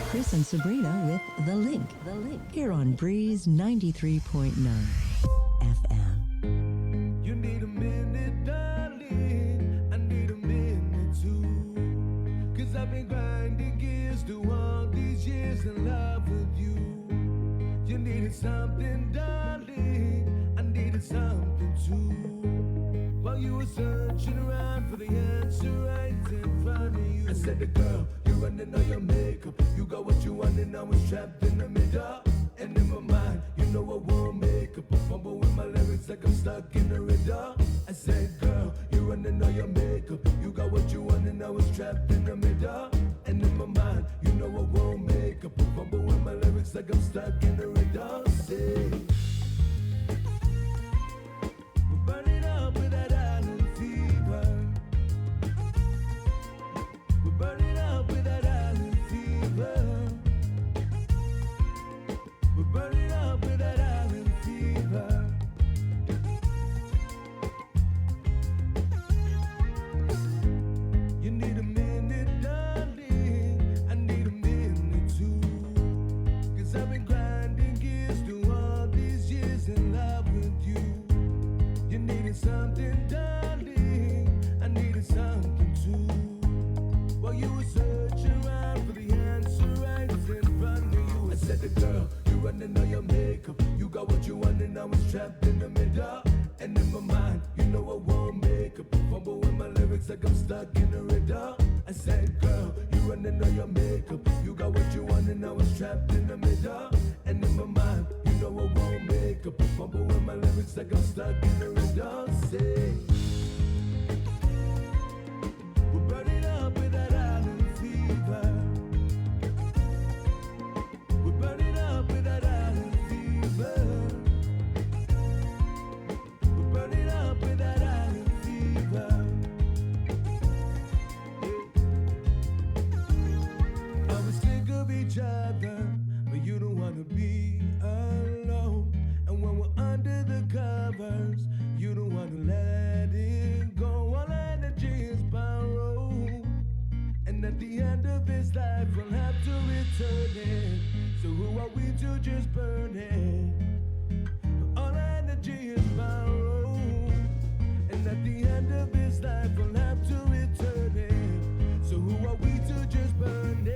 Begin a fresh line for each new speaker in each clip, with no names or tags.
Chris and Sabrina with The Link. Here on Breeze 93.9 FM.
You need a minute, darling. I need a minute too. 'Cause I've been grinding gears through all these years in love with you. You needed something, darling. I needed something too. While you were searching around for the answer right in front of you, I said, the girl, you're running all your makeup. You got what you want and I was trapped in the middle. And in my mind, you know I won't make up a fumble with my lyrics like I'm stuck in a riddle. I said, girl, you're running all your makeup. You got what you want and I was trapped in the middle. And in my mind, you know I won't make up a fumble with my lyrics like I'm stuck in a riddle. Say, we're burning up with that island fever. We're burning up with that island fever. We're burning up with that island fever. You need a minute, darling. I need a minute too. 'Cause I've been grinding gears through all these years in love with you. You needed something, darling. I needed something too. While you were searching around for the answer right in front of you, I said, the girl, you're running all your makeup. You got what you want and I was trapped in the middle. And in my mind, you know I won't make up a fumble with my lyrics like I'm stuck in a riddle. I said, girl, you're running all your makeup. You got what you want and I was trapped in the middle. And in my mind, you know I won't make up a fumble with my lyrics like I'm stuck in a riddle. Say, we're burning up with that island fever. We're burning up with that island fever. We're burning up with that island fever. I was sick of each other, but you don't wanna be alone. And when we're under the covers, you don't wanna let it go. All energy is borrowed, and at the end of this life, we'll have to return it. So who are we to just burn it? All energy is borrowed, and at the end of this life, we'll have to return it. So who are we to just burn it?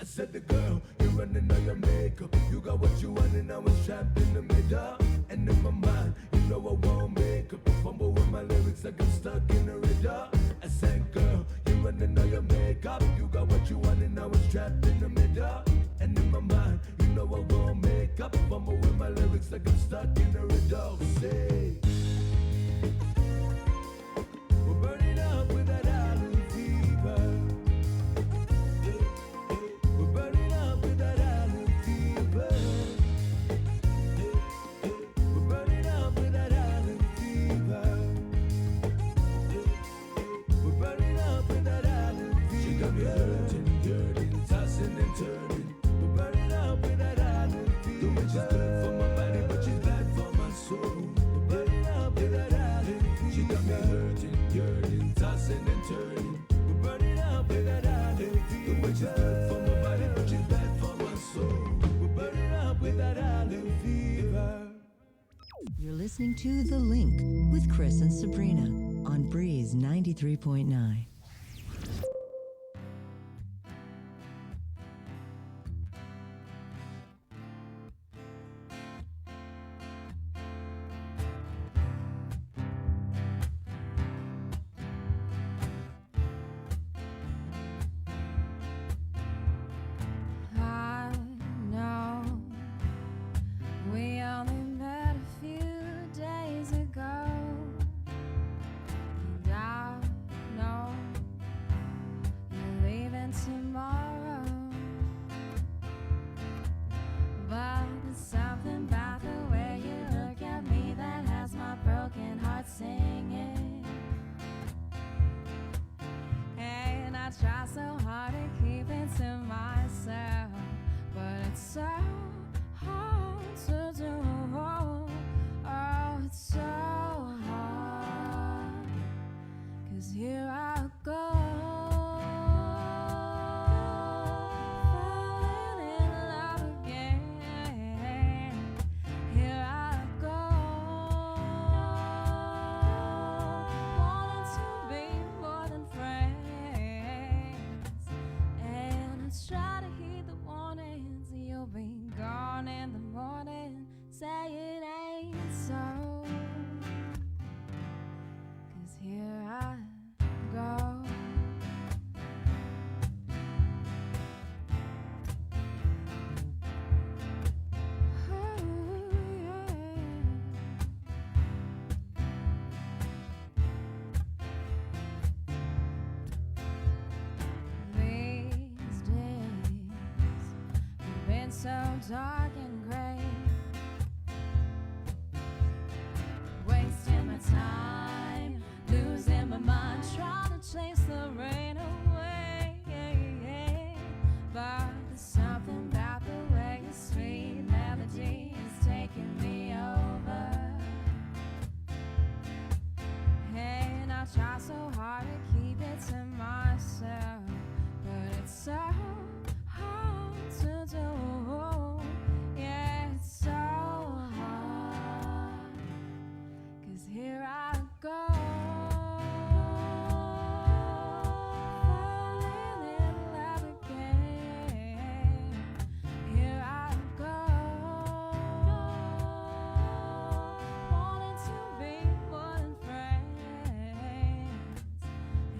I said, the girl, you're running all your makeup. You got what you want and I was trapped in the middle. And in my mind, you know I won't make up a fumble with my lyrics like I'm stuck in a riddle. I said, girl, you're running all your makeup. You got what you want and I was trapped in the middle. And in my mind, you know I won't make up a fumble with my lyrics like I'm stuck in a riddle. Say, we're burning up with that island fever. We're burning up with that island fever. We're burning up with that island fever. We're burning up with that island fever. She got me hurting, yearning, tossing and turning. We're burning up with that island fever. The way she's good for my body, but she's bad for my soul. We're burning up with that island fever. She got me hurting, yearning, tossing and turning. We're burning up with that island fever. The way she's good for my body, but she's bad for my soul. We're burning up with that island fever.
You're listening to The Link with Chris and Sabrina on Breeze 93.9.
I know we only met a few days ago, and I know try so hard to keep it to myself, but it's so hard to do. Oh, it's so hard, 'cause here I go, falling in love again. Here I go, wanting to be more than friends, and I try to heed the warnings. You'll be gone in the morning. Say it ain't so, 'cause here I go. These days have been so dark and gray, wasting my time, losing my mind, trying to chase the rain away. But there's something about the way your sweet melody is taking me over. And I try so hard to keep it to myself, but it's so hard to do. Yeah, it's so hard, 'cause here I go, falling in love again. Here I go, wanting to be more than friends,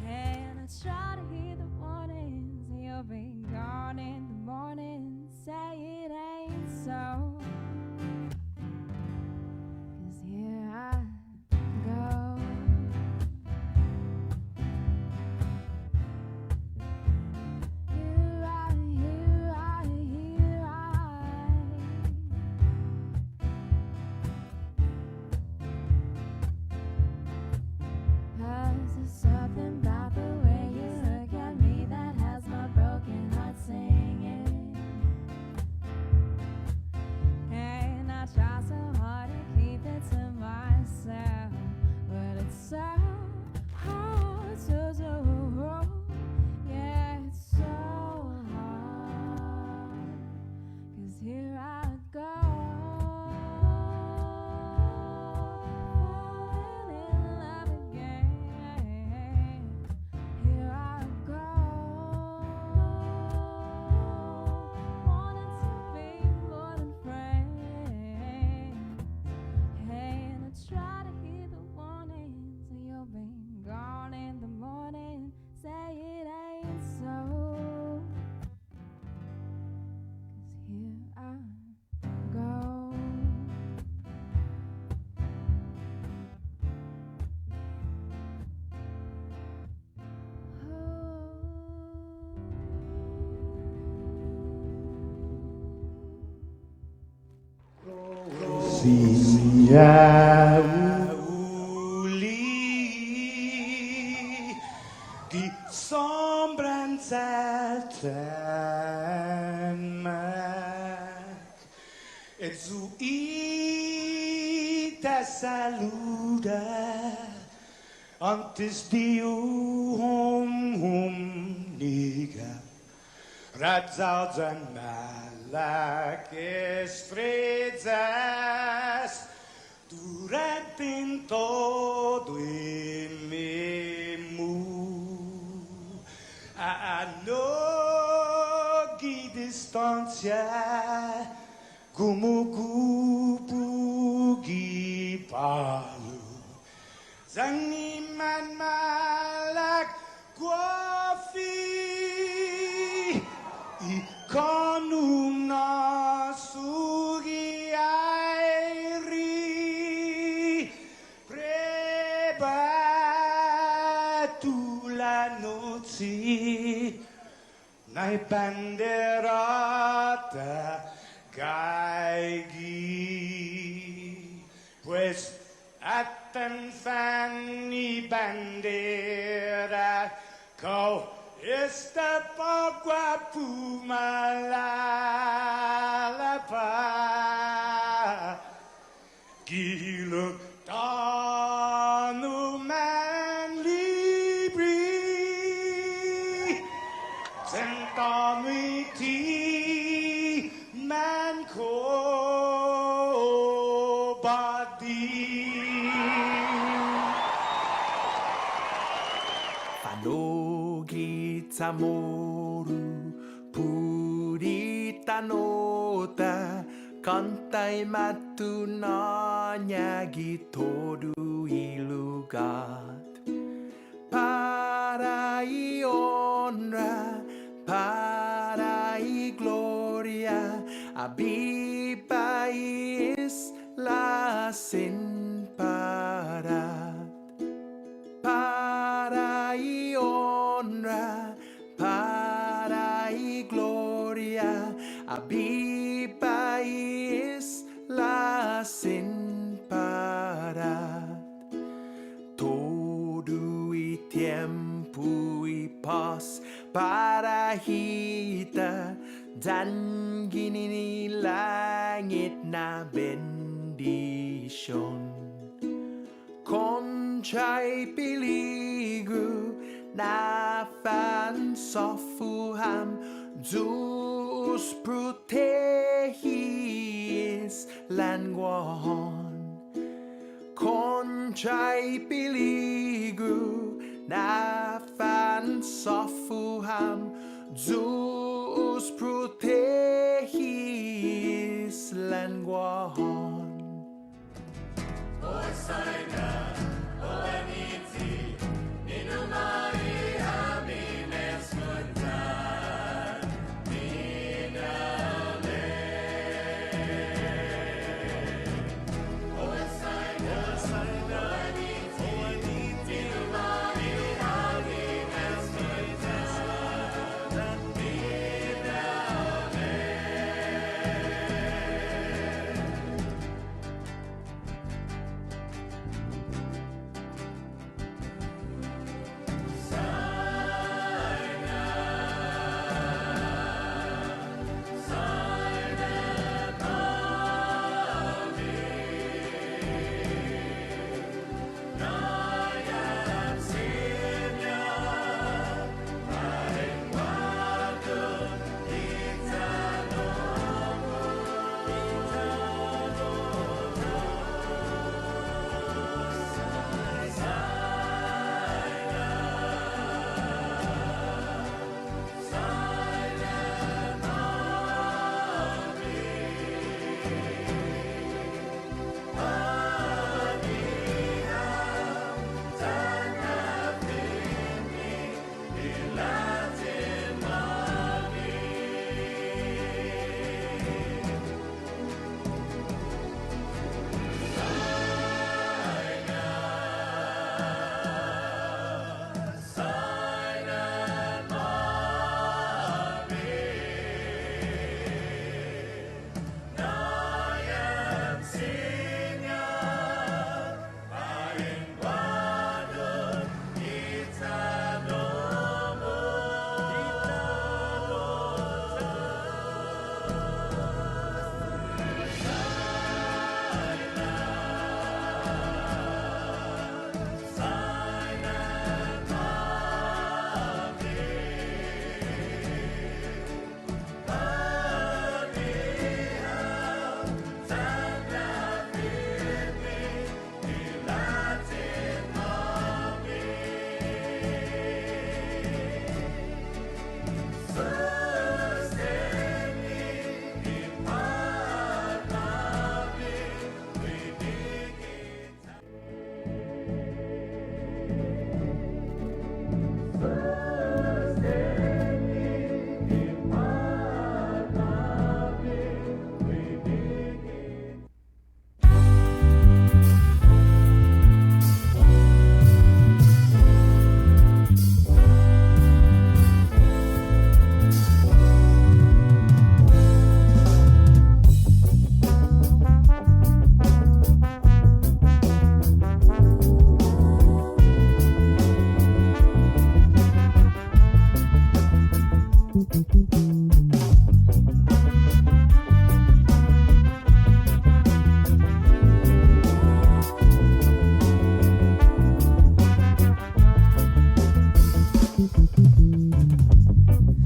and I try to hear the warnings. You'll be gone in the morning. Say it ain't so, 'cause here I go. Here I there's something about the way you look at me that has my broken heart singing. And I try so hard to keep it to myself, but it's so hard to do. Yeah, it's so hard, 'cause here I go, falling in love again. Here I go, wanting to be more than friends, and I try to hear the warnings. You'll be gone in the morning. Say it ain't so, 'cause here I go.
Sia uli die sombren zelten meg, et zu te saluda, antes Dio hum niga, Radzauds en melekes fredsas, durant in todo in memu. A nogi distancia, como kupugi palu, zangiman malak guafi, ikonum nasugi airi, prebatu la noci, nai banderata gaigi, pues atan fanni bandera, kau Esta pagua pumalala Giluk tanu man libri Sentami ti man ko badi
Fanogi tamoru purita nota Kantai matu nanyagi todu ilugat Parai honra, parai gloria Abibai isla sin parat Parai honra, parai gloria Abibai isla sin parat Todo y tiempo y paz para kita Dan gini langit na bendition Conchay peligro na fan sofuham Zeus protegis languahon Conchay peligro na fan sofuham Zeus protegis languahon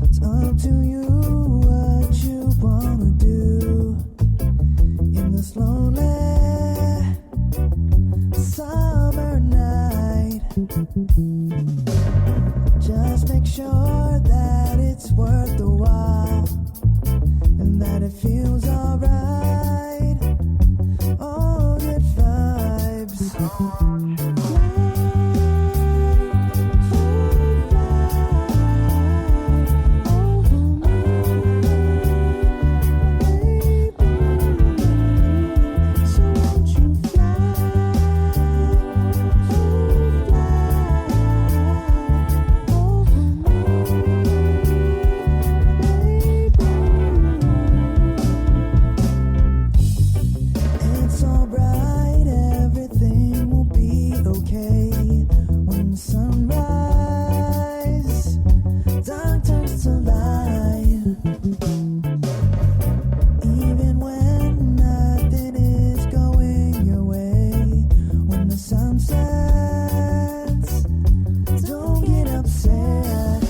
It's up to you what you wanna do in this lonely summer night. Just make sure that it's worth the while and that it feels alright. All good vibes. It's alright, everything will be okay when the sunrise dark turns to light. Even when nothing is going your way, when the sun sets, don't get upset.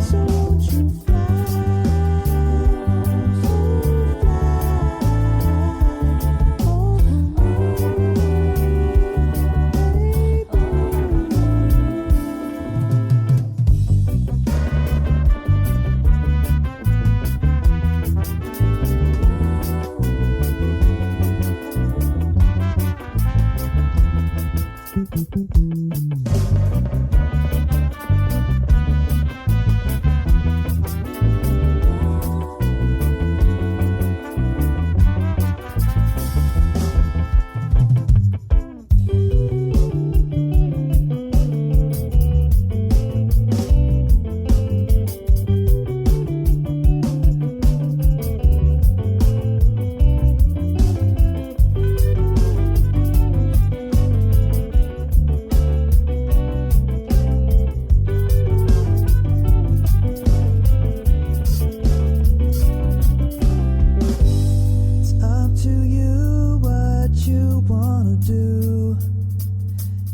So won't you fly, It's up to you what you wanna do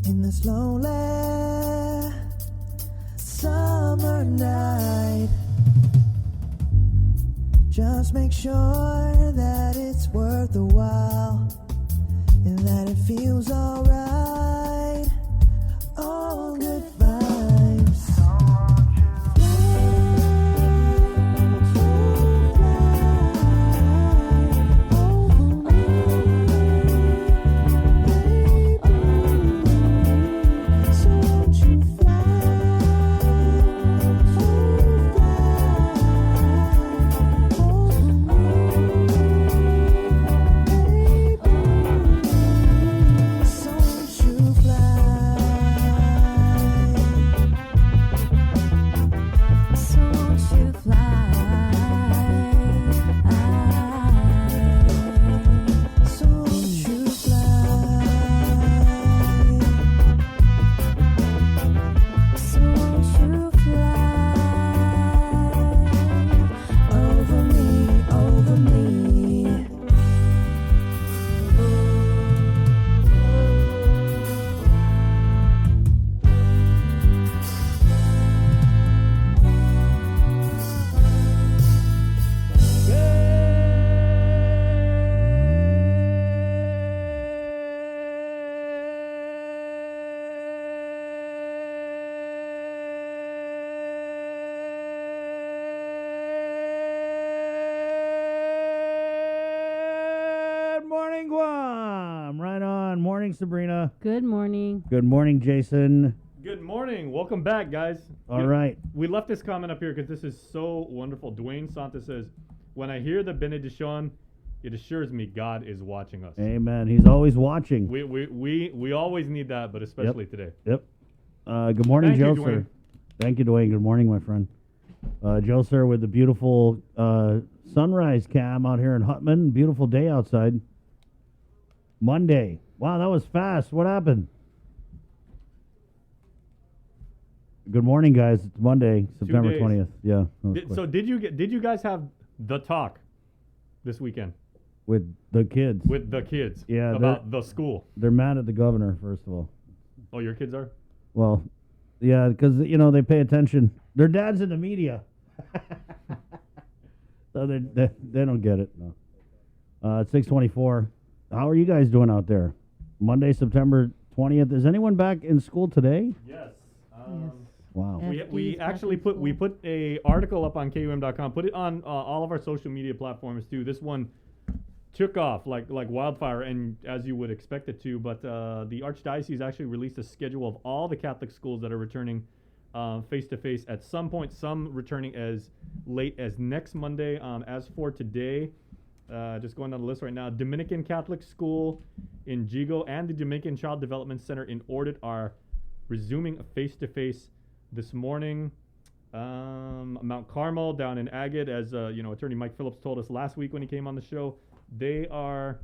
in this lonely summer night. Just make sure that it's worth the while and that it feels alright. All good vibes. So won't you So won't you fly?
So won't you fly?
So won't you fly?
So won't you fly
Over me, over me.
Good morning, Guam. Right on. Morning, Sabrina.
Good morning.
Good morning, Jason.
Good morning. Welcome back, guys.
All right.
We left this comment up here because this is so wonderful. Dwayne Santa says, when I hear the benediction, it assures me God is watching us.
Amen. He's always watching.
We always need that, but especially today.
Yep. Good morning,
Thank you,
Joe,
Dwayne.
sir. Thank you, Dwayne. Good morning, my friend. Joe Sir with the beautiful sunrise cam out here in Hutman. Beautiful day outside. Monday. Wow, that was fast. What happened? Good morning, guys. It's Monday, September
days.
20th. Yeah. that was quick.
So did you guys have the talk this weekend
with the kids.
with the kids?
Yeah,
About the school.
They're mad at the governor, first of all.
Oh, your kids are?
Well, yeah, because, they pay attention. Their dad's in the media. So they don't get it. No. It's 6:24. How are you guys doing out there? Monday, September 20th. Is anyone back in school today?
Yes.
Wow.
We actually put a article up on KUM.com. Put it on all of our social media platforms too. This one took off like wildfire, and as you would expect it to. But the Archdiocese actually released a schedule of all the Catholic schools that are returning face to face at some point. Some returning as late as next Monday. As for today, just going down the list right now, Dominican Catholic School in Jigo and the Dominican Child Development Center in Ordet are resuming face to face this morning. Mount Carmel down in Agate, as Attorney Mike Phillips told us last week when he came on the show, they are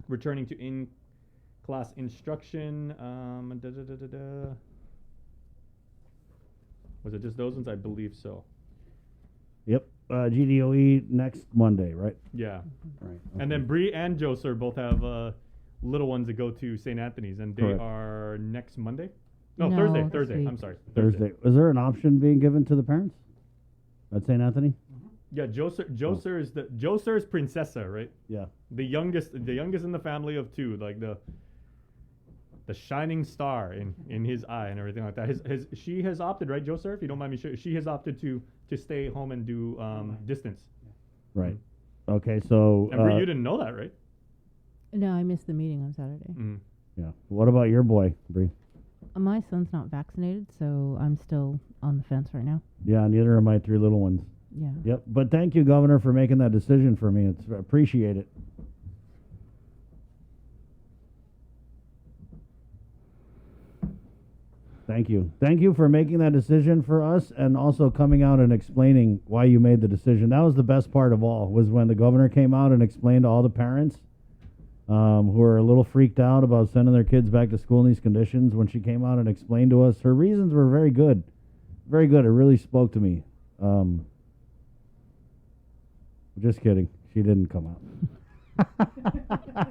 returning to in-class instruction. Was it just those ones? I believe so.
Yep. GDOE next Monday, right?
Yeah.
Right.
And then Bree and Joe Sir both have little ones that go to St. Anthony's, and they
Correct.
are next Monday. No,
No,
Thursday.
this
Thursday.
week.
I'm sorry.
Thursday. Is there an option being given to the parents at St. Anthony?
Yeah, Joe Sir is Joe Sir is Princessa, right?
Yeah.
The youngest in the family of two, like the shining star in his eye and everything like that. She has opted, right, Joe Sir, if you don't mind me she has opted to stay home and do distance.
Right. Okay, so
And Bree, you didn't know that, right?
No, I missed the meeting on Saturday.
Mm.
yeah. What about your boy, Bree?
My son's not vaccinated, so I'm still on the fence right now.
Yeah, neither are my three little ones.
Yeah.
Yep. But thank you, Governor, for making that decision for me. It's appreciate it. Thank you. Thank you for making that decision for us, and also coming out and explaining why you made the decision. That was the best part of all, was when the governor came out and explained to all the parents who are a little freaked out about sending their kids back to school in these conditions. When she came out and explained to us, her reasons were very good. Very good. It really spoke to me. Just kidding. She didn't come out.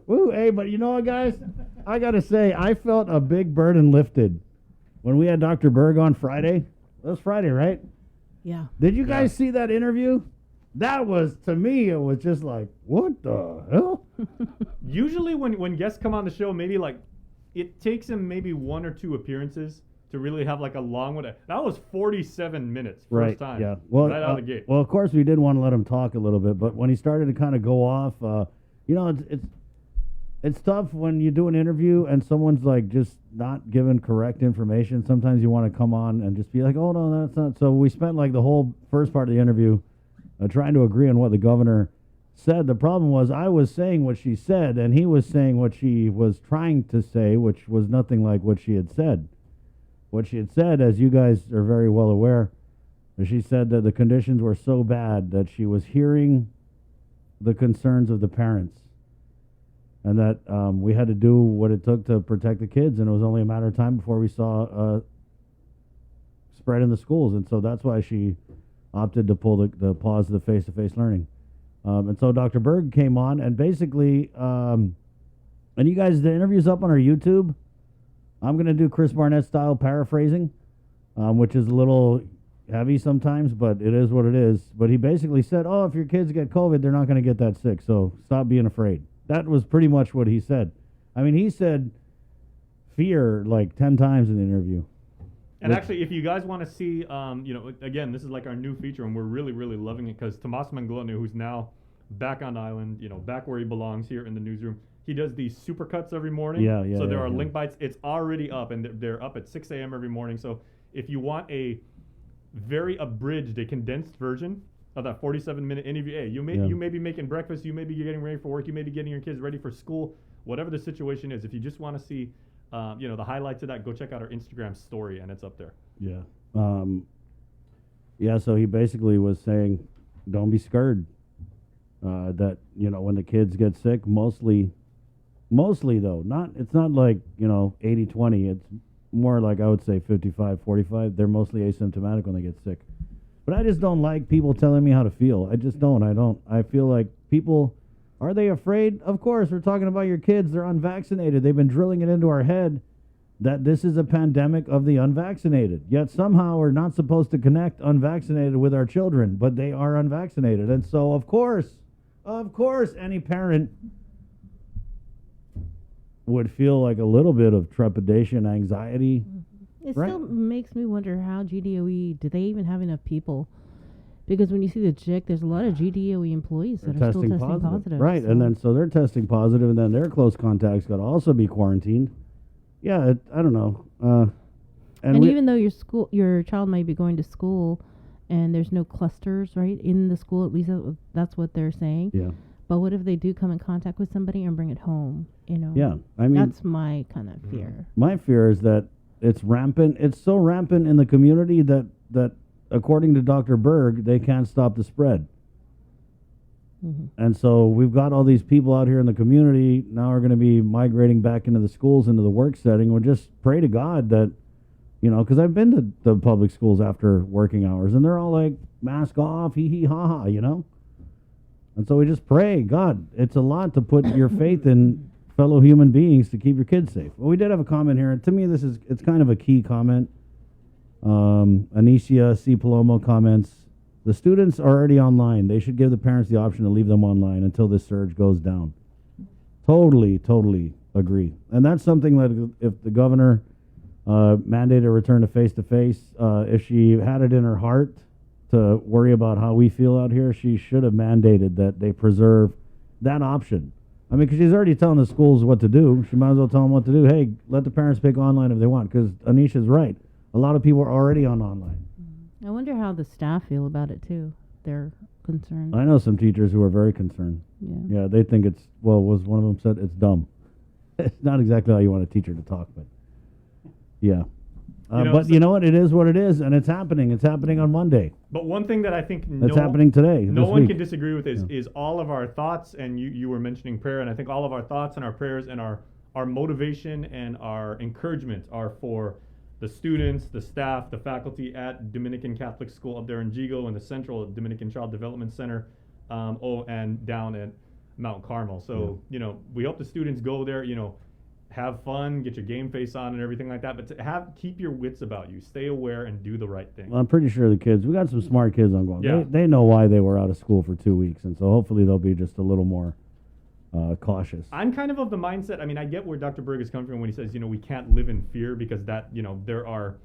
Woo, hey, but you know what, guys? I got to say, I felt a big burden lifted when we had Dr. Berg on Friday. That was Friday, right?
Yeah.
Did you guys see that interview? That was, to me, it was just like, what the hell?
Usually when guests come on the show, maybe like it takes them maybe one or two appearances to really have like a long one. That was 47 minutes first time.
Yeah. Well,
right out of the gate.
Well, of course, we did want to let him talk a little bit, but when he started to kind of go off, it's tough when you do an interview and someone's like just not giving correct information. Sometimes you want to come on and just be like, oh, no, that's not. So we spent like the whole first part of the interview trying to agree on what the governor said. The problem was I was saying what she said, and he was saying what she was trying to say, which was nothing like what she had said. What she had said, as you guys are very well aware, she said that the conditions were so bad that she was hearing the concerns of the parents, and that we had to do what it took to protect the kids, and it was only a matter of time before we saw spread in the schools. And so that's why she opted to pull the pause of the face-to-face learning. And so Dr. Berg came on, and basically, and you guys, the interview's up on our YouTube. I'm going to do Chris Barnett style paraphrasing, which is a little heavy sometimes, but it is what it is. But he basically said, oh, if your kids get COVID, they're not going to get that sick, so stop being afraid. That was pretty much what he said. I mean, he said fear like 10 times in the interview.
And actually, if you guys want to see, again, this is like our new feature, and we're really, really loving it, because Tomas Manglone, who's now back on island, back where he belongs here in the newsroom, he does these supercuts every morning.
Yeah.
So there
yeah,
are
yeah.
link bites. It's already up, and they're up at 6 a.m. every morning. So if you want a very abridged, a condensed version of that 47-minute interview, hey, you may be making breakfast, you may be getting ready for work, you may be getting your kids ready for school, whatever the situation is. If you just want to see, the highlights of that, go check out our Instagram story, and it's up there.
Yeah. Yeah, so he basically was saying, don't be scared. That, when the kids get sick, mostly though, it's not like, 80-20. It's more like, I would say 55-45. They're mostly asymptomatic when they get sick. But I just don't like people telling me how to feel. I just don't. I feel like people, are they afraid? Of course, we're talking about your kids. They're unvaccinated. They've been drilling it into our head that this is a pandemic of the unvaccinated. Yet somehow we're not supposed to connect unvaccinated with our children, but they are unvaccinated. And so, of course, any parent would feel like a little bit of trepidation, anxiety.
It
Right.
still makes me wonder how GDOE, do they even have enough people? Because when you see the JIC, there's a lot of GDOE employees that are still testing positive.
Right, and then so they're testing positive, and then their close contacts got to also be quarantined. Yeah, I don't know.
And even though your child might be going to school and there's no clusters, right, in the school, at least that's what they're saying.
Yeah.
But what if they do come in contact with somebody and bring it home,
Yeah, I mean,
that's my kind of fear.
my fear is that it's rampant. It's so rampant in the community that according to Dr. Berg, they can't stop the spread. And so we've got all these people out here in the community now are going to be migrating back into the schools, into the work setting. We'll just pray to God that, because I've been to the public schools after working hours, and they're all like, mask off, hee hee ha ha, And so we just pray, God, it's a lot to put your faith in fellow human beings to keep your kids safe. Well, we did have a comment here, and to me it's kind of a key comment. Anicia C. Palomo comments, the students are already online. They should give the parents the option to leave them online until this surge goes down. Totally agree. And that's something that if the governor mandated a return to face-to-face, if she had it in her heart to worry about how we feel out here, she should have mandated that they preserve that option. I mean, because she's already telling the schools what to do. She might as well tell them what to do. Hey, let the parents pick online if they want, because Anisha's right. A lot of people are already on online.
I wonder how the staff feel about it, too. They're concerned.
I know some teachers who are very concerned.
Yeah.
Yeah, they think was one of them said it's dumb. It's not exactly how you want a teacher to talk, but yeah. But you know what? It is what it is, and it's happening. It's happening on Monday.
But one thing that I think
It's happening today.
no
this
one
week.
can disagree with is all of our thoughts, and you were mentioning prayer, and I think all of our thoughts and our prayers and our motivation and our encouragement are for the students, the staff, the faculty at Dominican Catholic School up there in Jigo and the Central Dominican Child Development Center, and down at Mount Carmel. So, we hope the students go there, have fun, get your game face on and everything like that, but to keep your wits about you, stay aware and do the right thing.
Well, I'm pretty sure the kids, we got some smart kids on going.
Yeah.
They know why they were out of school for 2 weeks, and so hopefully they'll be just a little more cautious.
I'm kind of the mindset, I mean, I get where Dr. Berg is coming from when he says, we can't live in fear because that, there are,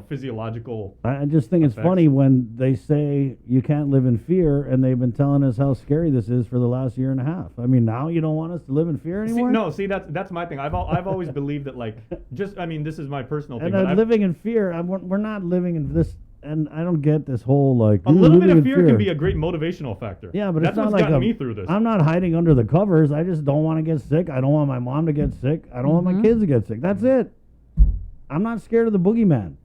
physiological.
I just think it's
effects.
funny when they say you can't live in fear, and they've been telling us how scary this is for the last year and a half. I mean, now you don't want us to live in fear anymore?
See, that's my thing. I've always believed that, this is my personal thing.
And
but
living in fear, we're not living in this, and I don't get this whole, like,
a little bit
living
of
in
fear can be a great motivational factor.
Yeah, but
that's
it's not
what's
like
gotten me through this.
I'm not hiding under the covers. I just don't want to get sick. I don't want my mom to get sick. I don't want my kids to get sick. That's it. I'm not scared of the boogeyman.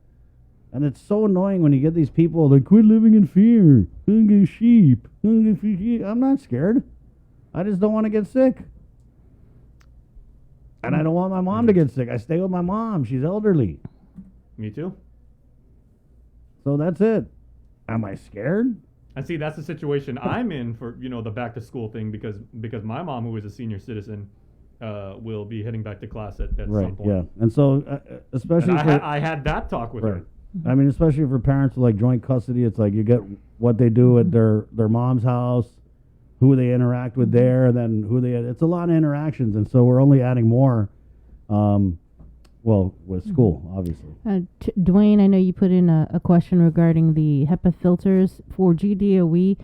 And it's so annoying when you get these people that quit living in fear. Sheep. I'm not scared. I just don't want to get sick. And I don't want my mom to get sick. I stay with my mom. She's elderly.
Me too.
So that's it. Am I scared?
And see, that's the situation I'm in for, the back to school thing because my mom, who is a senior citizen, will be heading back to class at some point.
Yeah. And so, especially
and I had that talk with her.
I mean, especially for parents with like joint custody, it's like you get what they do at their mom's house, who they interact with there, and then it's a lot of interactions, and so we're only adding more. With school, obviously.
Dwayne, I know you put in a question regarding the HEPA filters for GDOE.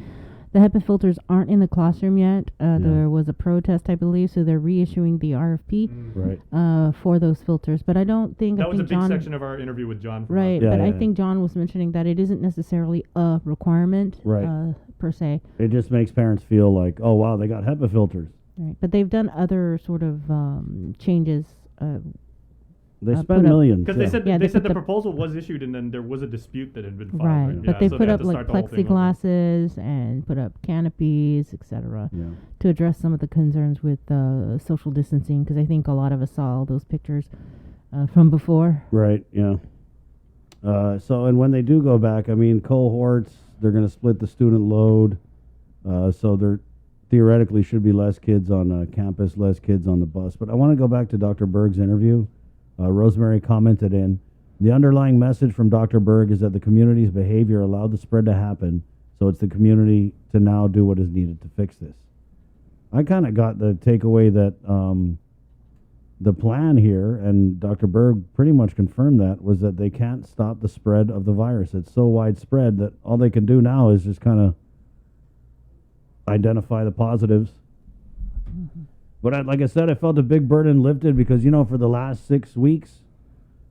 The HEPA filters aren't in the classroom yet. There was a protest, I believe, so they're reissuing the RFP for those filters. But I don't think
that was a big
John,
section of our interview with John.
Right, but I think John was mentioning that it isn't necessarily a requirement, per se.
It just makes parents feel like, oh wow, they got HEPA filters.
Right, but they've done other sort of changes.
They
put
spend
up-
millions.
Because
yeah.
they said
Yeah,
they
they
said
put
the
the-
proposal was issued and then there was a dispute that had been filed.
Right,
Yeah,
but they
so
put
had
up
to
like
start the whole thing over.
plexiglasses and put up canopies, etc.,
Yeah.
to address some of the concerns with social distancing. Because I think a lot of us saw all those pictures from before.
Right. Yeah. So, and when they do go back, I mean, cohorts, they're going to split the student load. So there theoretically should be less kids on campus, less kids on the bus. But I want to go back to Dr. Berg's interview. Rosemary commented in, the underlying message from Dr. Berg is that the community's behavior allowed the spread to happen. So it's the community to now do what is needed to fix this. I kind of got the takeaway that the plan here, and Dr. Berg pretty much confirmed that, was that they can't stop the spread of the virus. It's so widespread that all they can do now is just kind of identify the positives. But like I said, I felt a big burden lifted because, for the last 6 weeks,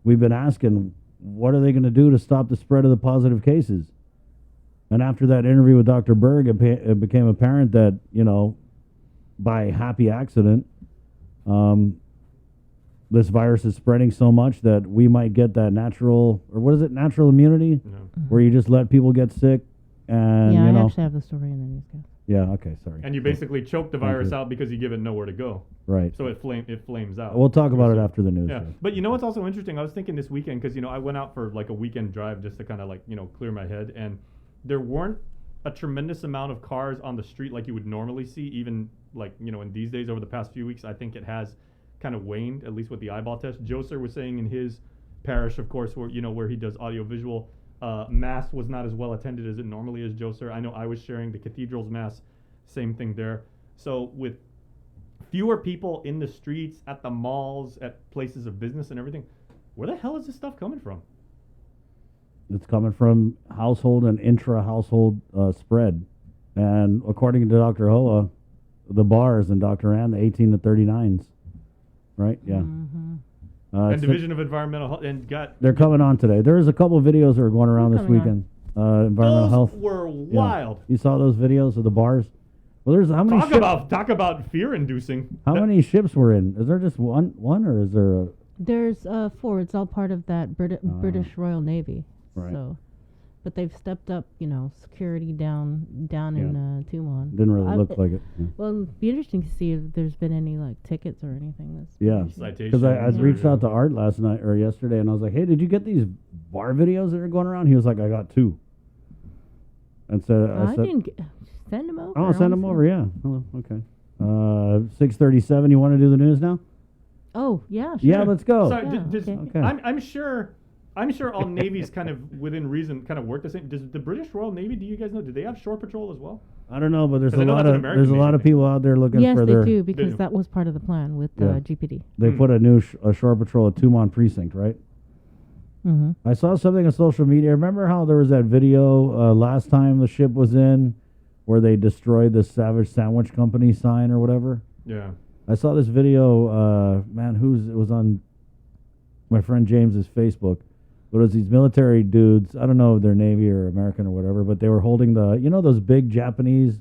we've been asking, what are they going to do to stop the spread of the positive cases? And after that interview with Dr. Berg, it became apparent that, by happy accident, this virus is spreading so much that we might get that natural immunity, where you just let people get sick and,
Yeah, I actually have the story in the newscast.
Yeah, okay, sorry.
And you basically choke the
Thank
virus
you.
out because you give it nowhere to go.
Right.
So it flames out.
We'll talk about it after the news.
Yeah,
Jeff.
but what's also interesting? I was thinking this weekend because I went out for like a weekend drive just to kind of clear my head, and there weren't a tremendous amount of cars on the street like you would normally see, even in these days over the past few weeks. I think it has kind of waned, at least with the eyeball test. Joser was saying in his parish, of course, where he does audio-visual, mass was not as well attended as it normally is, Joser. I know I was sharing the cathedral's mass, same thing there. So with fewer people in the streets, at the malls, at places of business and everything, where the hell is this stuff coming from?
It's coming from household and intra-household spread. And according to Dr. Hoa, the bars and Dr. Ann, the 18 to 39s. Right? Yeah.
Mm-hmm.
And Division of Environmental Health, and
they're coming on today. There's a couple of videos that are going around
They're
this
coming on.
weekend. Environmental
those
health.
were
Yeah.
wild.
You saw those videos of the bars? Well, there's how many
Talk about fear-inducing.
how many ships were in? Is there just one or is there a
There's 4. It's all part of that British Royal Navy.
Right.
So, but they've stepped up, security down in Tumon.
didn't really look like it. Yeah.
Well, it'd be interesting to see if there's been any tickets or anything. That's
Yeah.
Citation.
Because I
Yeah.
reached out to Art last night or yesterday, and I was like, "Hey, did you get these bar videos that are going around?" He was like, "I got 2." And so
I didn't send them over.
"Oh, send them over." Yeah. Oh, okay. 6:37. You want to do the news now?
Oh, yeah, sure.
Yeah, let's go.
Sorry,
Yeah,
does,
okay.
I'm sure all navies kind of within reason kind of work the same. Does the British Royal Navy? Do you guys know? Do they have shore patrol as well?
I don't know, but there's
'Cause I
a
know
lot
that's an
of
American
lot of
Navy thing.
people out there looking
Yes,
for
they
their.
do, because
do.
that was part of the plan with
Yeah.
GPD.
They put a new shore patrol at Tumon Precinct, right?
Mm-hmm.
I saw something on social media. Remember how there was that video last time the ship was in, where they destroyed the Savage Sandwich Company sign or whatever?
Yeah.
I saw this video. It was on my friend James's Facebook. But it was these military dudes. I don't know if they're Navy or American or whatever, but they were holding those big Japanese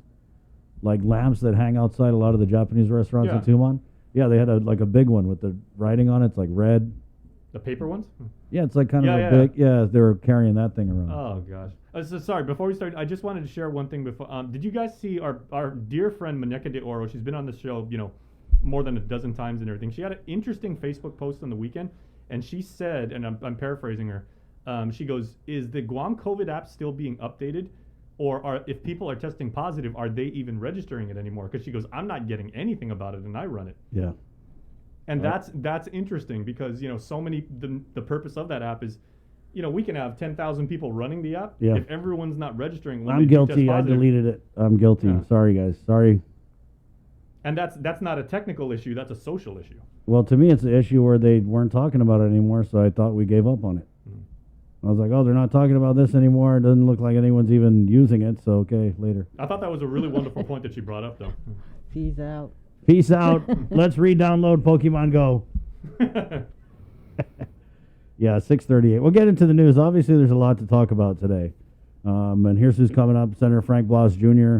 lamps that hang outside a lot of the Japanese restaurants in
Yeah.
Tumon. Yeah, they had a big one with the writing on it. It's like red.
The paper ones?
Yeah, it's like kind of
Yeah,
a big. Yeah, they were carrying that thing around.
Oh gosh. So sorry. Before we start, I just wanted to share one thing. Before, did you guys see our dear friend Maneka de Oro? She's been on the show, more than a dozen times and everything. She had an interesting Facebook post on the weekend, and she said, and I'm paraphrasing her. She goes, "Is the Guam COVID app still being updated, or if people are testing positive, are they even registering it anymore?" Because she goes, "I'm not getting anything about it, and I run it."
Yeah.
And that's interesting because so many the purpose of that app is, we can have 10,000 people running the app.
Yeah.
If everyone's not registering, when
I'm
they do test
guilty. I
positive-
deleted it. I'm guilty.
Yeah.
Sorry, guys. Sorry.
And that's not a technical issue. That's a social issue.
Well, to me, it's an issue where they weren't talking about it anymore, so I thought we gave up on it. I was like, oh, they're not talking about this anymore. It doesn't look like anyone's even using it, so okay, later.
I thought that was a really wonderful point that she brought up, though.
Peace out.
Peace out. Let's re-download Pokemon Go. Yeah, 6:38. We'll get into the news. Obviously, there's a lot to talk about today. And here's who's coming up: Senator Frank Blas Jr.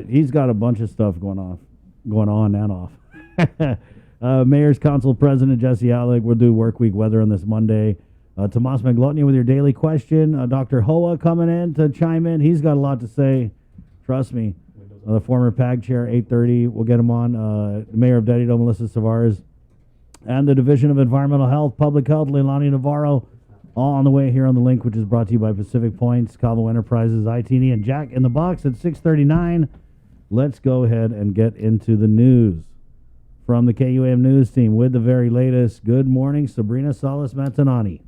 He's got a bunch of stuff going on and off. Mayor's Council President Jesse Alec will do work week weather on this Monday. Tomas Maglotny with your daily question. Dr. Hoa coming in to chime in. He's got a lot to say. Trust me. The former PAG chair, 8:30. We'll get him on. The Mayor of Dedido, Melissa Tavares. And the Division of Environmental Health, Public Health, Leilani Navarro. All on the way here on the link, which is brought to you by Pacific Points, Cabo Enterprises, ITN, and Jack in the Box at 6:39. Let's go ahead and get into the news. From the KUAM News team with the very latest. Good morning, Sabrina Salas Matanani.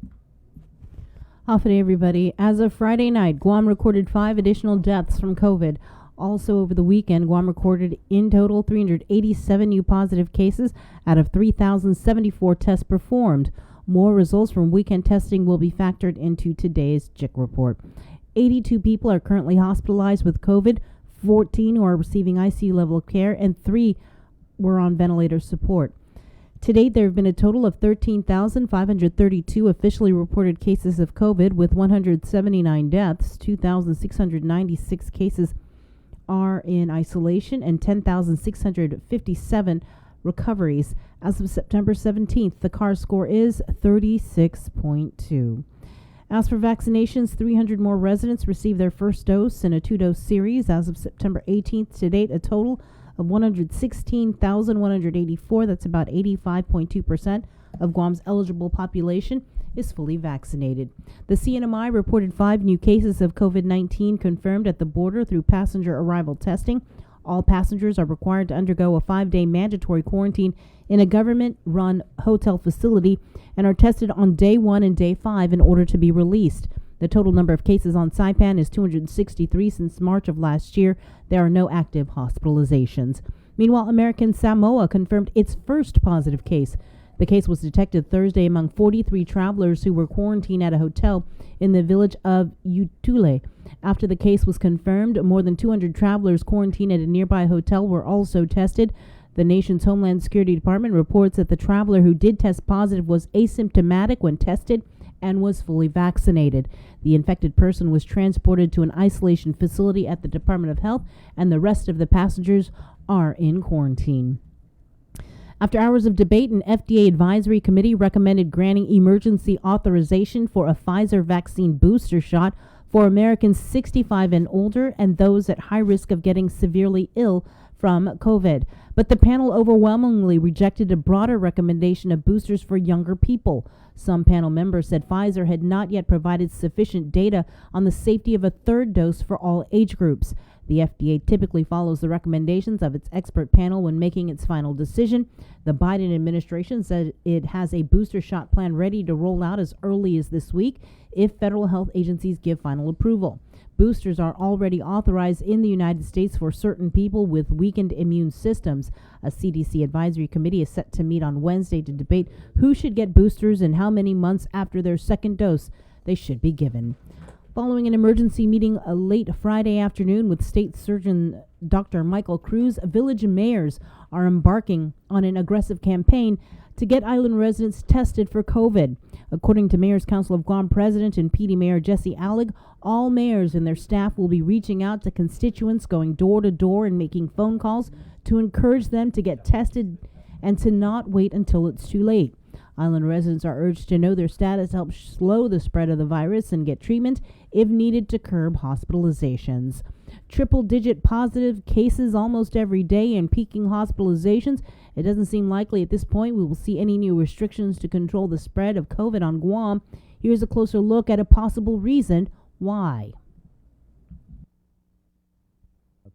Off day, everybody. As of Friday night, Guam recorded 5 additional deaths from COVID. Also over the weekend, Guam recorded in total 387 new positive cases out of 3,074 tests performed. More results from weekend testing will be factored into today's JIC report. 82 people are currently hospitalized with COVID, 14 who are receiving ICU level of care, and 3 were on ventilator support. To date, there have been a total of 13,532 officially reported cases of COVID, with 179 deaths. 2,696 cases are in isolation and 10,657 recoveries. As of September 17th, the CAR score is 36.2. As for vaccinations, 300 more residents received their first dose in a 2-dose series. As of September 18th to date, a total of 116,184, that's about 85.2% of Guam's eligible population, is fully vaccinated. The CNMI reported 5 new cases of COVID-19 confirmed at the border through passenger arrival testing. All passengers are required to undergo a 5-day mandatory quarantine in a government-run hotel facility and are tested on day 1 and day 5 in order to be released. The total number of cases on Saipan is 263 since March of last year. There are no active hospitalizations. Meanwhile, American Samoa confirmed its first positive case. The case was detected Thursday among 43 travelers who were quarantined at a hotel in the village of Utule. After the case was confirmed, more than 200 travelers quarantined at a nearby hotel were also tested. The nation's Homeland Security Department reports that the traveler who did test positive was asymptomatic when tested and was fully vaccinated. The infected person was transported to an isolation facility at the Department of Health, and the rest of the passengers are in quarantine. After hours of debate, an FDA advisory committee recommended granting emergency authorization for a Pfizer vaccine booster shot for Americans 65 and older and those at high risk of getting severely ill from COVID. But the panel overwhelmingly rejected a broader recommendation of boosters for younger people. Some panel members said Pfizer had not yet provided sufficient data on the safety of a third dose for all age groups. The FDA typically follows the recommendations of its expert panel when making its final decision. The Biden administration said it has a booster shot plan ready to roll out as early as this week if federal health agencies give final approval. Boosters are already authorized in the United States for certain people with weakened immune systems. A CDC advisory committee is set to meet on Wednesday to debate who should get boosters and how many months after their second dose they should be given. Following an emergency meeting late Friday afternoon with State Surgeon Dr. Michael Cruz, village mayors are embarking on an aggressive campaign to get island residents tested for COVID. According to Mayor's Council of Guam President and PD Mayor Jesse Alec, all mayors and their staff will be reaching out to constituents, going door to door and making phone calls to encourage them to get tested and to not wait until it's too late. Island residents are urged to know their status to help slow the spread of the virus and get treatment if needed to curb hospitalizations. Triple-digit positive cases almost every day and peaking hospitalizations. It doesn't seem likely at this point we will see any new restrictions to control the spread of COVID on Guam. Here's a closer look at a possible reason why.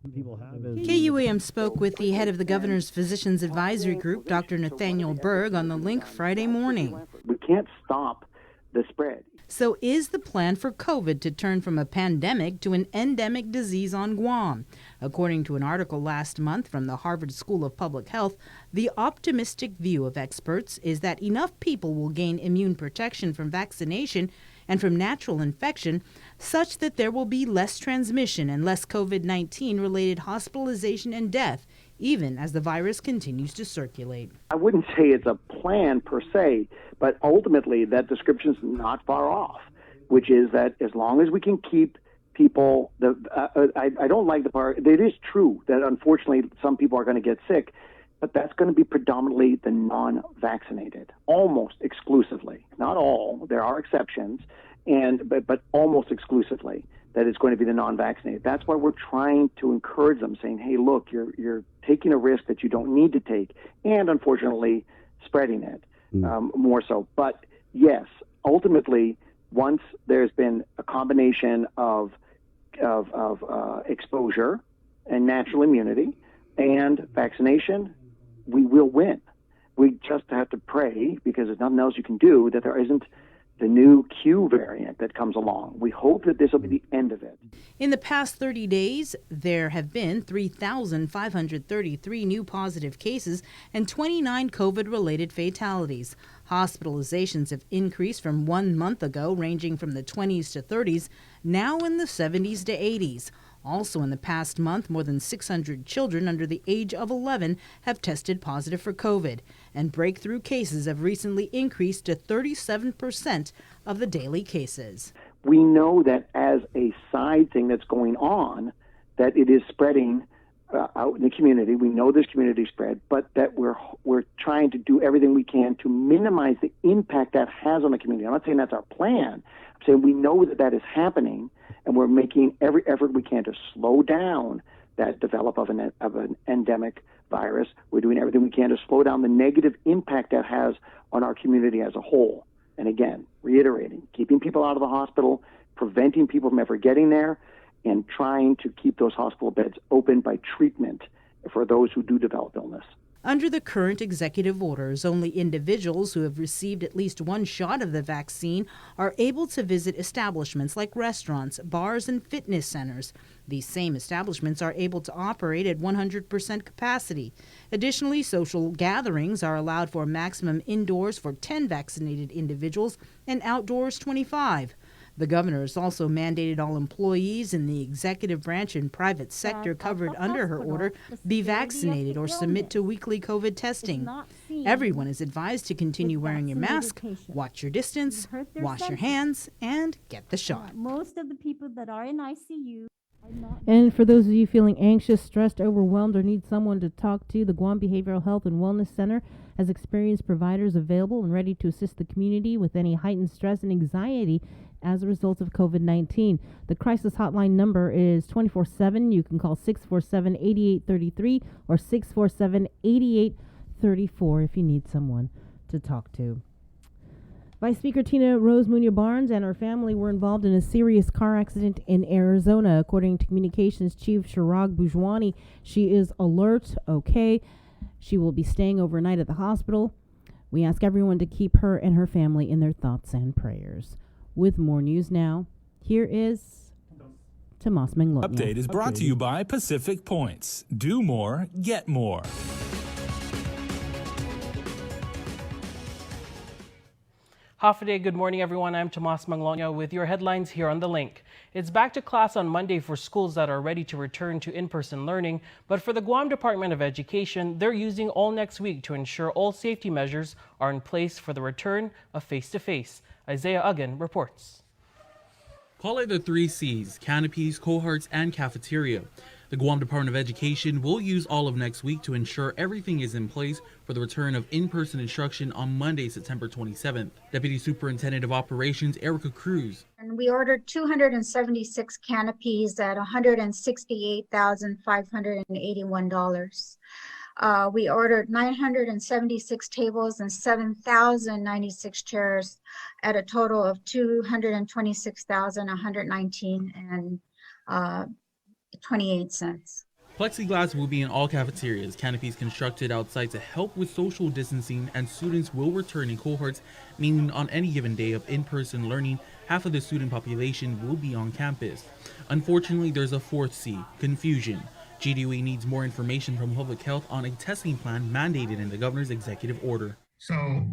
KUAM spoke with the head of the Governor's Physicians Advisory Group, Dr. Nathaniel Berg, on the link Friday morning.
We can't stop the spread.
So is the plan for COVID to turn from a pandemic to an endemic disease on Guam? According to an article last month from the Harvard School of Public Health, the optimistic view of experts is that enough people will gain immune protection from vaccination and from natural infection such that there will be less transmission and less COVID-19 related hospitalization and death, even as the virus continues to circulate.
I wouldn't say it's a plan per se, but ultimately that description's not far off, which is that as long as we can keep people, I don't like the part, it is true that unfortunately some people are going to get sick, but that's going to be predominantly the non-vaccinated, almost exclusively. Not all, there are exceptions, but almost exclusively that it's going to be the non-vaccinated. That's why we're trying to encourage them, saying, hey, look, you're taking a risk that you don't need to take, and unfortunately spreading it more so. But yes, ultimately, once there's been a combination of exposure and natural immunity and vaccination, we will win. We just have to pray, because there's nothing else you can do, that there isn't the new Q variant that comes along. We hope that this will be the end of it.
In the past 30 days, there have been 3,533 new positive cases and 29 COVID-related fatalities. Hospitalizations have increased from 1 month ago, ranging from the 20s to 30s, now in the 70s to 80s. Also in the past month, more than 600 children under the age of 11 have tested positive for COVID, and breakthrough cases have recently increased to 37% of the daily cases.
We know that as a side thing that's going on, that it is spreading out in the community. We know there's community spread, but that we're trying to do everything we can to minimize the impact that has on the community. I'm not saying that's our plan. I'm saying we know that that is happening, and we're making every effort we can to slow down that develop of an endemic virus. We're doing everything we can to slow down the negative impact that has on our community as a whole. And again, reiterating, keeping people out of the hospital, preventing people from ever getting there, and trying to keep those hospital beds open by treatment for those who do develop illness.
Under the current executive orders, only individuals who have received at least one shot of the vaccine are able to visit establishments like restaurants, bars, and fitness centers. These same establishments are able to operate at 100% capacity. Additionally, social gatherings are allowed for a maximum indoors for 10 vaccinated individuals and outdoors 25. The governor has also mandated all employees in the executive branch and private sector covered under her order be vaccinated or submit to weekly COVID testing. Everyone is advised to continue wearing your mask, watch your distance, wash your hands, and get the shot.
Most of the people that are in ICU are not.
And for those of you feeling anxious, stressed, overwhelmed, or need someone to talk to, the Guam Behavioral Health and Wellness Center has experienced providers available and ready to assist the community with any heightened stress and anxiety as a result of COVID-19. The crisis hotline number is 24/7. You can call 647-8833 or 647-8834 if you need someone to talk to. Vice Speaker Tina Rose Munoz Barnes and her family were involved in a serious car accident in Arizona. According to Communications Chief Chirag Bujwani, she is alert, okay. She will be staying overnight at the hospital. We ask everyone to keep her and her family in their thoughts and prayers. With more news now, here is Tomas Manglona.
Update is brought to you by Pacific Points. Do more, get more.
Half a day, good morning everyone. I'm Tomas Manglona with your headlines here on The Link. It's back to class on Monday for schools that are ready to return to in-person learning, but for the Guam Department of Education, they're using all next week to ensure all safety measures are in place for the return of face-to-face. Isaiah Uggan reports.
Call it the 3 C's, canopies, cohorts, and cafeteria. The Guam Department of Education will use all of next week to ensure everything is in place for the return of in-person instruction on Monday, September 27th. Deputy Superintendent of Operations Erica Cruz.
And we ordered 276 canopies at $168,581. We ordered 976 tables and 7,096 chairs at a total of $226,119.28.
Plexiglass will be in all cafeterias, canopies constructed outside to help with social distancing, and students will return in cohorts, meaning on any given day of in-person learning, half of the student population will be on campus. Unfortunately, there's a 4th C, confusion. GDOE needs more information from Public Health on a testing plan mandated in the governor's executive order.
So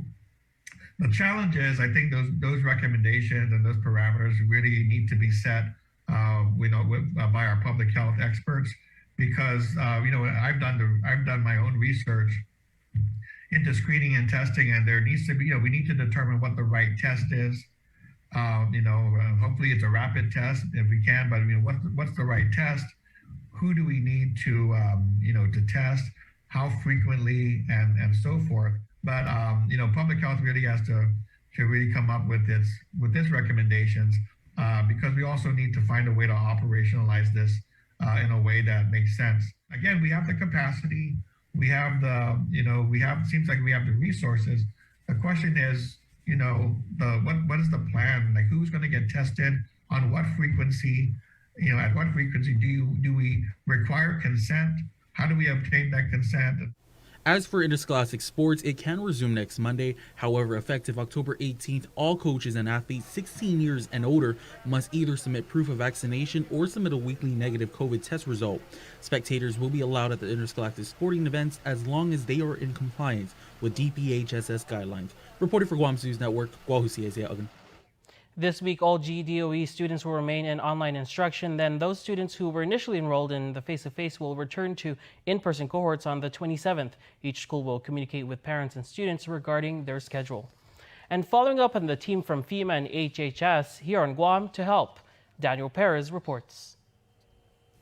the challenge is, I think those recommendations and those parameters really need to be set by our public health experts, because I've done my own research into screening and testing, and there needs to be, we need to determine what the right test is. Hopefully it's a rapid test if we can, but what's the right test? Who do we need to to test? how frequently, and so forth. But public health really has to really come up with its recommendations, because we also need to find a way to operationalize this in a way that makes sense. Again, we have the capacity, we have seems like we have the resources. The question is, what is the plan? Like, who's going to get tested, on what frequency? At what frequency do we require consent? How do we obtain that consent?
As for interscholastic sports, it can resume next Monday. However, effective October 18th, all coaches and athletes 16 years and older must either submit proof of vaccination or submit a weekly negative COVID test result. Spectators will be allowed at the interscholastic sporting events as long as they are in compliance with DPHSS guidelines. Reporting for Guam's News Network, Guahusi Isaiah Ugin.
This week, all GDOE students will remain in online instruction. Then those students who were initially enrolled in the face-to-face will return to in-person cohorts on the 27th. Each school will communicate with parents and students regarding their schedule. And following up on the team from FEMA and HHS here on Guam to help, Daniel Perez reports.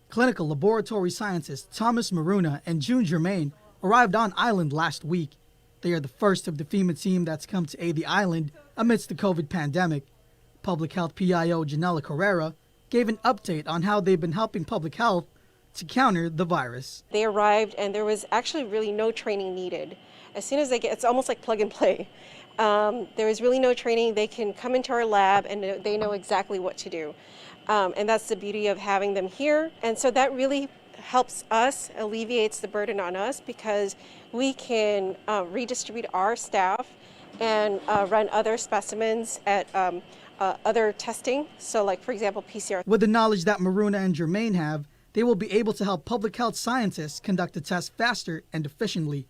Clinical laboratory scientists Thomas Maruna and June Germain arrived on island last week. They are the first of the FEMA team that's come to aid the island amidst the COVID pandemic. Public Health PIO Janela Carrera gave an update on how they've been helping public health to counter the virus.
They arrived and there was actually really no training needed. As soon as they get, it's almost like plug and play. There was really no training. They can come into our lab and they know exactly what to do. And that's the beauty of having them here. And so that really helps us, alleviates the burden on us, because we can redistribute our staff and run other specimens at other testing. So like, for example, PCR.
With the knowledge that Maruna and Germain have, they will be able to help public health scientists conduct the test faster and efficiently.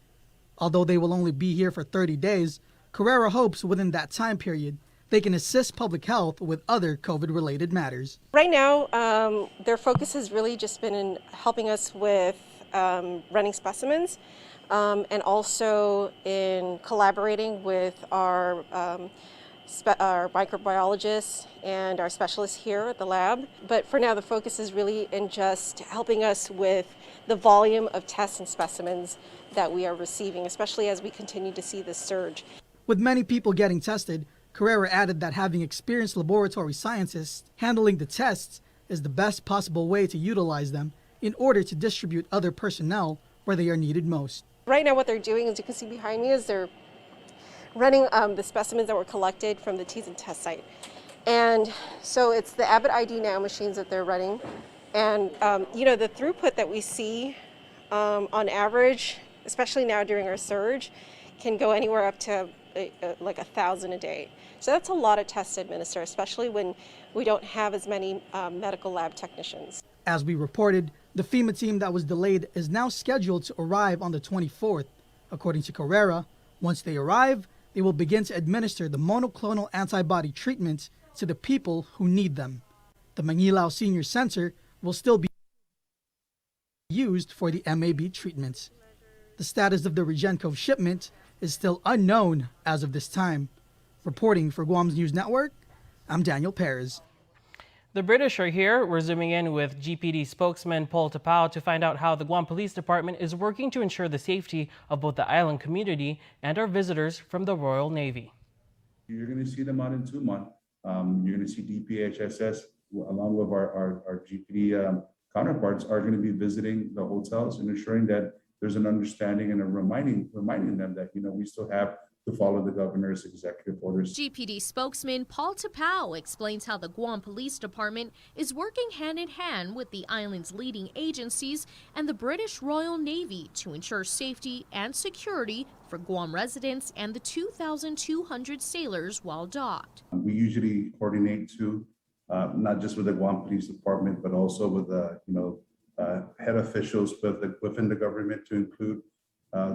Although they will only be here for 30 days, Carrera hopes within that time period they can assist public health with other COVID-related matters.
Right now, their focus has really just been in helping us with running specimens, and also in collaborating with our microbiologists and our specialists here at the lab. But for now, the focus is really in just helping us with the volume of tests and specimens that we are receiving, especially as we continue to see this surge.
With many people getting tested, Carrera added that having experienced laboratory scientists handling the tests is the best possible way to utilize them in order to distribute other personnel where they are needed most.
Right now what they're doing, as you can see behind me, is they're running the specimens that were collected from the Teas and Test site. And so it's the Abbott ID Now machines that they're running. And the throughput that we see on average, especially now during our surge, can go anywhere up to like 1,000 a day. So that's a lot of tests to administer, especially when we don't have as many medical lab technicians.
As we reported, the FEMA team that was delayed is now scheduled to arrive on the 24th. According to Carrera, once they arrive, they will begin to administer the monoclonal antibody treatments to the people who need them. The Mangilao Senior Center will still be used for the MAB treatments. The status of the Regencov shipment is still unknown as of this time. Reporting for Guam's News Network, I'm Daniel Perez.
The British are here. We're zooming in with GPD spokesman Paul Tapao to find out how the Guam Police Department is working to ensure the safety of both the island community and our visitors from the Royal Navy.
You're going to see them out in 2 months. You're going to see DPHSS along with our GPD counterparts are going to be visiting the hotels and ensuring that there's an understanding and a reminding them that, we still have to follow the governor's executive orders.
GPD spokesman Paul Tapao explains how the Guam Police Department is working hand in hand with the island's leading agencies and the British Royal Navy to ensure safety and security for Guam residents and the 2,200 sailors while docked.
We usually coordinate too, not just with the Guam Police Department, but also with the head officials within the government, to include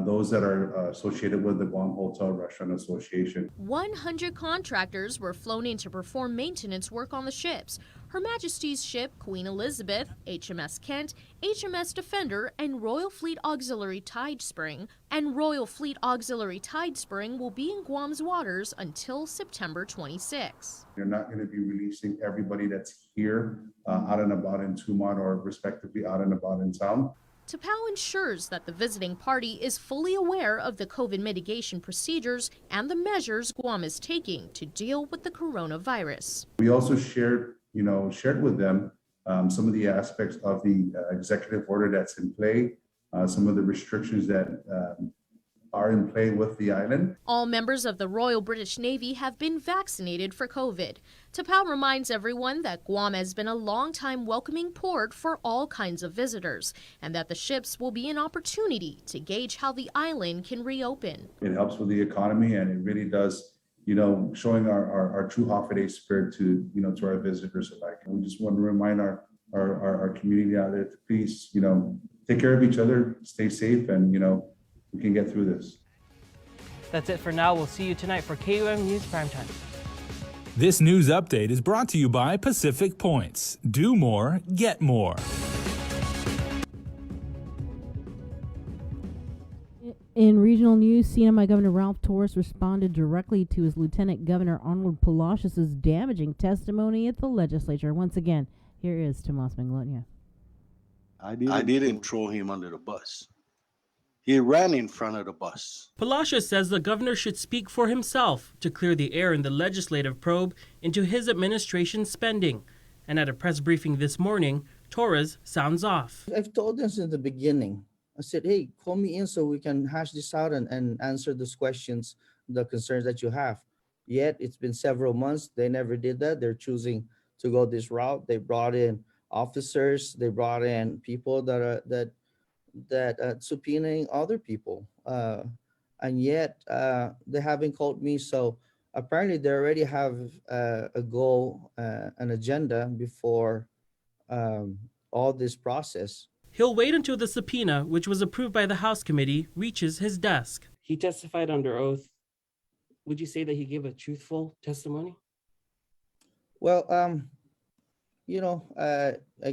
those that are associated with the Guam Hotel Restaurant Association.
100 contractors were flown in to perform maintenance work on the ships. Her Majesty's ship, Queen Elizabeth, HMS Kent, HMS Defender, and Royal Fleet Auxiliary Tide Spring. And Royal Fleet Auxiliary Tide Spring will be in Guam's waters until September 26.
You're not going to be releasing everybody that's here out and about in Tumon or respectively out and about in town.
Tapao ensures that the visiting party is fully aware of the COVID mitigation procedures and the measures Guam is taking to deal with the coronavirus.
We also shared with them some of the aspects of the executive order that's in play, some of the restrictions that are in play with the island.
All members of the Royal British Navy have been vaccinated for COVID. Tapao reminds everyone that Guam has been a long-time welcoming port for all kinds of visitors, and that the ships will be an opportunity to gauge how the island can reopen.
It helps with the economy, and it really does, showing our true Hafaday spirit to our visitors alike. And we just want to remind our community out there to please, take care of each other, stay safe, and we can get through this.
That's it for now. We'll see you tonight for KUM News Primetime.
This news update is brought to you by Pacific Points. Do more, get more.
In regional news, CNMI Governor Ralph Torres responded directly to his Lieutenant Governor Arnold Palacios' damaging testimony at the legislature. Once again, here is Tomas Manglona.
I didn't throw him under the bus. He ran in front of the bus.
Palacios says the governor should speak for himself to clear the air in the legislative probe into his administration's spending. And at a press briefing this morning, Torres sounds off.
I've told them since the beginning. I said, hey, call me in so we can hash this out and answer those questions, the concerns that you have. Yet it's been several months. They never did that. They're choosing to go this route. They brought in officers. They brought in people that subpoenaing other people, and yet they haven't called me. So apparently they already have a goal, an agenda before all this process.
He'll wait until the subpoena, which was approved by the House committee, reaches his desk.
He testified under oath. Would you say that he gave a truthful testimony?
Well, I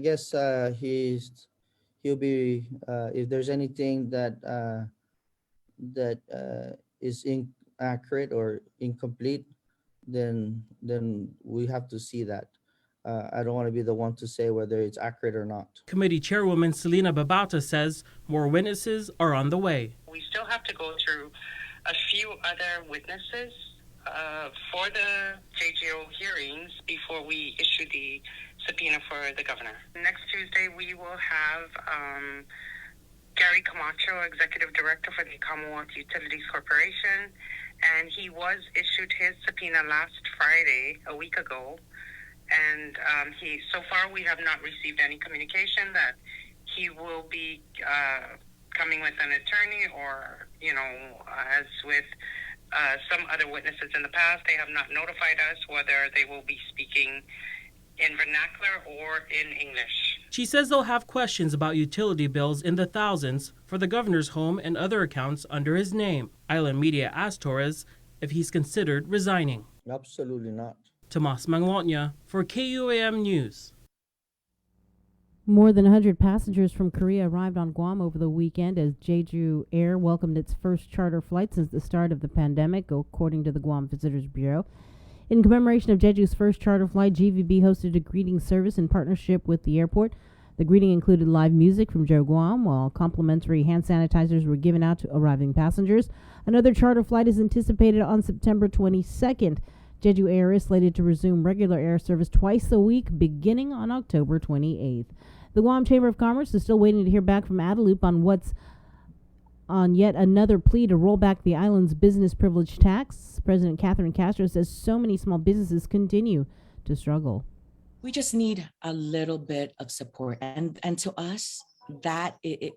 guess he'll be, if there's anything that is inaccurate or incomplete, then we have to see that. I don't want to be the one to say whether it's accurate or not.
Committee Chairwoman Selena Babauta says more witnesses are on the way.
We still have to go through a few other witnesses for the JGO hearings before we issue the subpoena for the governor. Next Tuesday, we will have Gary Camacho, Executive Director for the Commonwealth Utilities Corporation, and he was issued his subpoena last Friday, a week ago. And so far we have not received any communication that he will be coming with an attorney, or, as with some other witnesses in the past, they have not notified us whether they will be speaking in vernacular or in English.
She says they'll have questions about utility bills in the thousands for the governor's home and other accounts under his name. Island Media asked Torres if he's considered resigning.
Absolutely not.
Tomas Manglona for KUAM News.
More than 100 passengers from Korea arrived on Guam over the weekend as Jeju Air welcomed its first charter flight since the start of the pandemic, according to the Guam Visitors Bureau. In commemoration of Jeju's first charter flight, GVB hosted a greeting service in partnership with the airport. The greeting included live music from Joe Guam, while complimentary hand sanitizers were given out to arriving passengers. Another charter flight is anticipated on September 22nd. Jeju Air is slated to resume regular air service twice a week beginning on October 28th. The Guam Chamber of Commerce is still waiting to hear back from Adelup on yet another plea to roll back the island's business privilege tax. President Catherine Castro says so many small businesses continue to struggle.
We just need a little bit of support, and to us that it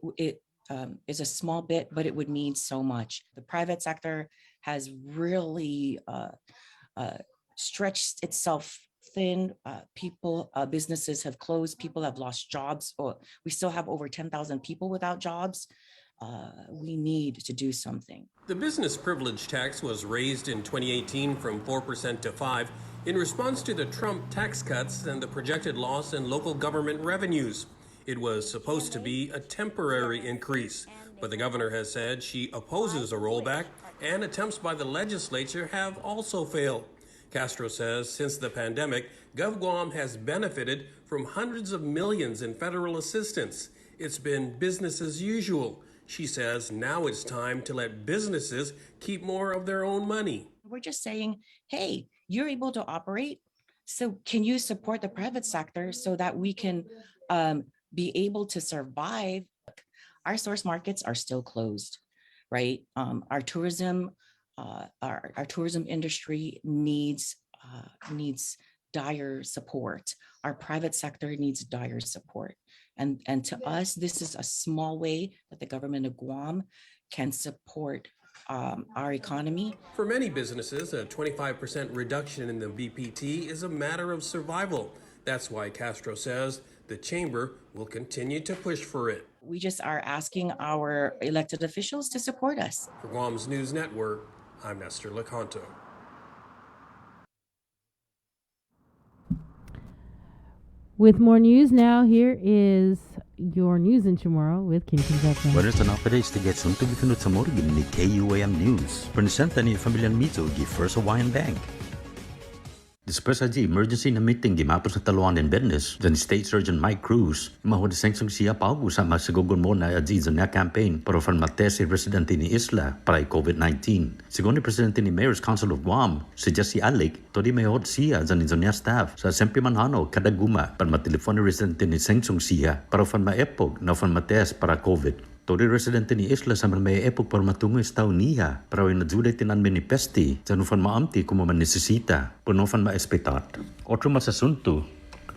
is a small bit, but it would mean so much. The private sector has really stretched itself thin. Businesses have closed. People have lost jobs. We still have over 10,000 people without jobs. We need to do something.
The business privilege tax was raised in 2018 from 4% to 5% in response to the Trump tax cuts and the projected loss in local government revenues. It was supposed to be a temporary increase, but the governor has said she opposes a rollback, and attempts by the legislature have also failed. Castro says since the pandemic, GovGuam has benefited from hundreds of millions in federal assistance. it's been business as usual. She says now it's time to let businesses keep more of their own money.
We're just saying, hey, you're able to operate, so can you support the private sector so that we can be able to survive? Our source markets are still closed, right? Our tourism industry needs dire support. Our private sector needs dire support. And to us, this is a small way that the government of Guam can support our economy.
For many businesses, a 25% reduction in the BPT is a matter of survival. That's why Castro says the chamber will continue to push for it.
We just are asking our elected officials to support us.
For Guam's News Network, I'm Esther Lecanto.
With more news now, here is your news in Chamorro with Kim Concepcion.
Buenas updates to get some to be finut sa morgan ni KUAM News. Presenta ni Familian Mizo gi First Hawaiian Bank. Dispersa di emergency na meeting gimapos sa Taluan and Business, then State Surgeon Mike Cruz, mahod sengsong siya paugo sa masigogon mo na aji sa campaign para fan mates si residente ni Isla para COVID-19. Sigon ni presidente ni Mayor's Council of Guam, si Jesse Alec, to di mahod siya sa niya staff sa Sempi Manhano kadaguma para matelefon ni residente ni sengsong siya para fan maepog na fan mates para COVID. Tori residente ni Isla sa may epok para matungo sa tao niya para yung nadjuday tinan manifesti sa nufan maamti kung manesisita punofan maespetat. Otro masasunto,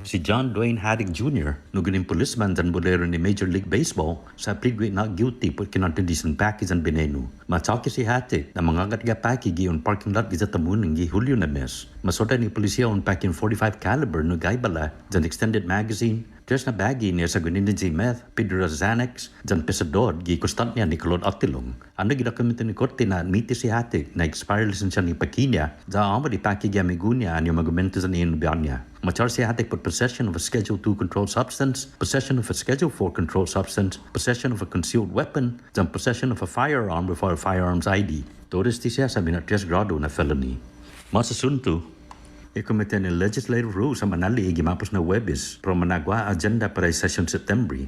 si John Dwayne Haddock Jr. nugunin policeman dan bolero ni Major League Baseball sa pligwi na guilty po kinantindisan package ang benenu. Matsaki si Haddock na mangagat ga package giyon parking lot gisa tamuning gi Julio na mes. Masoda ni polisiya on packing 45 caliber no gaibala dan extended magazine. Tres na bagi niya sa gunin si meth, Pedro Xanax, dan pesador gi kustant niya ni Claude Atilong. Ano gidokumento ni korte na admiti si Haddock na expire lisensya ni Pakinya za amo di package amigunya ang magumento sa niya niya. Machar si Haddock for possession of a Schedule 2 controlled substance, possession of a Schedule 4 controlled substance, possession of a concealed weapon, dan possession of a firearm without a firearms ID. Todos di siya sa minatries grado na felony. Masasunto, ikomite ni legislative rules sa Manali igimapos na Webis pro managwa agenda para session September.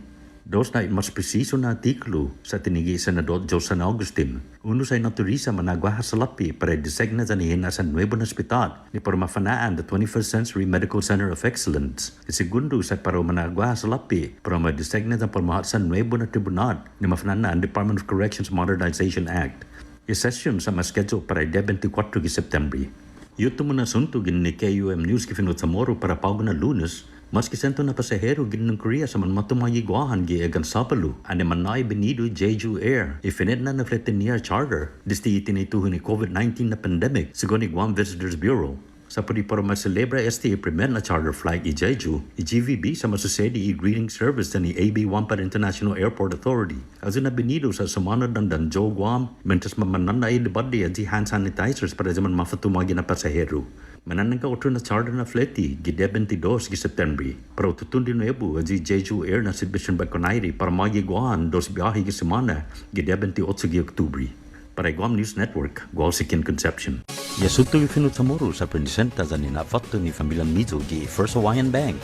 Dos na mas preciso na artiklo sa tinigi Senador Josan Augustin. Uno sa naturisa managwa sa lapi para designa sa nihin sa nuevo na hospital ni para mafanaan the 21st Century Medical Center of Excellence. Segundo sa para managwa sa lapi para ma-designa sa pamahat sa nuevo na tribunal ni mafanaan ang Department of Corrections Modernization Act. I-session sa ma-schedule para 24 de September. Yuto mo na sunto gin ni KUM News kifinot sa Moro para paugo na Lunes, mas kisento na pasahero gin ng Korea sa manmatumagiguahan gi agan Sapalu, ane manay benido Jeju Air, ifinit na nafletin niya charter, disti itinituhin ni COVID-19 na pandemic, sigon ni Guam Visitors Bureau. Sa pudi para maselebra STA premier na charter flight i Jeju, i GVB sa masusedi i greeting service ni AB-1 International Airport Authority. Azo na binido sa sumanod ng Danjo Guam, mentas mamanan na ilibadi at hand sanitizers para zaman mafatumagi na pasahero. Mananang ka otro na charter na fleti, gide 22 gi September. Pero tutundi no ebu at Jeju Air na Exhibition Baconairi para magiguan dos biyahe gi semana, gide 28 gi Oktubre. Para Guam News Network, Gual si Kim Concepcion. Yasuto ifinut sa Moro sa presenta sa ninafatto ni Familian Mizo gi First Hawaiian Bank.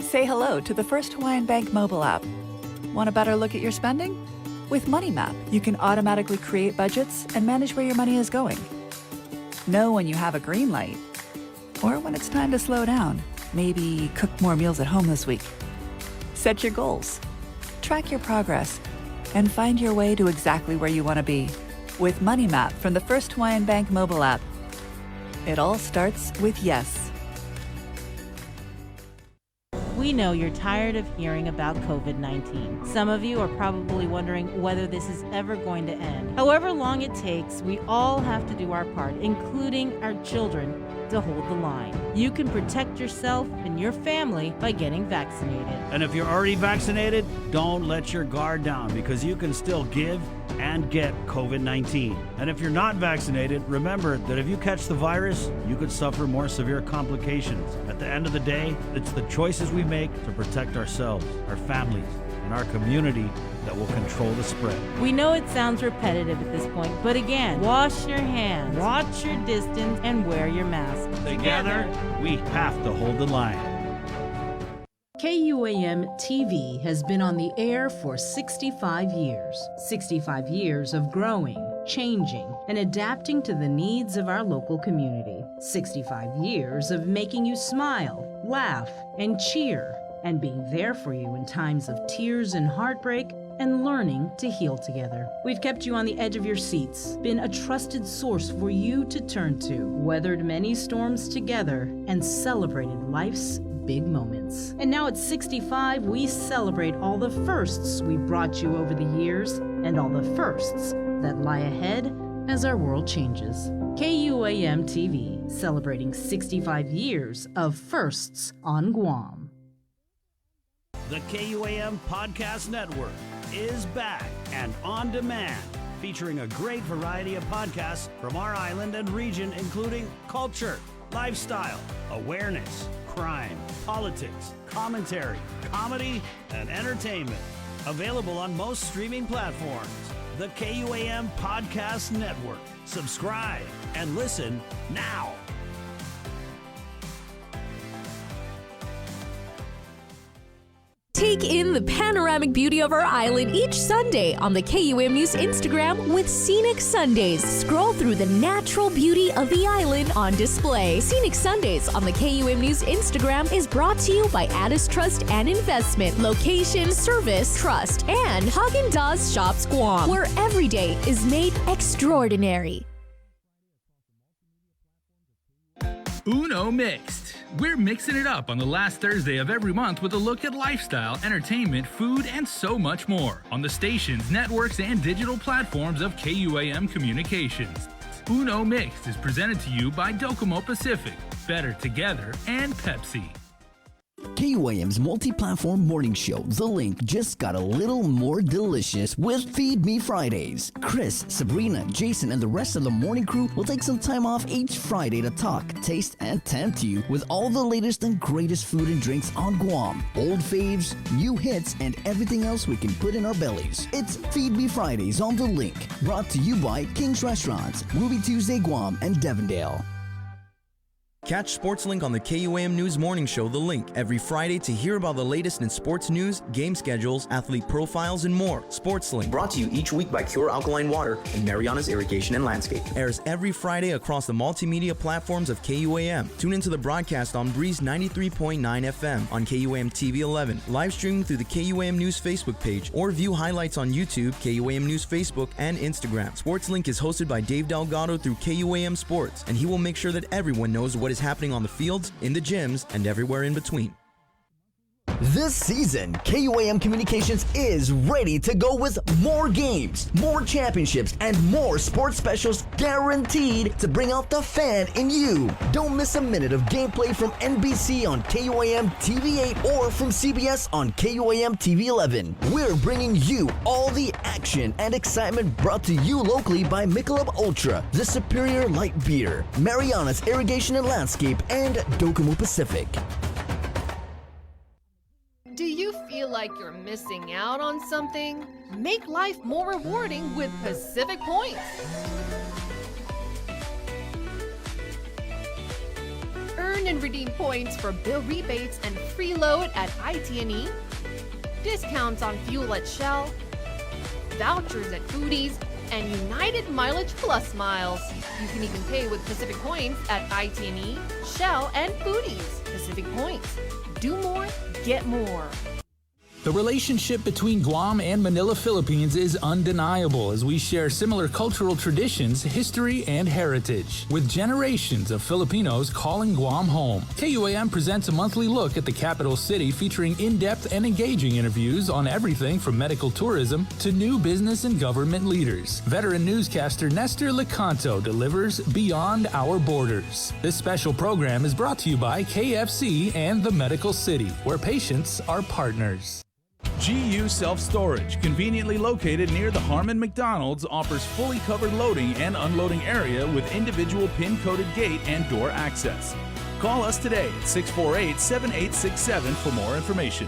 Say hello to the First Hawaiian Bank mobile app. Want a better look at your spending? With Money Map, you can automatically create budgets and manage where your money is going. Know when you have a green light or when it's time to slow down. Maybe cook more meals at home this week. Set your goals. Track your progress and find your way to exactly where you want to be with Money Map from the First Hawaiian Bank mobile app. It all starts with yes.
We know you're tired of hearing about COVID-19. Some of you are probably wondering whether this is ever going to end. However long it takes, we all have to do our part, including our children, to hold the line. You can protect yourself and your family by getting vaccinated.
And if you're already vaccinated, don't let your guard down because you can still give and get COVID-19. And if you're not vaccinated, remember that if you catch the virus, you could suffer more severe complications. At the end of the day, it's the choices we make to protect ourselves, our families, and our community that will control the spread.
We know it sounds repetitive at this point, but again, wash your hands, watch your distance, and wear your mask.
Together, we have to hold the line.
KUAM TV has been on the air for 65 years. 65 years of growing, changing, and adapting to the needs of our local community. 65 years of making you smile, laugh, and cheer, and being there for you in times of tears and heartbreak, and learning to heal together. We've kept you on the edge of your seats, been a trusted source for you to turn to, weathered many storms together, and celebrated life's big moments. And now at 65, we celebrate all the firsts we brought you over the years and all the firsts that lie ahead as our world changes. KUAM TV, celebrating 65 years of firsts on Guam.
The KUAM Podcast Network is back and on demand, featuring a great variety of podcasts from our island and region, including culture, lifestyle, awareness, crime, politics, commentary, comedy, and entertainment. Available on most streaming platforms. The KUAM Podcast Network. Subscribe and listen now.
Take in the panoramic beauty of our island each Sunday on the KUAM News Instagram with Scenic Sundays. Scroll through the natural beauty of the island on display. Scenic Sundays on the KUAM News Instagram is brought to you by Addis Trust and Investment, Location, Service, Trust, and Haagen-Dazs Shops Guam, where every day is made extraordinary.
Uno Mixed. We're mixing it up on the last Thursday of every month with a look at lifestyle, entertainment, food, and so much more on the stations, networks, and digital platforms of KUAM Communications. Uno Mixed is presented to you by Docomo Pacific, Better Together, and Pepsi.
KUAM's multi-platform morning show, The Link, just got a little more delicious with Feed Me Fridays. Chris, Sabrina, Jason, and the rest of the morning crew will take some time off each Friday to talk, taste, and tempt you with all the latest and greatest food and drinks on Guam. Old faves, new hits, and everything else we can put in our bellies. It's Feed Me Fridays on The Link, brought to you by King's Restaurants, Ruby Tuesday Guam, and Devondale.
Catch SportsLink on the KUAM News Morning Show, The Link, every Friday to hear about the latest in sports news, game schedules, athlete profiles, and more. SportsLink,
brought to you each week by Cure Alkaline Water and Mariana's Irrigation and Landscape,
airs every Friday across the multimedia platforms of KUAM. Tune into the broadcast on Breeze 93.9 FM on KUAM TV 11, live streaming through the KUAM News Facebook page, or view highlights on YouTube, KUAM News Facebook, and Instagram. SportsLink is hosted by Dave Delgado through KUAM Sports, and he will make sure that everyone knows what is happening on the fields, in the gyms, and everywhere in between.
This season, KUAM Communications is ready to go with more games, more championships, and more sports specials guaranteed to bring out the fan in you. Don't miss a minute of gameplay from NBC on KUAM TV 8 or from CBS on KUAM TV 11. We're bringing you all the action and excitement brought to you locally by Michelob Ultra, the superior light beer, Mariana's Irrigation and Landscape, and Docomo Pacific.
Do you feel like you're missing out on something? Make life more rewarding with Pacific Points. Earn and redeem points for bill rebates and free load at IT&E, discounts on fuel at Shell, vouchers at Foodies, and United Mileage Plus miles. You can even pay with Pacific Points at IT&E, Shell, and Foodies. Pacific Points. Do more, get more.
The relationship between Guam and Manila, Philippines is undeniable as we share similar cultural traditions, history, and heritage, with generations of Filipinos calling Guam home. KUAM presents a monthly look at the capital city featuring in-depth and engaging interviews on everything from medical tourism to new business and government leaders. Veteran newscaster Nestor Lecanto delivers Beyond Our Borders. This special program is brought to you by KFC and the Medical City, where patients are partners. GU Self-Storage, conveniently located near the Harmon McDonald's, offers fully covered loading and unloading area with individual pin-coded gate and door access. Call us today at 648-7867 for more information.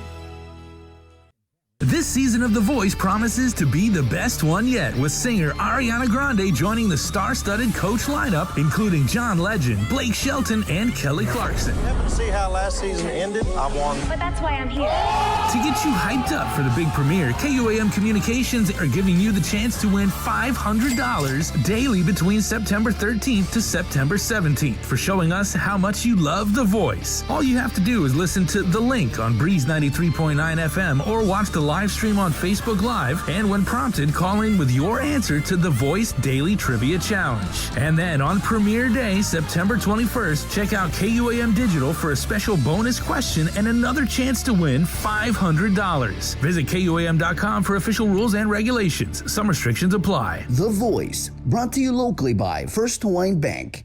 This season of The Voice promises to be the best one yet, with singer Ariana Grande joining the star-studded Coach lineup, including John Legend, Blake Shelton, and Kelly Clarkson.
Happen to see how last season ended? I won.
But that's why I'm here.
To get you hyped up for the big premiere, KUAM Communications are giving you the chance to win $500 daily between September 13th to September 17th for showing us how much you love The Voice. All you have to do is listen to The Link on Breeze 93.9 FM or watch the live stream on Facebook Live, and when prompted, call in with your answer to The Voice Daily Trivia Challenge. And then on premiere day, September 21st, check out KUAM Digital for a special bonus question and another chance to win $500. Visit KUAM.com for official rules and regulations. Some restrictions apply.
The Voice, brought to you locally by First Hawaiian Bank.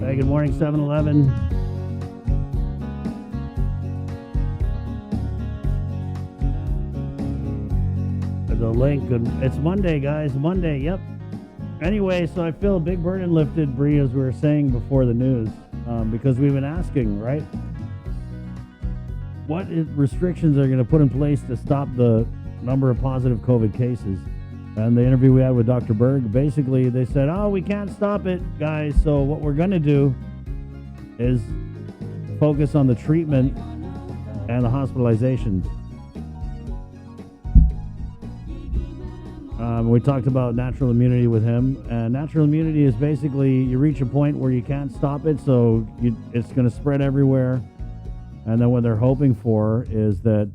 Good morning, 7-Eleven. The link. It's Monday, guys. Monday, yep. Anyway, so I feel a big burden lifted, Bree, as we were saying before the news, because we've been asking, right? What restrictions are going to put in place to stop the number of positive COVID cases? And the interview we had with Dr. Berg, basically they said, oh, we can't stop it, guys. So what we're going to do is focus on the treatment and the hospitalizations. We talked about natural immunity with him. And natural immunity is basically you reach a point where you can't stop it, so it's going to spread everywhere. And then what they're hoping for is that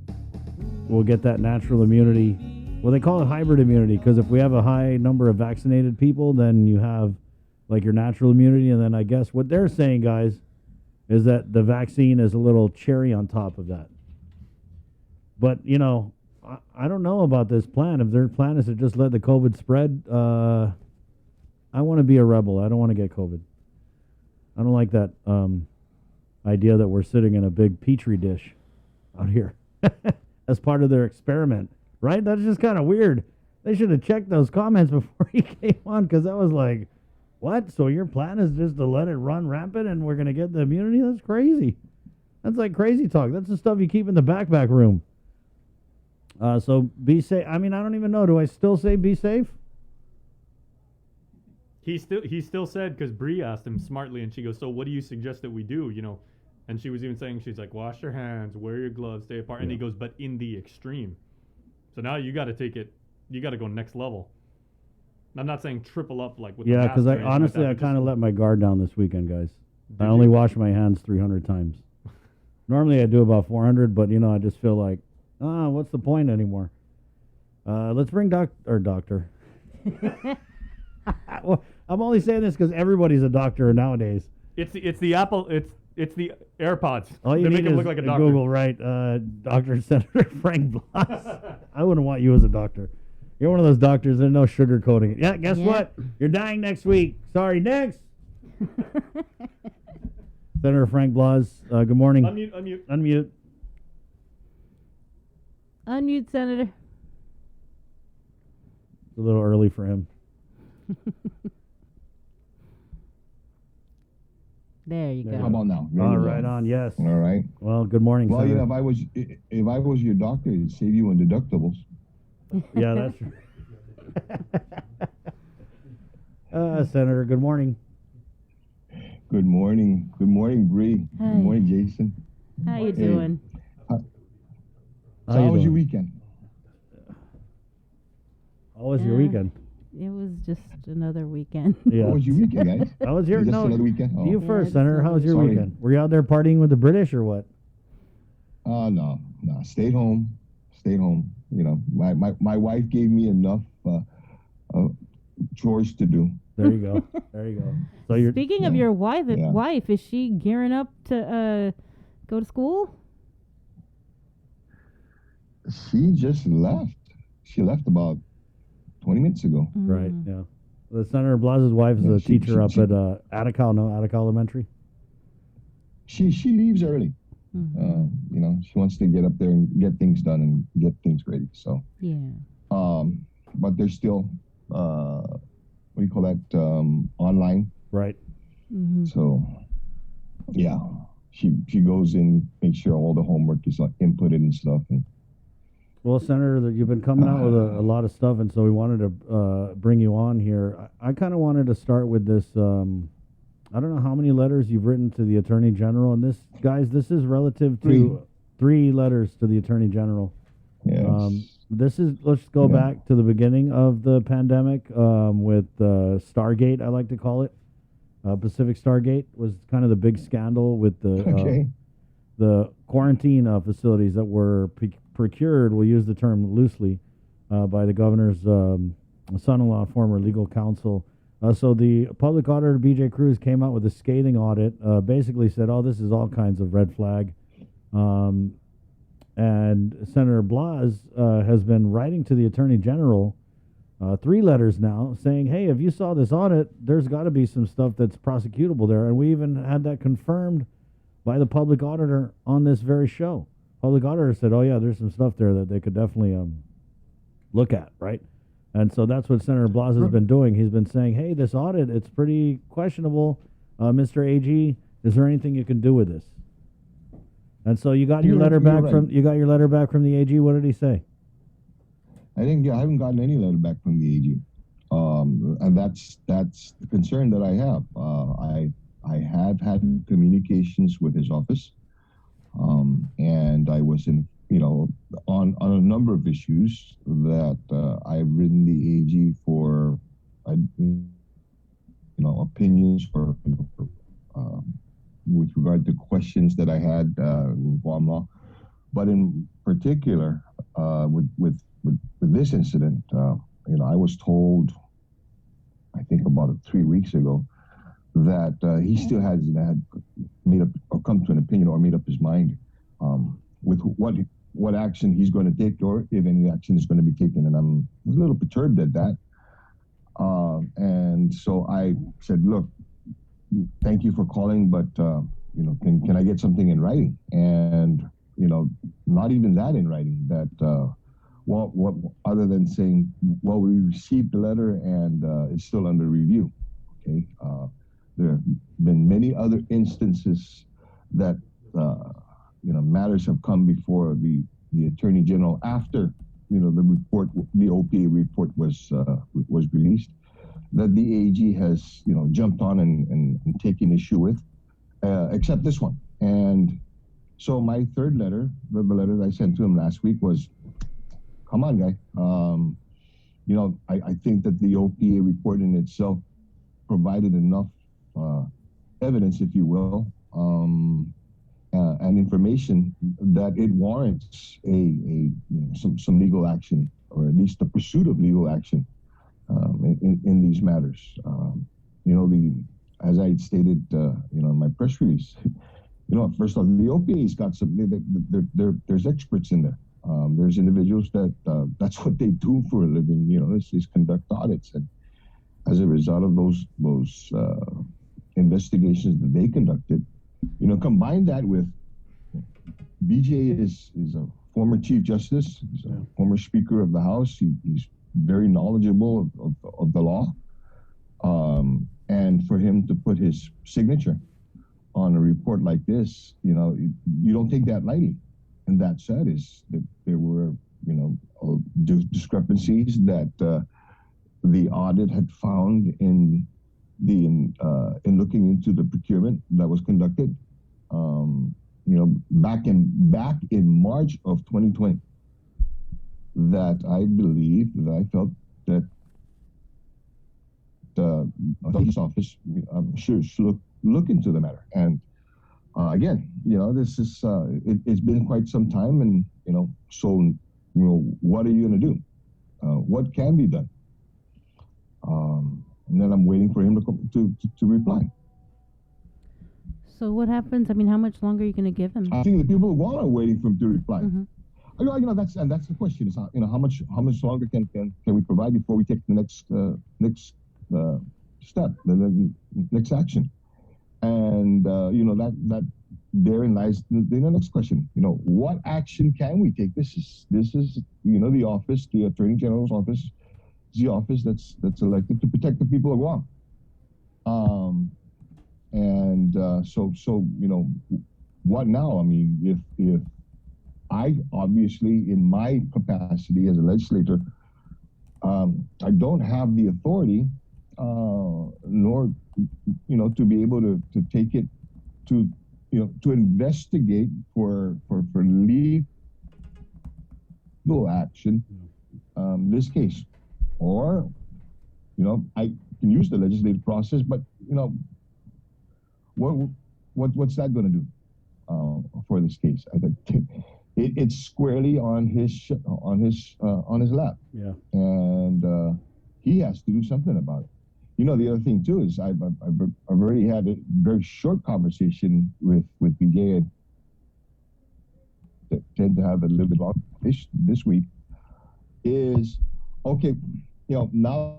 we'll get that natural immunity. Well, they call it hybrid immunity because if we have a high number of vaccinated people, then you have like your natural immunity. And then I guess what they're saying, guys, is that the vaccine is a little cherry on top of that. But, you know, I don't know about this plan. If their plan is to just let the COVID spread, I want to be a rebel. I don't want to get COVID. I don't like that idea that we're sitting in a big petri dish out here as part of their experiment. Right? That's just kind of weird. They should have checked those comments before he came on, because that was like, what? So your plan is just to let it run rampant and we're going to get the immunity? That's crazy. That's like crazy talk. That's the stuff you keep in the backpack room. So be safe. I mean, I don't even know. Do I still say be safe?
He still said, because Bree asked him smartly, and she goes, so what do you suggest that we do, you know? And she was even saying, she's like, wash your hands, wear your gloves, stay apart. Yeah. And he goes, but in the extreme. So now you got to take it, you got to go next level. I'm not saying triple up like with the
because I honestly, I kind of let my guard down this weekend, guys. I only wash my hands 300 times. Normally I do about 400, but, you know, I just feel like, what's the point anymore? Let's bring doctor. Well, I'm only saying this because everybody's a doctor nowadays.
It's the Apple It's the AirPods.
All you
They
need
make him
is
look like a
a
doctor.
Google, right? Dr. Senator Frank Blas. I wouldn't want you as a doctor. You're one of those doctors that no sugarcoating it. Yeah, guess what? You're dying next week. Sorry, next. Senator Frank Blas, good morning.
Unmute.
Unmute, Senator.
It's a little early for him.
There you go.
How about now?
All right, on, yes.
All right.
Well, good morning,
Well, you
Senator.
know, if I was your doctor, it'd save you on deductibles.
Yeah, that's true. Senator, good morning.
Good morning. Good morning, Bree.
Hi.
Good morning, Jason.
How you
Hey.
doing?
So
How
how
you
was your
doing?
weekend?
How was your weekend?
It was just another weekend.
Yeah.
How was your weekend, guys?
How was your
Just
no?
another weekend? Oh.
You
Yeah,
first,
just
Senator. How was your
Sorry.
weekend? Were you out there partying with the British or what?
No. Stayed home. Stayed home. You know, my wife gave me enough chores to do.
There you go. There you go. So you're
Speaking of your wife,
Yeah.
is she gearing up to go to school?
She just left. She left about 20 minutes ago.
right. Yeah. The Senator Blas's wife is
Yeah,
a
she-
teacher
she-
up
she-
at Attica Elementary.
She leaves early. You know, she wants to get up there and get things done and get things ready. So,
Yeah.
but there's still what do you call that? Online.
Right.
So, yeah, she goes in, makes sure all the homework is inputted and stuff. And
Well, Senator, that you've been coming out with a lot of stuff, and so we wanted to bring you on here. I kind of wanted to start with this. I don't know how many letters you've written to the Attorney General, and this, guys, this is relative to 3 letters to the Attorney General.
Yes.
This is, let's go back to the beginning of the pandemic with Stargate, I like to call it. Pacific Stargate was kind of the big scandal with the quarantine facilities that were procured, we'll use the term loosely, by the governor's son-in-law, former legal counsel. So the public auditor, BJ Cruz, came out with a scathing audit, basically said, oh, this is all kinds of red flag. And Senator Blas has been writing to the Attorney General 3 letters now saying, hey, if you saw this audit, there's got to be some stuff that's prosecutable there. And we even had that confirmed by the public auditor on this very show. Public auditor said, oh, yeah, there's some stuff there that they could definitely look at, right? And so that's what Senator Blas has been doing. He's been saying, hey, this audit, it's pretty questionable. Mr. AG, is there anything you can do with this? And so you got your letter back from the AG. What did he say?
I haven't gotten any letter back from the AG, and that's the concern that I have. I have had communications with his office, and I was in, on a number of issues that I've written the AG for, opinions for with regard to questions that I had in Guam law, but in particular with this incident, I was told, I think about 3 weeks ago, that he still hasn't had made up or come to an opinion or made up his mind with what action he's going to take, or if any action is going to be taken, and I'm a little perturbed at that. And so I said, look, thank you for calling, but can I get something in writing? And not even that in writing. That what other than saying, well, we received the letter and it's still under review. Okay, there have been many other instances that matters have come before the Attorney General after the OPA report was released, that the AG has jumped on and taken issue with, except this one. And so my third letter, the letter that I sent to him last week, was, come on, guy. I think that the OPA report in itself provided enough evidence, if you will, and information that it warrants some legal action, or at least the pursuit of legal action in these matters. As I stated, in my press release, First off, the OPA's got some. There's experts in there. There's individuals that that's what they do for a living. Is conduct audits, and as a result of those investigations that they conducted, combine that with BJ is a former Chief Justice, he's a former Speaker of the House. He's very knowledgeable of the law, and for him to put his signature on a report like this, you don't take that lightly. And that said, is that there were discrepancies that the audit had found in looking into the procurement that was conducted. Back in March of 2020, that I felt that the office should look into the matter. And again, this is it's been quite some time, and so what are you going to do? What can be done? And then I'm waiting for him to reply.
So what happens? I mean, how much longer are you going to give him?
I think the people who are waiting for him to reply.
Mm-hmm.
That's the question. Is how much longer can we provide before we take the next step, the next action? And that therein lies the next question. What action can we take? This is the office, the Attorney General's office, is the office that's elected to protect the people of Guam. So what now? I mean, if I obviously, in my capacity as a legislator, I don't have the authority, nor to be able to take it to investigate for legal action this case, or I can use the legislative process, but what's that going to do for this case? I think it's squarely on his lap. Yeah, and he has to do something about it. The other thing too is I've already had a very short conversation with BJ, that tend to have a little bit long this week. Is okay, now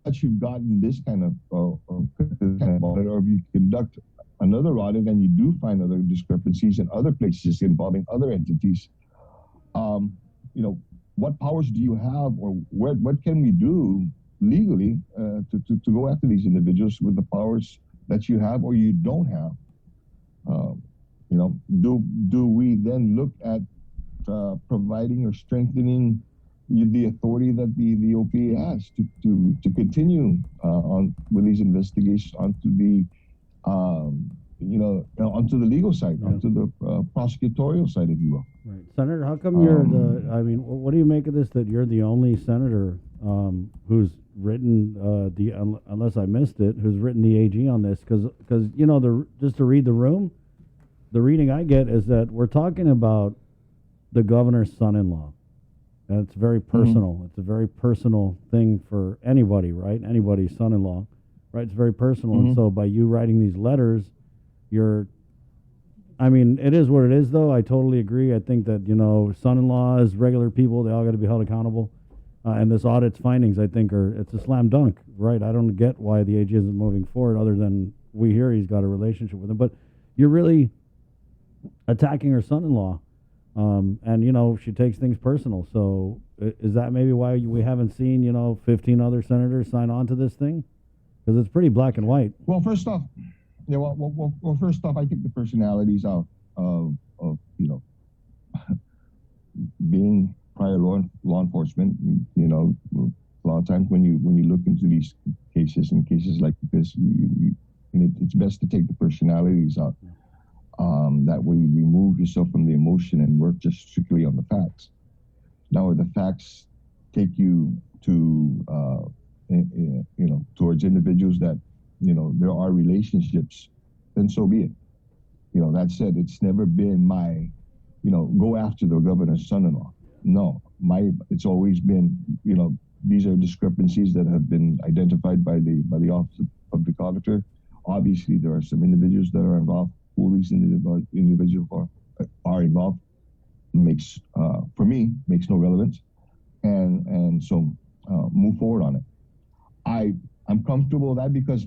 that you've gotten this kind of audit, or if you conduct another audit and you do find other discrepancies in other places involving other entities, what powers do you have, or what can we do legally to go after these individuals with the powers that you have or you don't have? Do we then look at providing or strengthening the authority that the OPA has to continue on with these investigations onto the onto the legal side, onto the prosecutorial side, if you will.
Right, Senator. How come you're what do you make of this? That you're the only senator who's written unless I missed it, who's written the AG on this? Because just to read the room, the reading I get is that we're talking about the governor's son-in-law. And it's very personal. Mm-hmm. It's a very personal thing for anybody, right? Anybody's son-in-law, right? It's very personal. Mm-hmm. And so by you writing these letters, it is what it is, though. I totally agree. I think that, son-in-laws, regular people, they all got to be held accountable. And this audit's findings, I think, it's a slam dunk, right? I don't get why the AG isn't moving forward, other than we hear he's got a relationship with him. But you're really attacking her son-in-law. And she takes things personal. So is that maybe why we haven't seen 15 other senators sign on to this thing? Because it's pretty black and white.
Well, first off, first off, I think the personalities of being prior law enforcement. A lot of times when you look into these cases and cases like this, it's best to take the personalities out. That way you remove yourself from the emotion and work just strictly on the facts. Now, if the facts take you to, towards individuals that, there are relationships, then so be it. That said, it's never been my, go after the governor's son-in-law. No, it's always been, these are discrepancies that have been identified by the Office of Public Auditor. Obviously, there are some individuals that are involved who these individuals are involved makes, for me, makes no relevance. And so move forward on it. I'm comfortable with that because,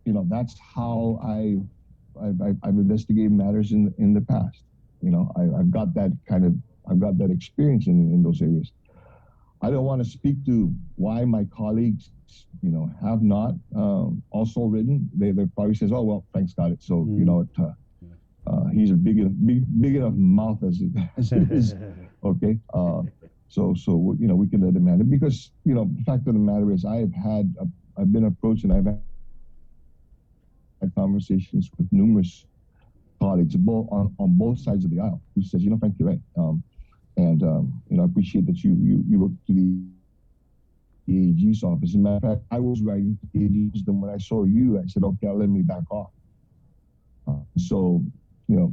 you know, that's how I've investigated matters in the past. You know, I've got that experience in those areas. I don't want to speak to why my colleagues, you know, have not also written. They probably says, oh, well, Frank's got it. So, you know, he's a big enough mouth as it is. Okay. So, you know, we can let him handle it because, you know, the fact of the matter is I've been approached and I've had conversations with numerous colleagues on both sides of the aisle who says, you know, Frank, you're right. You know, I appreciate that you wrote to the AG's office. As a matter of fact, I was writing to the AG's, then when I saw you, I said, okay, let me back off. So, you know,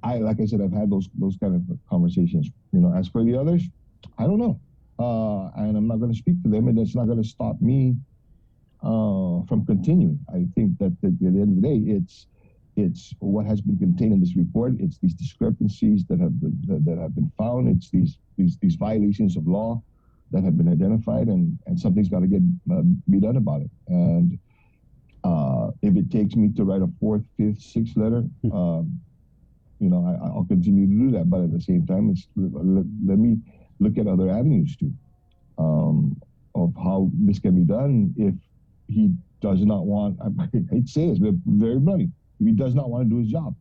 like I said, I've had those kind of conversations. You know, as for the others, I don't know. And I'm not going to speak to them, and it's not going to stop me from continuing. I think that at the end of the day, it's what has been contained in this report. It's these discrepancies that have been found. It's these violations of law that have been identified, and something's got to be done about it. And if it takes me to write a 4th, 5th, 6th letter, you know, I'll continue to do that. But at the same time, let me look at other avenues too, of how this can be done. If he does not want, I hate to say this, but very bluntly, if he does not want to do his job.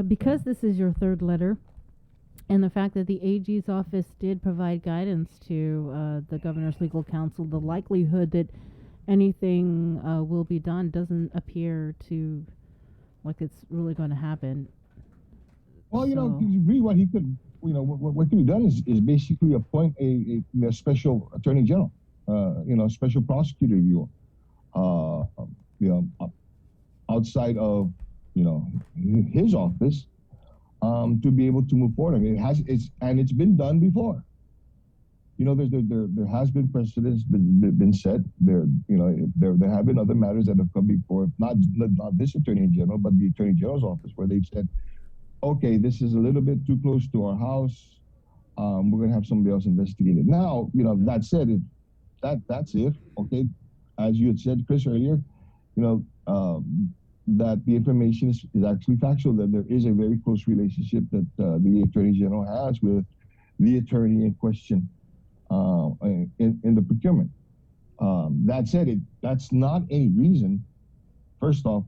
Because this is your 3rd letter, and the fact that the AG's office did provide guidance to the governor's legal counsel, the likelihood that anything will be done doesn't appear to like it's really going to happen.
Well, you know, really what he could, you know, what could be done is basically appoint a special attorney general, you know, special prosecutor, you know, outside of, you know, his office, to be able to move forward. I mean, it's been done before. You know, there has been precedents been set. There have been other matters that have come before, not this attorney general, but the attorney general's office, where they've said, okay, this is a little bit too close to our house. We're going to have somebody else investigate it. Now, you know, that said, that's it. Okay, as you had said, Chris, earlier, you know, that the information is actually factual, that there is a very close relationship that the attorney general has with the attorney in question in the procurement. That said, that's not any reason, first off,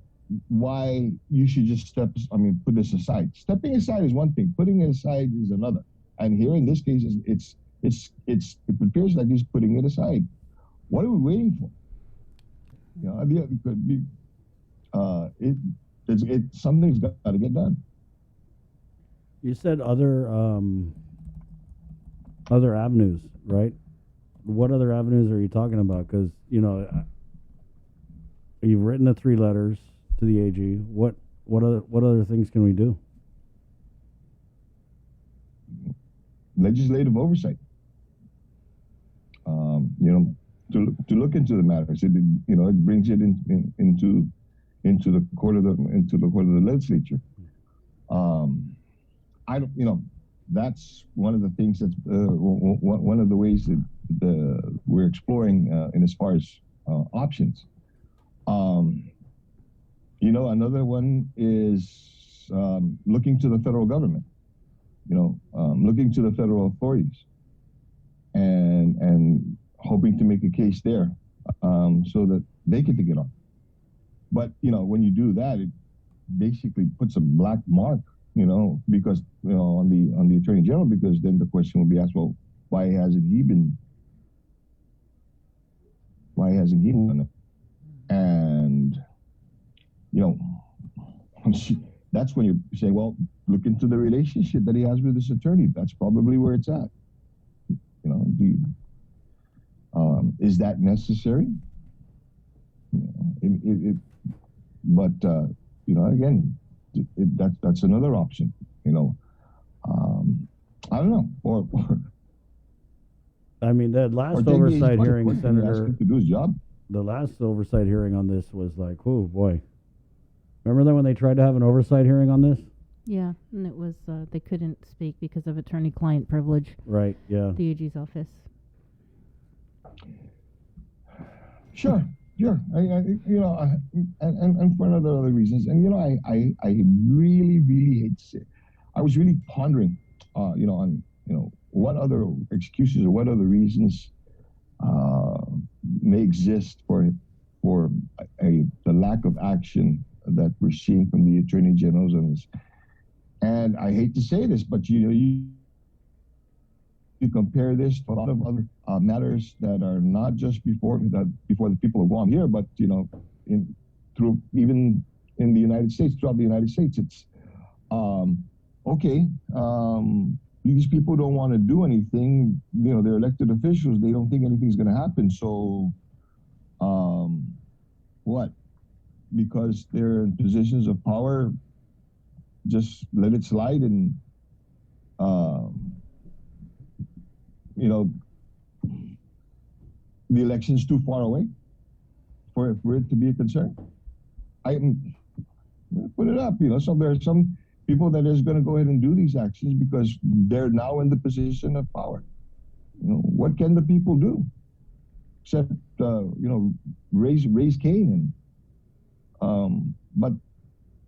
why you should just put this aside. Stepping aside is one thing, putting it aside is another. And here in this case, it appears like he's putting it aside. What are we waiting for? You know, something's got to get done.
You said other avenues, right? What other avenues are you talking about? Because, you know, you've written the 3 letters to the AG. What other things can we do?
Legislative oversight. You know, to look into the matters. It brings it into the court of the legislature. That's one of the things that's one of the ways that we're exploring in as far as options. You know, another one is looking to the federal government. You know, looking to the federal authorities and hoping to make a case there so that they can take it on. But, you know, when you do that, it basically puts a black mark, you know, because, you know, on the attorney general, because then the question will be asked, well, why hasn't he done it? And, you know, that's when you say, well, look into the relationship that he has with this attorney. That's probably where it's at. You know, is that necessary? You know, you know, again, that's another option. You know, I don't know. Or
I mean, that last oversight hearing, Senator,
to do his job.
the last oversight hearing on this was like, oh boy. Remember that when they tried to have an oversight hearing on this?
Yeah, and it was they couldn't speak because of attorney-client privilege.
Right. Yeah.
The AG's office.
Sure. And for other reasons. And I really hate to say, I was really pondering, on what other excuses or what other reasons may exist for the lack of action that we're seeing from the Attorney General's office. And I hate to say this, but you compare this to a lot of other matters that are not just before the people of Guam here, but even in the United States, throughout the United States, it's these people don't want to do anything. They're elected officials. They don't think anything's going to happen. So, what? Because they're in positions of power, just let it slide and the election's too far away for it to be a concern. Put it up, so there are some people that is going to go ahead and do these actions because they're now in the position of power. What can the people do except raise Cain? But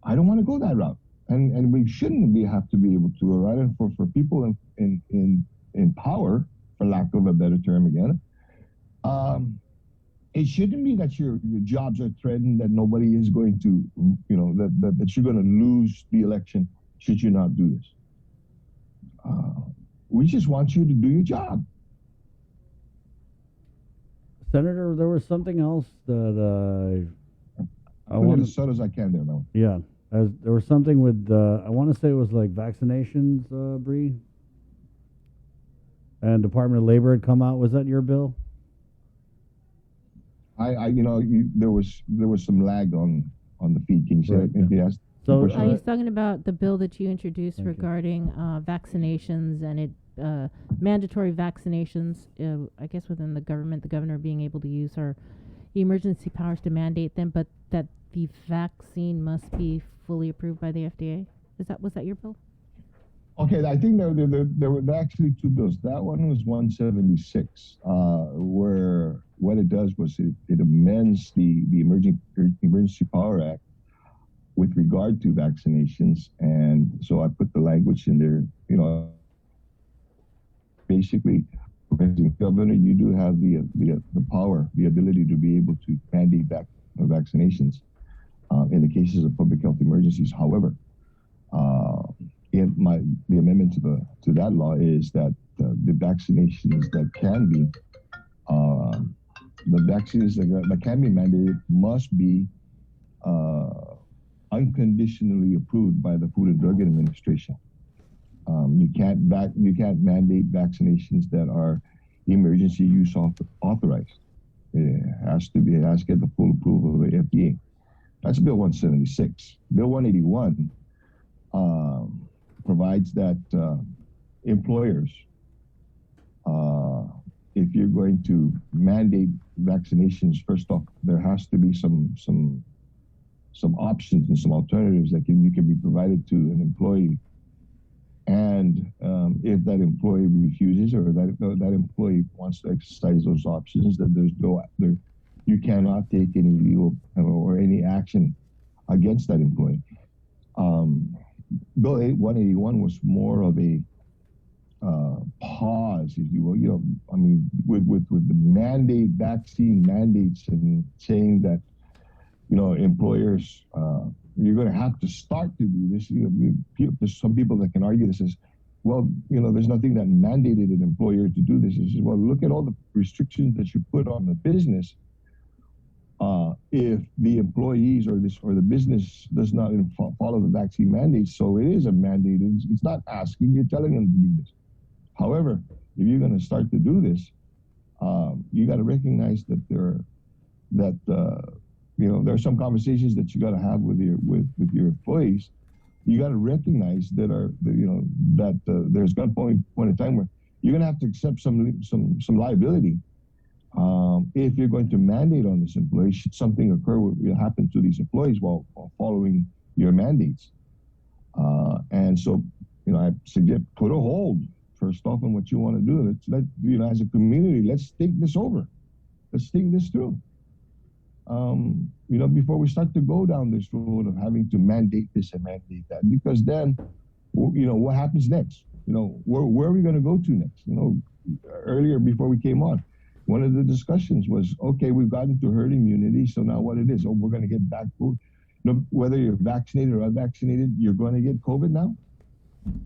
I don't want to go that route, and we shouldn't have to be able to go right. And for people in power, for lack of a better term again, it shouldn't be that your jobs are threatened, that nobody is going to, that you're going to lose the election should you not do this. We just want you to do your job.
Senator, there was something else that
I want as subtle as I can there, though.
Yeah, there was something with I want to say it was like vaccinations, Bree, and Department of Labor had come out. Was that your bill?
There was some lag on the feed. Can you say that? Yes.
So he's talking about the bill that you introduced regarding vaccinations and it mandatory vaccinations. I guess within the governor being able to use her emergency powers to mandate them, but that the vaccine must be fully approved by the FDA. Was that your bill?
Okay, I think there were actually two bills. That one was 176, where what it does was it amends the Emergency Power Act with regard to vaccinations, and so I put the language in there. Basically, Governor, you do have the power, the ability to be able to mandate vaccinations in the cases of public health emergencies. However, the amendment to that law is that the vaccinations that can be mandated must be unconditionally approved by the Food and Drug Administration. You can't mandate vaccinations that are emergency use authorized. It has to get the full approval of the FDA. That's Bill 176. Bill 181 provides that employers, if you're going to mandate vaccinations, first off, there has to be some options and some alternatives that you can be provided to an employee. And if that employee refuses or that employee wants to exercise those options, that you cannot take any legal or any action against that employee. Bill 181 was more of a pause, if you will. With the vaccine mandates, and saying that employers, you're going to have to start to do this. There's some people that can argue this as, well, there's nothing that mandated an employer to do this. It's just, well, look at all the restrictions that you put on the business. If the employees or the business does not follow the vaccine mandates, so it is a mandate. It's not asking, you're telling them to do this. However, if you're going to start to do this, you got to recognize that there are some conversations that you got to have with your employees. You got to recognize that there's going to be a point in time where you're going to have to accept some liability If you're going to mandate on this employee, should something occur will happen to these employees while following your mandates. And so, I suggest put a hold first off on what you want to do. Let's as a community, let's think this over. Let's think this through. Before we start to go down this road of having to mandate this and mandate that, because then, what happens next? Where are we going to go to next? Earlier before we came on, one of the discussions was, okay, we've gotten to herd immunity, so now what it is? Oh, we're going to get back to, whether you're vaccinated or unvaccinated, you're going to get COVID now,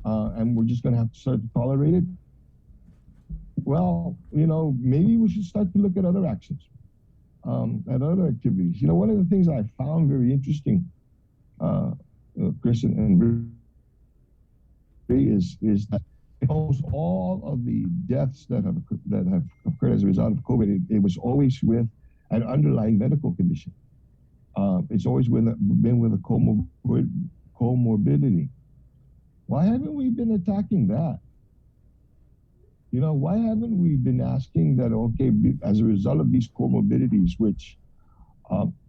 and we're just going to have to start to tolerate it. Well, maybe we should start to look at other actions, at other activities. One of the things I found very interesting, Chris and is that almost all of the deaths that have occurred as a result of COVID, it was always with an underlying medical condition. It's always been with a comorbidity. Why haven't we been attacking that? Why haven't we been asking that, okay, as a result of these comorbidities, which,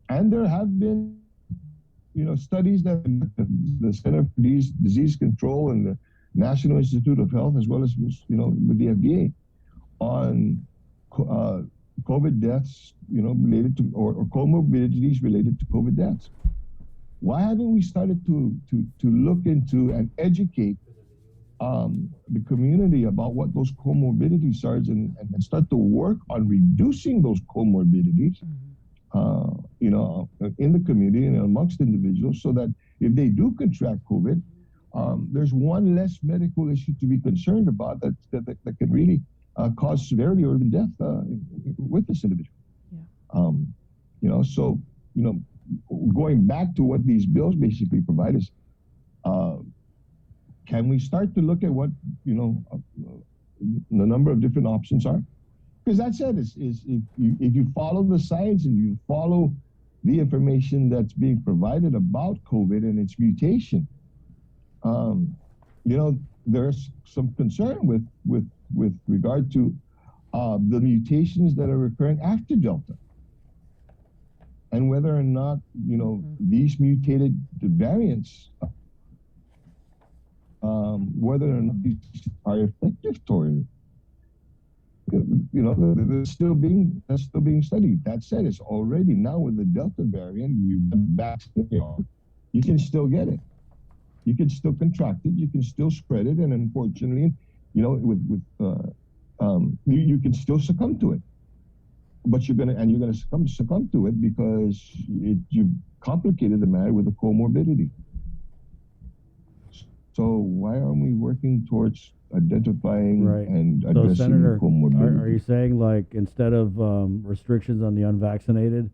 and there have been, studies that the Center for Disease Control and the National Institute of Health, as well as, with the FDA, on COVID deaths, related to, or comorbidities related to COVID deaths. Why haven't we started to look into and educate the community about what those comorbidities are and start to work on reducing those comorbidities, in the community and amongst individuals, so that if they do contract COVID, there's one less medical issue to be concerned about that can really cause severity or even death with this individual. So going back to what these bills basically provide is, can we start to look at what the number of different options are? Because that said, is if you follow the science and you follow the information that's being provided about COVID and its mutation, there's some concern with regard to the mutations that are occurring after Delta, and whether or not these mutated variants, whether or not these are effective toward it. They're still being studied. That said, it's already now with the Delta variant, you can still get it. You can still contract it. You can still spread it, and unfortunately, you can still succumb to it. But you're gonna succumb to it because you've complicated the matter with a comorbidity. So why aren't we working towards identifying and addressing
Senator,
comorbidity?
are you saying, like, instead of restrictions on the unvaccinated,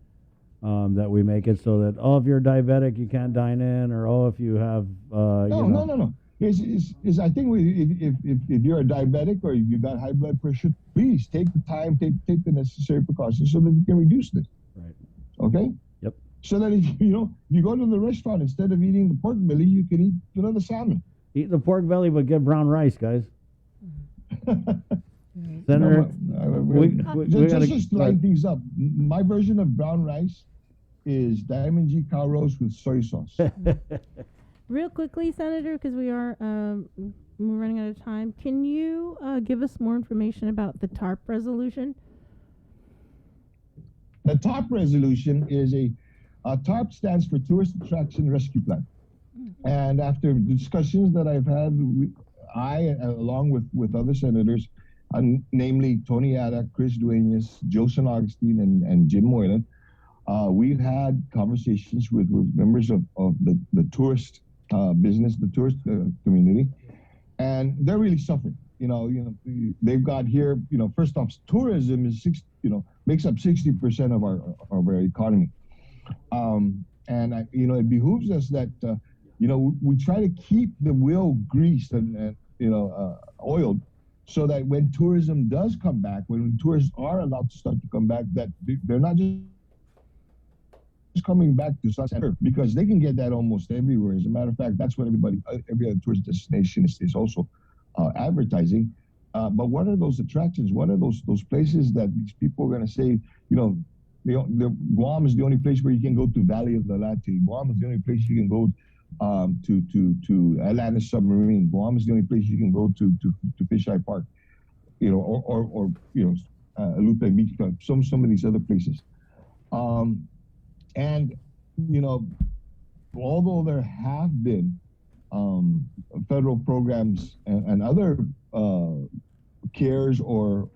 that we make it so that, if you're diabetic you can't dine in, or if you have
No. Is I think if you're a diabetic or if you've got high blood pressure, please take the time, take the necessary precautions so that you can reduce this.
Right.
Okay.
Yep.
So that if you go to the restaurant, instead of eating the pork belly, you can eat the salmon.
Eat the pork belly, but get brown rice, guys. Senator,
just to line things up, my version of brown rice is Diamond G cow roast with soy sauce.
Real quickly, Senator, because we're running out of time, can you give us more information about the TARP resolution?
The TARP resolution is TARP stands for Tourist Attraction Rescue Plan. And after discussions that I've had, I, along with other senators, namely Tony Ada, Chris Duenas, Joe San Augustine, and Jim Moylan, we've had conversations with members of the tourist business, the tourist community, and they're really suffering. They've got here. First off, tourism is makes up 60% of our economy, and it behooves us that we try to keep the wheel greased and oiled, so that when tourism does come back, when tourists are allowed to start to come back, that they're not just coming back to Sun Center, because they can get that almost everywhere. As a matter of fact, that's what every other tourist destination is also advertising. But what are those attractions? What are those places that these people are going to say, Guam is the only place where you can go to Valley of the Lati. Guam is the only place you can go to Atlantis Submarine. Guam is the only place you can go to Fisheye Park, or Lupe Beach Club. Some of these other places, and although there have been federal programs and other CARES or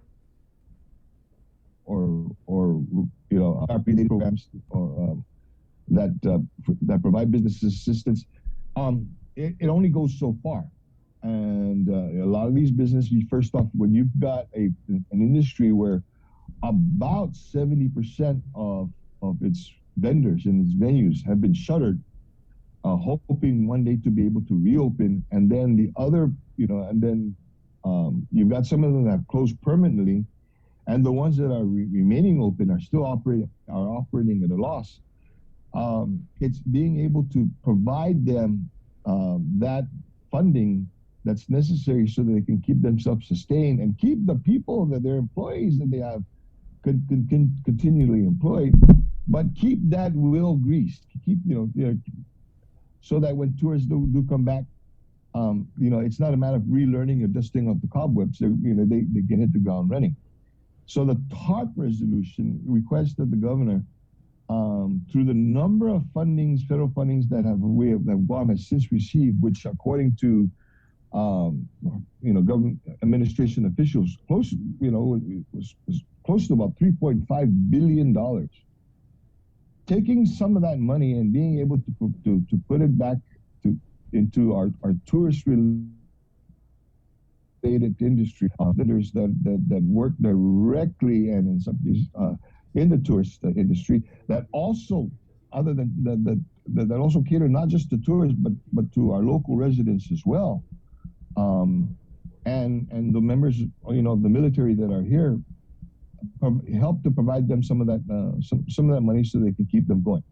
RPD programs that provide business assistance, it only goes so far. And a lot of these businesses, first off, when you've got an industry where about 70% of its vendors and its venues have been shuttered, hoping one day to be able to reopen, and then the other, you've got some of them that have closed permanently, and the ones that are remaining open are still operating at a loss. It's being able to provide them that funding that's necessary so that they can keep themselves sustained and keep the people that their employees that they have continually employed, but keep that wheel greased. Keep so that when tourists do come back, it's not a matter of relearning or dusting off the cobwebs. They can hit the ground running. So the TARP resolution requests that the governor, through the number of federal fundings that Guam has since received, which according to government administration officials, was close to about $3.5 billion. Taking some of that money and being able to put it back into our tourist related industry, vendors that work directly and in some cases in the tourist industry, that also that also cater not just to tourists but to our local residents as well, and the members of the military that are here, help to provide them some of that money so they can keep them going.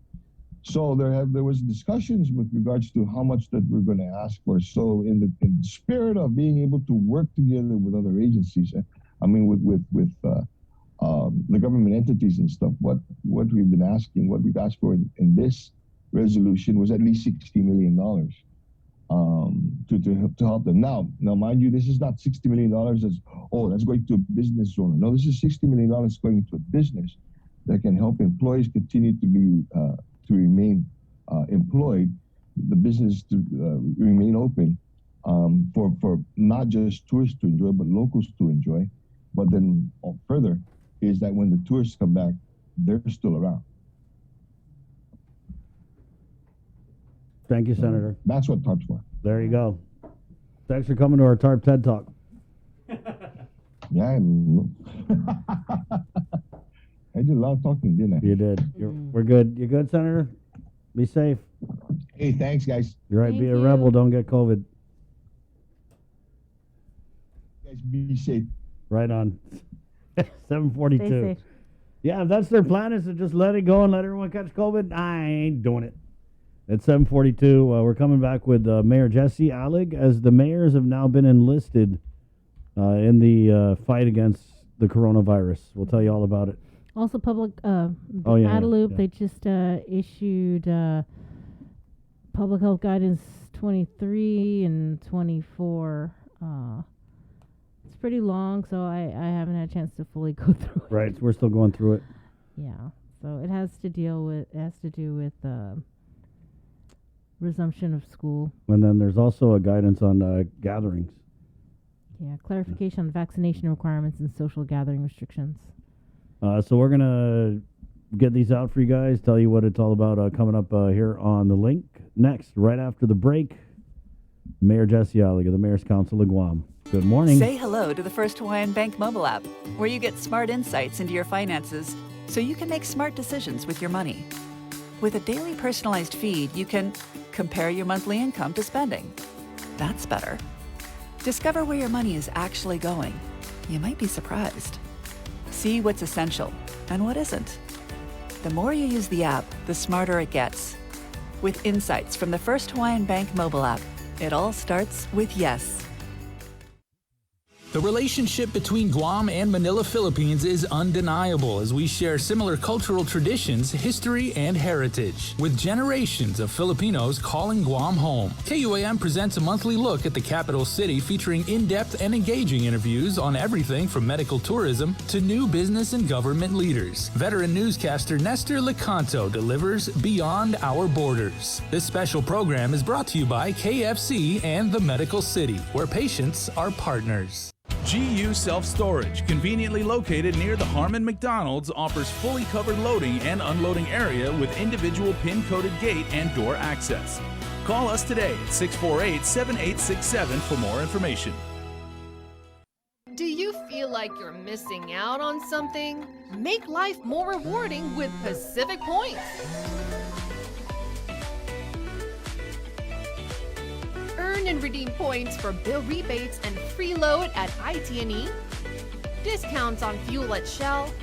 So there was discussions with regards to how much that we're going to ask for. So in the spirit of being able to work together with other agencies, with the government entities and stuff, what we've asked for in this resolution was at least $60 million to help them. Now, mind you, this is not $60 million that's going to a business owner. No, this is $60 million going to a business that can help employees continue to remain employed, the business to remain open for not just tourists to enjoy, but locals to enjoy. But then further is that when the tourists come back, they're still around.
Thank you, Senator.
That's what TARP's for.
There you go. Thanks for coming to our TARP TED Talk.
Yeah, I did a lot of talking, didn't I?
You did. We're good. You good, Senator? Be safe.
Hey, thanks, guys.
You're right. Be a rebel. Don't get COVID.
Guys, be safe.
Right on. 7:42. Yeah, if that's their plan, is to just let it go and let everyone catch COVID, I ain't doing it. At 7:42, we're coming back with Mayor Jesse Allig, as the mayors have now been enlisted in the fight against the coronavirus. We'll tell you all about it.
Also, Guadalupe, they just issued Public Health Guidance 23 and 24. It's pretty long, so I haven't had a chance to fully go through it.
Right, we're still going through it.
Yeah, so it has to do with resumption of school.
And then there's also a guidance on gatherings.
Yeah, clarification on vaccination requirements and social gathering restrictions.
So we're going to get these out for you guys, tell you what it's all about coming up here on The Link. Next, right after the break, Mayor Jesse Allig of the Mayor's Council of Guam. Good morning.
Say hello to the First Hawaiian Bank mobile app, where you get smart insights into your finances so you can make smart decisions with your money. With a daily personalized feed, you can compare your monthly income to spending. That's better. Discover where your money is actually going. You might be surprised. See what's essential and what isn't. The more you use the app, the smarter it gets. With insights from the First Hawaiian Bank mobile app, it all starts with yes.
The relationship between Guam and Manila, Philippines is undeniable as we share similar cultural traditions, history, and heritage, with generations of Filipinos calling Guam home. KUAM presents a monthly look at the capital city featuring in-depth and engaging interviews on everything from medical tourism to new business and government leaders. Veteran newscaster Nestor Lecanto delivers Beyond Our Borders. This special program is brought to you by KFC and the Medical City, where patients are partners.
GU Self-Storage, conveniently located near the Harmon McDonald's, offers fully covered loading and unloading area with individual pin-coded gate and door access. Call us today at 648-7867 for more information.
Do you feel like you're missing out on something? Make life more rewarding with Pacific Points. Earn and redeem points for bill rebates and free load at IT&E, discounts on fuel at Shell,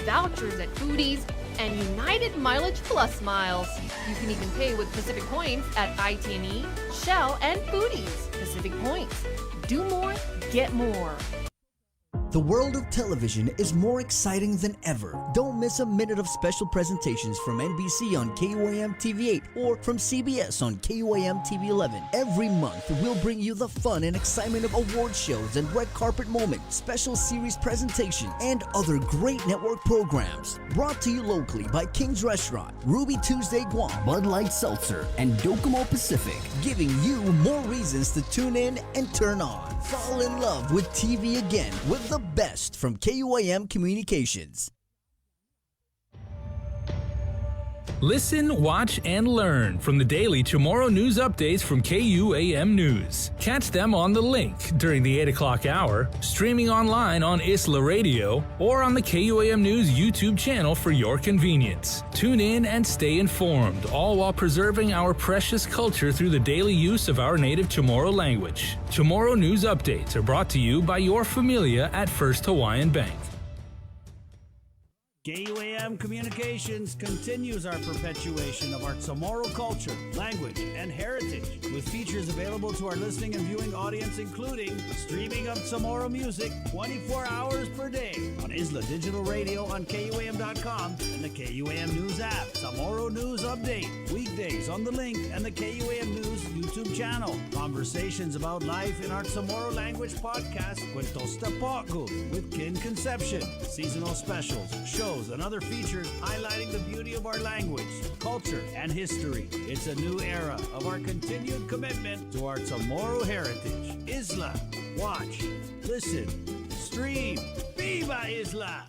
vouchers at Foodies, and United Mileage Plus miles. You can even pay with Pacific Points at IT&E, Shell, and Foodies. Pacific Points. Do more, get more.
The world of television is more exciting than ever. Don't miss a minute of special presentations from NBC on KUAM TV 8 or from CBS on KUAM TV 11. Every month, we'll bring you the fun and excitement of award shows and red carpet moments, special series presentations, and other great network programs. Brought to you locally by King's Restaurant, Ruby Tuesday Guam, Bud Light Seltzer, and Docomo Pacific, giving you more reasons to tune in and turn on. Fall in love with TV again with the best from KUAM Communications.
Listen, watch, and learn from the daily Chamorro News updates from KUAM News. Catch them on The Link during the 8 o'clock hour, streaming online on Isla Radio, or on the KUAM News YouTube channel for your convenience. Tune in and stay informed, all while preserving our precious culture through the daily use of our native Chamorro language. Chamorro News updates are brought to you by your familia at First Hawaiian Bank.
KUAM Communications continues our perpetuation of our Chamorro culture, language, and heritage, with features available to our listening and viewing audience, including streaming of Chamorro music 24 hours per day on Isla Digital Radio on KUAM.com and the KUAM News app. Chamorro News Update, weekdays on The Link and the KUAM News YouTube channel. Conversations about life in our Chamorro language podcast, Cuentos Tapoco, with Kin Conception, seasonal specials, shows, and other features highlighting the beauty of our language, culture, and history. It's a new era of our continued commitment to our Chamorro heritage. Isla, watch, listen, stream. Viva Isla!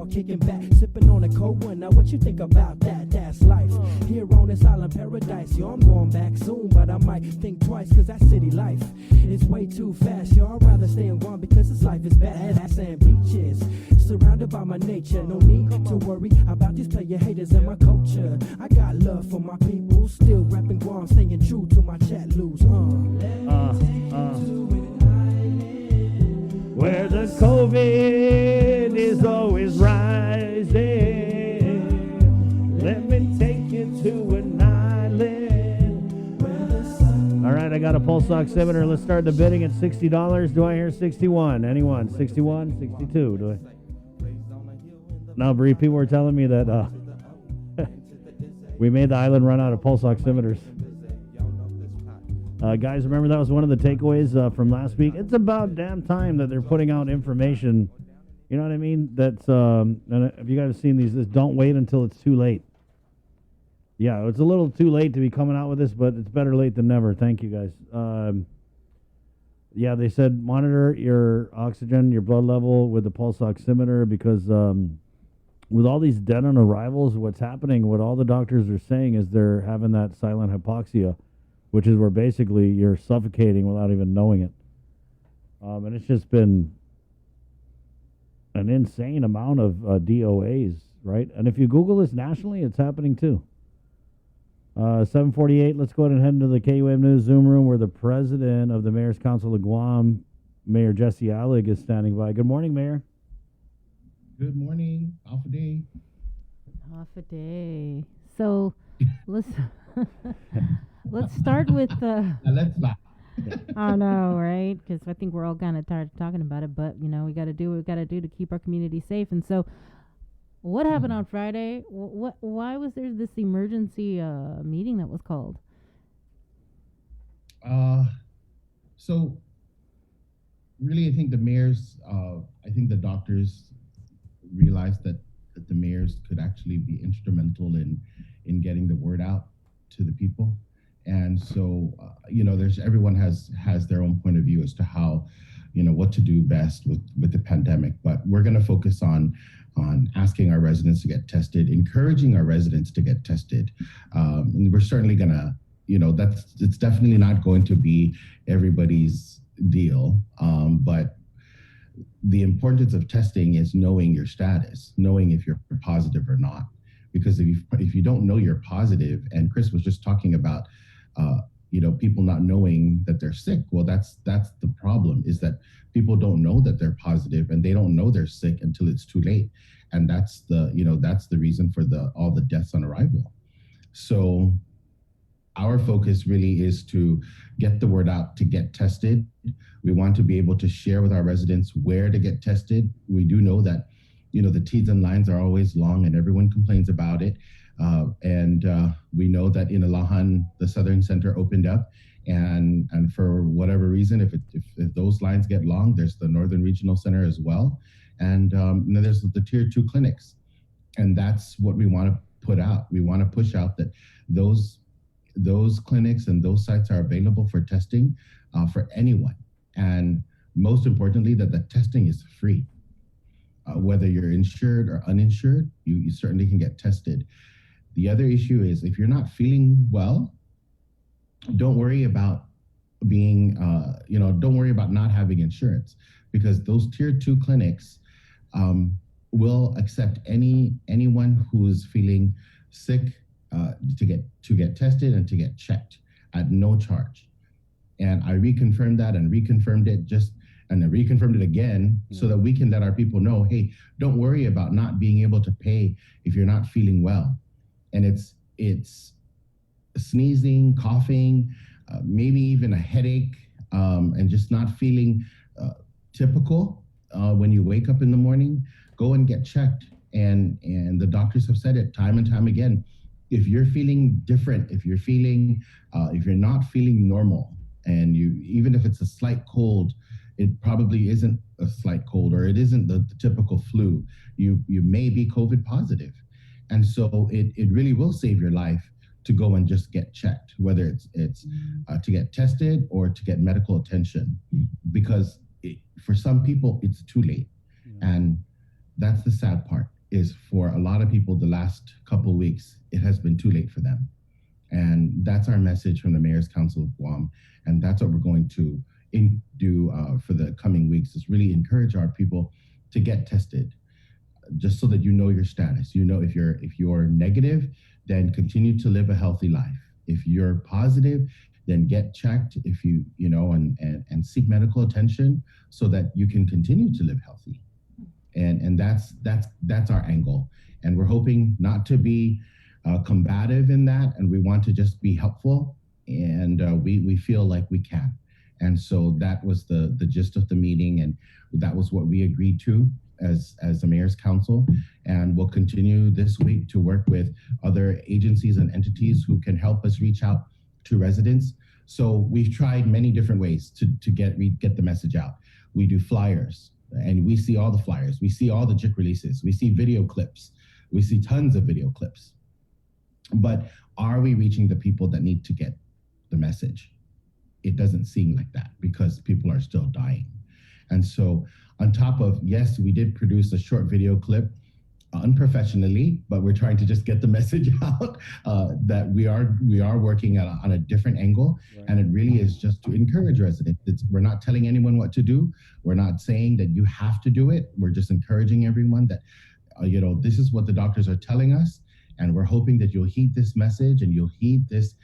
Kicking back, sipping on a cold one. Now what you think about that? That's life. Here on this island paradise. Yo, I'm going back soon, but I might think twice, cause that city life is way too fast. Yo, I'd rather stay in Guam because this life is bad. Sand beaches, surrounded by my nature. No need to worry about these player haters and my culture. I got love for my people, still rapping Guam, staying true to my chat loose.
Where the COVID is always rising. Let me take you to an island. All right, I got a pulse oximeter. Let's start the bidding at $60. Do I hear 61? Anyone? 61? 62? Do I? No, Bree, people were telling me that we made the island run out of pulse oximeters. Guys, remember that was one of the takeaways from last week. It's about damn time that they're putting out information. You know what I mean? That's and if you guys have seen these, don't wait until it's too late. Yeah, it's a little too late to be coming out with this, but it's better late than never. Thank you, guys. Yeah, they said monitor your oxygen, your blood level with the pulse oximeter because with all these dead on arrivals, what's happening, what all the doctors are saying is they're having that silent hypoxia, which is where basically you're suffocating without even knowing it. And it's just been an insane amount of DOAs, right? And if you Google this nationally, it's happening too. 7:48. Let's go ahead and head into the KUAM News Zoom room where the president of the Mayor's Council of Guam, Mayor Jesse Allig, is standing by. Good morning, Mayor.
Good morning. Alpha Day.
Alpha Day. So let's start with
let's not.
I know, right? Because I think we're all kind of tired of talking about it, but we got to do what we got to do to keep our community safe. And so, what happened on Friday? Why was there this emergency meeting that was called?
So really, I think the mayors, I think the doctors realized that the mayors could actually be instrumental in getting the word out to the people. And so, everyone has their own point of view as to how, what to do best with the pandemic. But we're going to focus on asking our residents to get tested, encouraging our residents to get tested. And we're certainly going to, it's definitely not going to be everybody's deal. But the importance of testing is knowing your status, knowing if you're positive or not. Because if you don't know you're positive, and Chris was just talking about, people not knowing that they're sick. Well, that's the problem, is that people don't know that they're positive and they don't know they're sick until it's too late. And that's the reason for all the deaths on arrival. So our focus really is to get the word out to get tested. We want to be able to share with our residents where to get tested. We do know that, the T's and lines are always long and everyone complains about it. We know that in Alahan, the Southern Center opened up, and for whatever reason, if those lines get long, there's the Northern Regional Center as well, and there's the Tier 2 clinics, and that's what we want to put out. We want to push out that those clinics and those sites are available for testing for anyone, and most importantly, that the testing is free. Whether you're insured or uninsured, you certainly can get tested. The other issue is if you're not feeling well, don't worry about don't worry about not having insurance, because those Tier 2 clinics will accept anyone who is feeling sick to get tested and to get checked at no charge. And I reconfirmed that and reconfirmed it and I reconfirmed it again so that we can let our people know, hey, don't worry about not being able to pay if you're not feeling well. And it's sneezing, coughing, maybe even a headache, and just not feeling typical when you wake up in the morning. Go and get checked. And the doctors have said it time and time again. If you're feeling different, if you're not feeling normal, and even if it's a slight cold, it probably isn't a slight cold, or it isn't the typical flu. You may be COVID positive. And so it really will save your life to go and just get checked, whether it's to get tested or to get medical attention, because for some people, it's too late. And that's the sad part, is for a lot of people, the last couple of weeks, it has been too late for them. And that's our message from the Mayor's Council of Guam. And that's what we're going to do for the coming weeks, is really encourage our people to get tested, just so that you know your status. If you're negative, then continue to live a healthy life. If you're positive, then get checked, and seek medical attention so that you can continue to live healthy. And that's our angle. And we're hoping not to be combative in that, and we want to just be helpful, and we feel like we can. And so that was the gist of the meeting, and that was what we agreed to as the Mayor's Council. And we'll continue this week to work with other agencies and entities who can help us reach out to residents. So we've tried many different ways to get the message out. We do flyers, and we see all the flyers. We see all the JIC releases. We see video clips. We see tons of video clips. But are we reaching the people that need to get the message? it doesn't seem like that because people are still dying. And so on top of, yes, we did produce a short video clip unprofessionally, but we're trying to just get the message out that we are working on a different angle. Right. And it really is just to encourage residents. We're not telling anyone what to do. We're not saying that you have to do it. We're just encouraging everyone that, this is what the doctors are telling us. And we're hoping that you'll heed this message and you'll heed this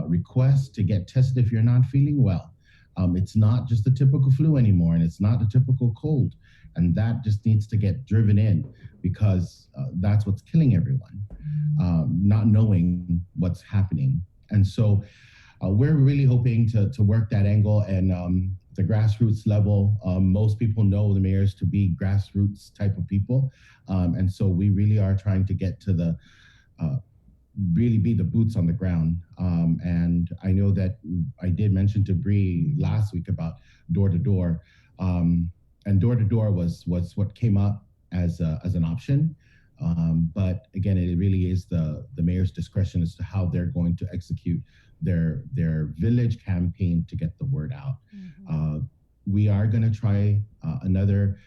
request to get tested if you're not feeling well. It's not just a typical flu anymore, and it's not a typical cold. And that just needs to get driven in because that's what's killing everyone, not knowing what's happening. And so we're really hoping to work that angle. And the grassroots level, most people know the mayors to be grassroots type of people. And so we really are trying to get to the really be the boots on the ground. And I know that I did mention to Bree last week about door-to-door. And door-to-door was what came up as an option. But again, it really is the mayor's discretion as to how they're going to execute their village campaign to get the word out. Mm-hmm. We are going to try another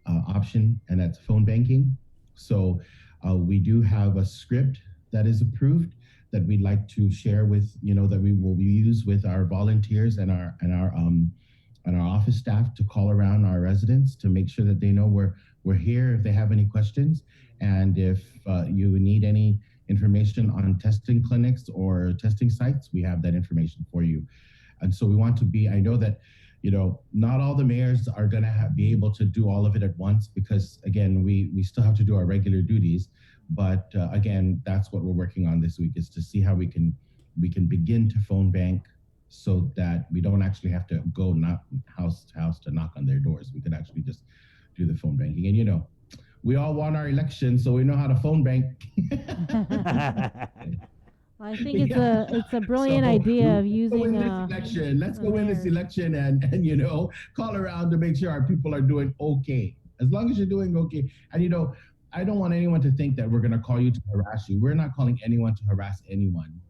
option, and that's phone banking. So we do have a script that is approved that we'd like to share with, that we will use with our volunteers and our office staff to call around our residents to make sure that they know we're here if they have any questions. And if you need any information on testing clinics or testing sites, we have that information for you. And so we want to be, I know that, not all the mayors are going to be able to do all of it at once because, again, we still have to do our regular duties. But again, that's what we're working on this week, is to see how we can begin to phone bank so that we don't actually have to go house to house to knock on their doors. We could actually just do the phone banking. And we all won our election, so we know how to phone bank.
I think it's a brilliant idea of using
Let's go win this election and call around to make sure our people are doing okay. As long as you're doing okay. And I don't want anyone to think that we're going to call you to harass you. We're not calling anyone to harass anyone.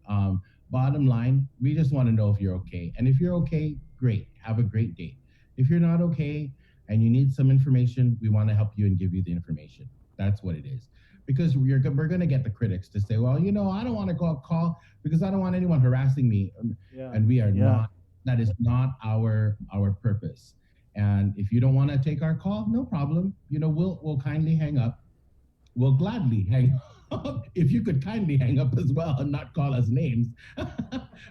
Bottom line, we just want to know if you're okay. And if you're okay, great. Have a great day. If you're not okay and you need some information, we want to help you and give you the information. That's what it is. Because we're going to get the critics to say, well, I don't want to call because I don't want anyone harassing me. Yeah. And we are not. That is not our purpose. And if you don't want to take our call, no problem. We'll kindly hang up. We'll gladly hang up. If you could kindly hang up as well and not call us names.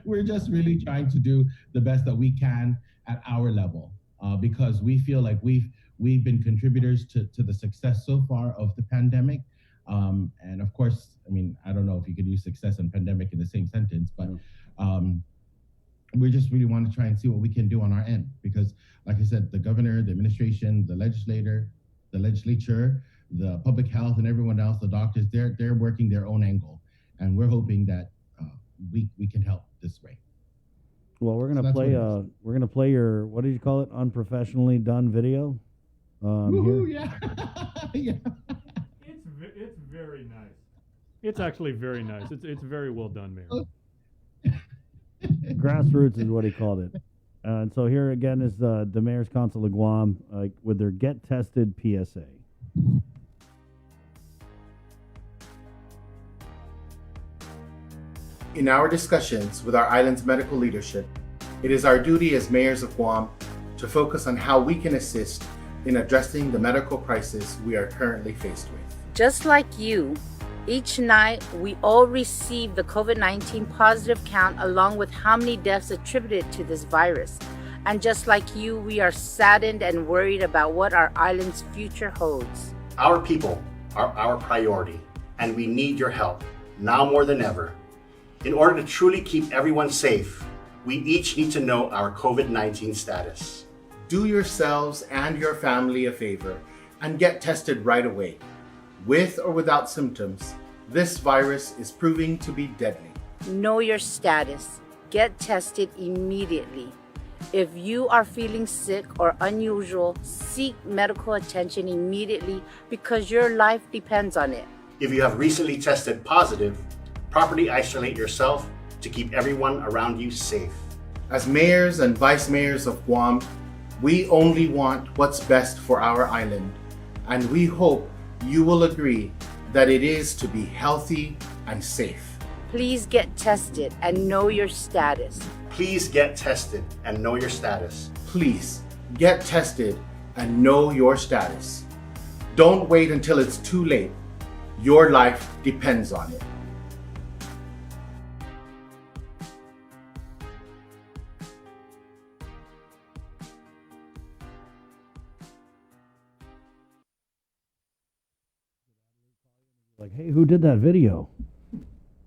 We're just really trying to do the best that we can at our level because we feel like we've been contributors to the success so far of the pandemic. And of course, I don't know if you could use success and pandemic in the same sentence, but we just really want to try and see what we can do on our end because, like I said, the governor, the administration, the legislature, the public health, and everyone else, the doctors, they're working their own angle, and we're hoping that we can help this way.
Well, we're gonna play your, what did you call it, unprofessionally done video.
Yeah. Yeah.
It's very nice. It's actually very nice. It's very well done, Mayor.
Grassroots is what he called it. And so here again is the Mayor's Council of Guam with their Get Tested PSA.
In our discussions with our island's medical leadership, it is our duty as mayors of Guam to focus on how we can assist in addressing the medical crisis we are currently faced with.
Just like you, each night we all receive the COVID-19 positive count along with how many deaths attributed to this virus. And just like you, we are saddened and worried about what our island's future holds.
Our people are our priority, and we need your help, now more than ever. In order to truly keep everyone safe, we each need to know our COVID-19 status.
Do yourselves and your family a favor and get tested right away. With or without symptoms, this virus is proving to be deadly.
Know your status. Get tested immediately. If you are feeling sick or unusual, seek medical attention immediately because your life depends on it.
If you have recently tested positive, properly isolate yourself to keep everyone around you safe.
As mayors and vice mayors of Guam, we only want what's best for our island, and we hope you will agree that it is to be healthy and safe.
Please get tested and know your status.
Please get tested and know your status.
Please get tested and know your status. Don't wait until it's too late. Your life depends on it.
Like, hey, who did that video?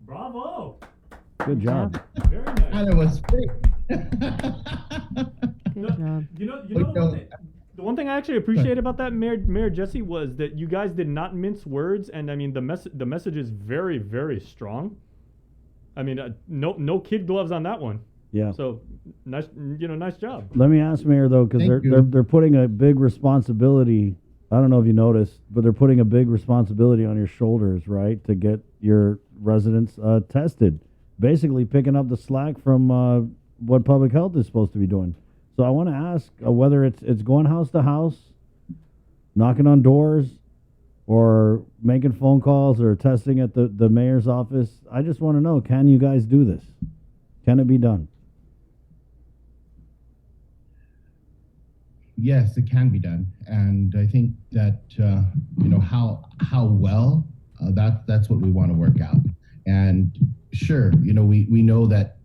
Bravo.
Good job.
Very nice.
And it was free.
Good job.
You know the one thing I actually appreciate about that, Mayor Jesse, was that you guys did not mince words, and I mean the message is very, very strong. I mean, no kid gloves on that one.
Yeah.
So nice, nice job.
Let me ask Mayor though, because they're putting a big responsibility. I don't know if you noticed, but they're putting a big responsibility on your shoulders, right, to get your residents tested. Basically, picking up the slack from what public health is supposed to be doing. So I want to ask whether it's going house to house, knocking on doors, or making phone calls or testing at the mayor's office. I just want to know, can you guys do this? Can it be done?
Yes, it can be done, and I think that how well that's what we want to work out. And sure, we know that,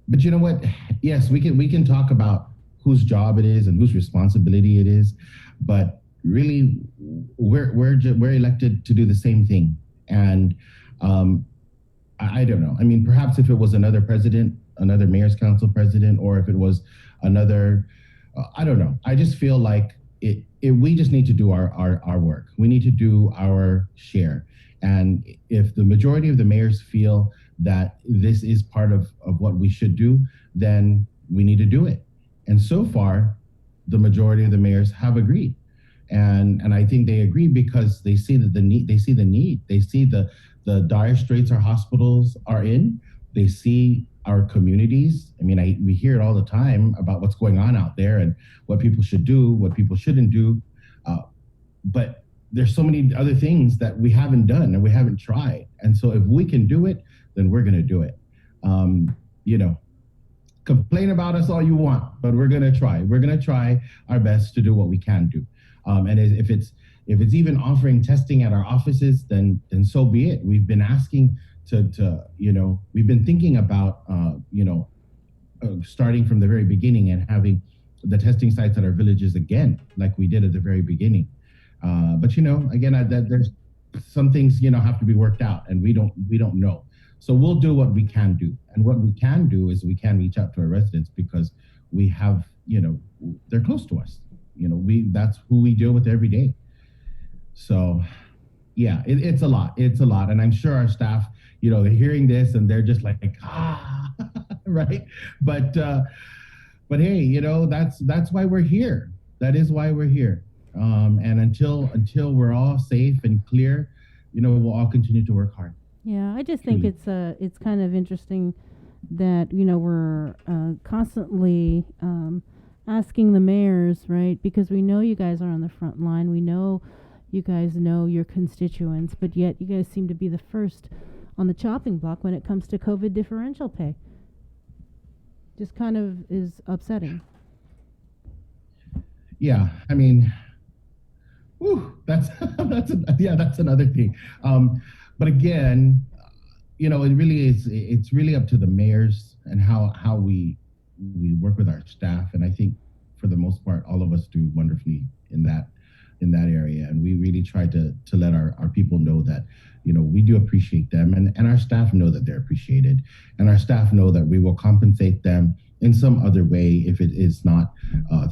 but you know what? Yes, we can talk about whose job it is and whose responsibility it is, but really, we're elected to do the same thing. And I don't know. I mean, perhaps if it was another president, another mayor's council president, or if it was another, I don't know. I just feel like we just need to do our work. We need to do our share. And if the majority of the mayors feel that this is part of what we should do, then we need to do it. And so far, the majority of the mayors have agreed. And I think they agree because they see that the need, they see the dire straits our hospitals are in. They see our communities. I mean, we hear it all the time about what's going on out there and what people should do, what people shouldn't do. But there's so many other things that we haven't done and we haven't tried. And so if we can do it, then we're going to do it. Complain about us all you want, but we're going to try. We're going to try our best to do what we can do. And if it's even offering testing at our offices, then so be it. We've been asking we've been thinking about, starting from the very beginning and having the testing sites at our villages again, like we did at the very beginning. But again, there's some things, have to be worked out, and we don't know. So we'll do what we can do. And what we can do is we can reach out to our residents because we have, they're close to us. That's who we deal with every day. So yeah, it's a lot. It's a lot. And I'm sure our staff, they're hearing this and they're just like, right. But hey, that's why we're here. That is why we're here. And until we're all safe and clear, we'll all continue to work hard.
Yeah, I just think it's kind of interesting that we're constantly asking the mayors, right? Because we know you guys are on the front line. We know you guys know your constituents, but yet you guys seem to be the first on the chopping block when it comes to COVID differential pay. Just kind of is upsetting.
Yeah, I mean, that's another thing. But again, it really is. It's really up to the mayors and how we work with our staff. And I think for the most part, all of us do wonderfully in that area. And we really try to let our people know that, we do appreciate them, and our staff know that they're appreciated, and our staff know that we will compensate them in some other way if it is not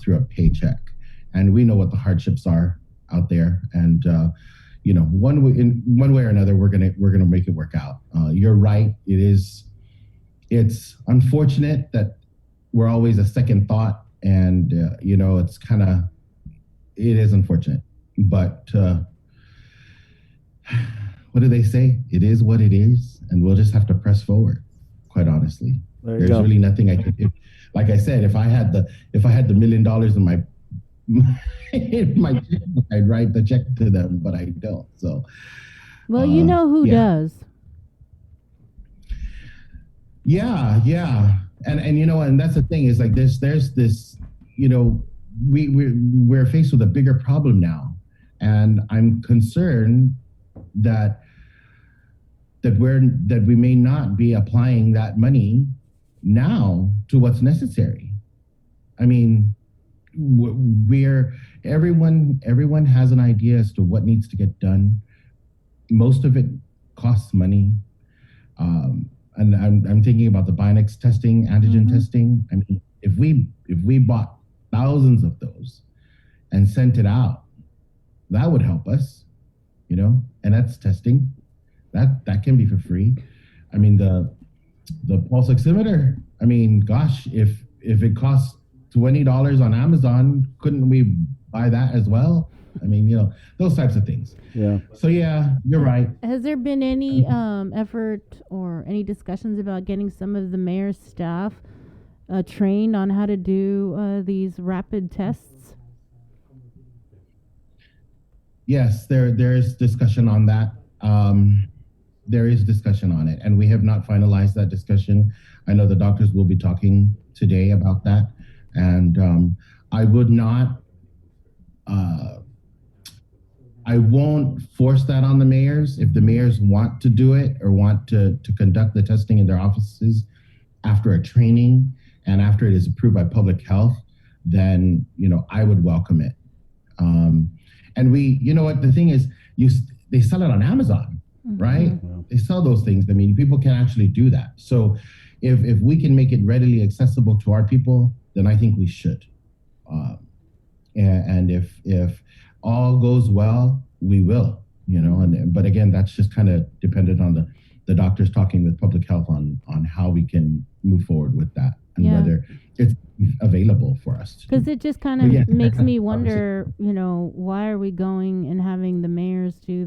through a paycheck. And we know what the hardships are out there, and one way or another, we're gonna make it work out. You're right. It's unfortunate that we're always a second thought, and it is unfortunate. But what do they say? It is what it is, and we'll just have to press forward. Quite honestly.
There you
There's
go.
really nothing I could do. Like I said, if I had the $1 million in my in my checkbook, I'd write the check to them, but I don't. So,
Well, you know who
yeah.
does.
Yeah. And you know, and that's the thing is like there's this, you know, we're faced with a bigger problem now. And I'm concerned that we may not be applying that money now to what's necessary. I mean, everyone has an idea as to what needs to get done. Most of it costs money. And I'm thinking about the Binax testing, antigen testing. I mean, if we bought thousands of those and sent it out, that would help us, you know, and that's testing. That can be for free. I mean, the pulse oximeter, I mean, gosh, if it costs $20 on Amazon, couldn't we buy that as well? I mean, you know, those types of things.
Yeah.
So yeah, you're right.
Has there been any effort or any discussions about getting some of the mayor's staff trained on how to do these rapid tests?
Yes, there is discussion on that. There is discussion on it, and we have not finalized that discussion. I know the doctors will be talking today about that, and I would not. I won't force that on the mayors. If the mayors want to do it or want to conduct the testing in their offices after a training and after it is approved by public health, then, you know, I would welcome it. And you know what, the thing is, they sell it on Amazon, right? They sell those things. I mean, people can actually do that. So if we can make it readily accessible to our people, then I think we should. And if all goes well, we will, you know, but again, that's just kind of dependent on the doctors talking with public health on how we can move forward with that and whether it's available for us.
Because it just kind of makes me wonder, you know, why are we going and having the mayors do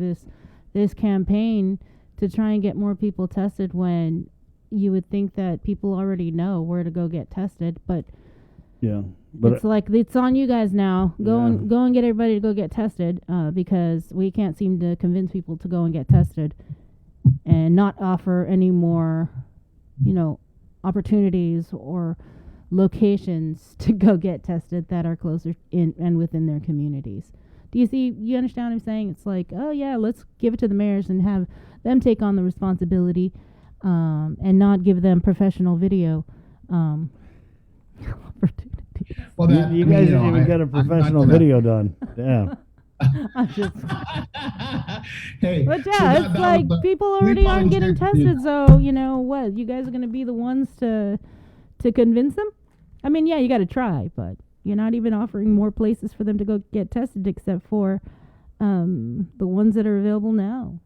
this campaign to try and get more people tested when you would think that people already know where to go get tested, but
but
it's like it's on you guys now. Go and get everybody to go get tested because we can't seem to convince people to go and get tested and not offer any more, you know, opportunities or locations to go get tested that are closer in and within their communities. You understand what I'm saying? It's like, oh yeah, let's give it to the mayors and have them take on the responsibility and not give them professional video opportunities.
Well,
you guys didn't even get a professional video done. Damn.
I'm just
Hey,
but yeah, it's like people already aren't getting tested, so you know what? You guys are gonna be the ones to convince them? I mean, yeah, you got to try, but you're not even offering more places for them to go get tested except for the ones that are available now.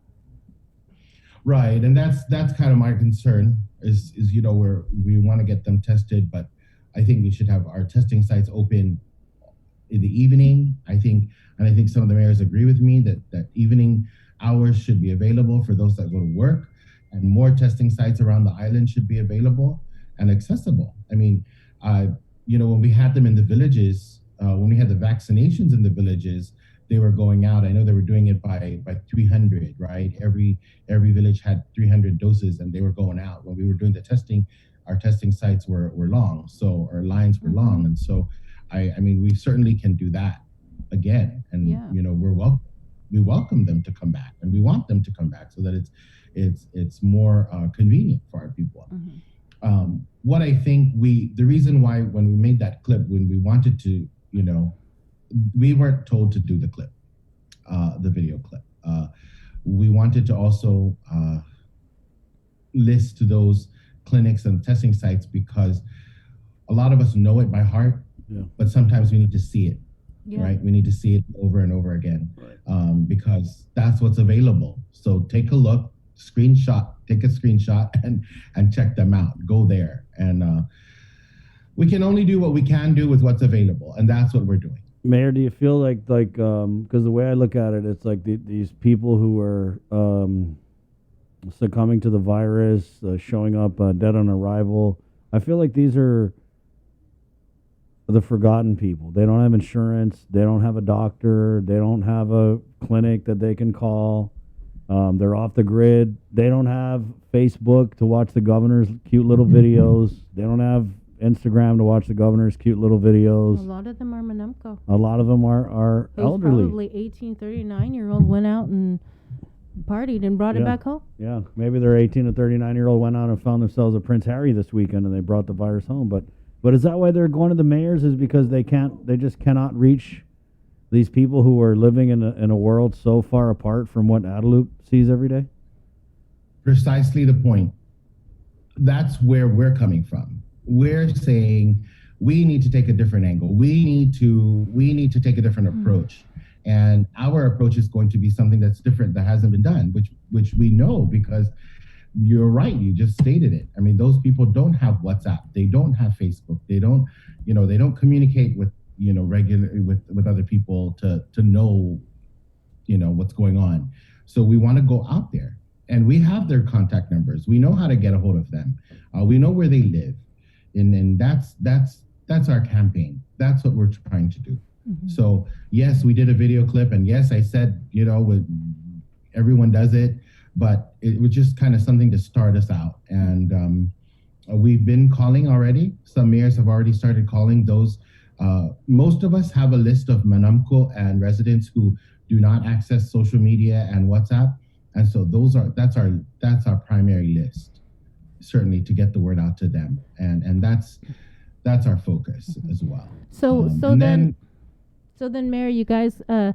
Right, and that's kind of my concern is you know we want to get them tested, but I think we should have our testing sites open in the evening. I think some of the mayors agree with me that evening hours should be available for those that go to work, and more testing sites around the island should be available and accessible. I mean, you know, when we had them in the villages, when we had the vaccinations in the villages, they were going out. I know they were doing it by 300, right? Every village had 300 doses, and they were going out. When we were doing the testing, our testing sites were long, so our lines were long, and so I mean, we certainly can do that again, and you know, we welcome them to come back, and we want them to come back so that it's more convenient for our people. What I think the reason why when we made that clip, when we wanted to, you know, we weren't told to do the clip, the video clip. We wanted to also list those clinics and testing sites because a lot of us know it by heart, but sometimes we need to see it, right? We need to see it over and over again because that's what's available. So take a look, take a screenshot and check them out. Go there. And we can only do what we can do with what's available. And that's what we're doing.
Mayor, do you feel like because the way I look at it, it's like these people who are succumbing to the virus, showing up dead on arrival, I feel like these are the forgotten people. They don't have insurance. They don't have a doctor. They don't have a clinic that they can call. They're off the grid. They don't have Facebook to watch the governor's cute little videos. They don't have Instagram to watch the governor's cute little videos.
A lot of them are Manumco.
A lot of them are
Those
elderly.
Probably 18, 39-year-old went out and partied and brought it back home.
Yeah, maybe their 18 to 39-year-old went out and found themselves a Prince Harry this weekend and they brought the virus home. But is that why they're going to the mayors? Is because they just cannot reach these people who are living in a world so far apart from what Adelup sees every day?
Precisely the point. That's where we're coming from. We're saying we need to take a different angle. We need to take a different approach. And our approach is going to be something that's different, that hasn't been done, which we know, because you're right, you just stated it. I mean, those people don't have WhatsApp, they don't have Facebook, they don't communicate with regularly with other people to know what's going on. So we want to go out there, and we have their contact numbers. We know how to get a hold of them. We know where they live, and that's our campaign. That's what we're trying to do. So yes, we did a video clip, and yes, I said everyone does it, but it was just kind of something to start us out. And we've been calling already. Some mayors have already started calling those. Most of us have a list of Manumco and residents who do not access social media and WhatsApp, and so that's our primary list, certainly, to get the word out to them, and that's our focus as well.
So then, Mayor, you guys are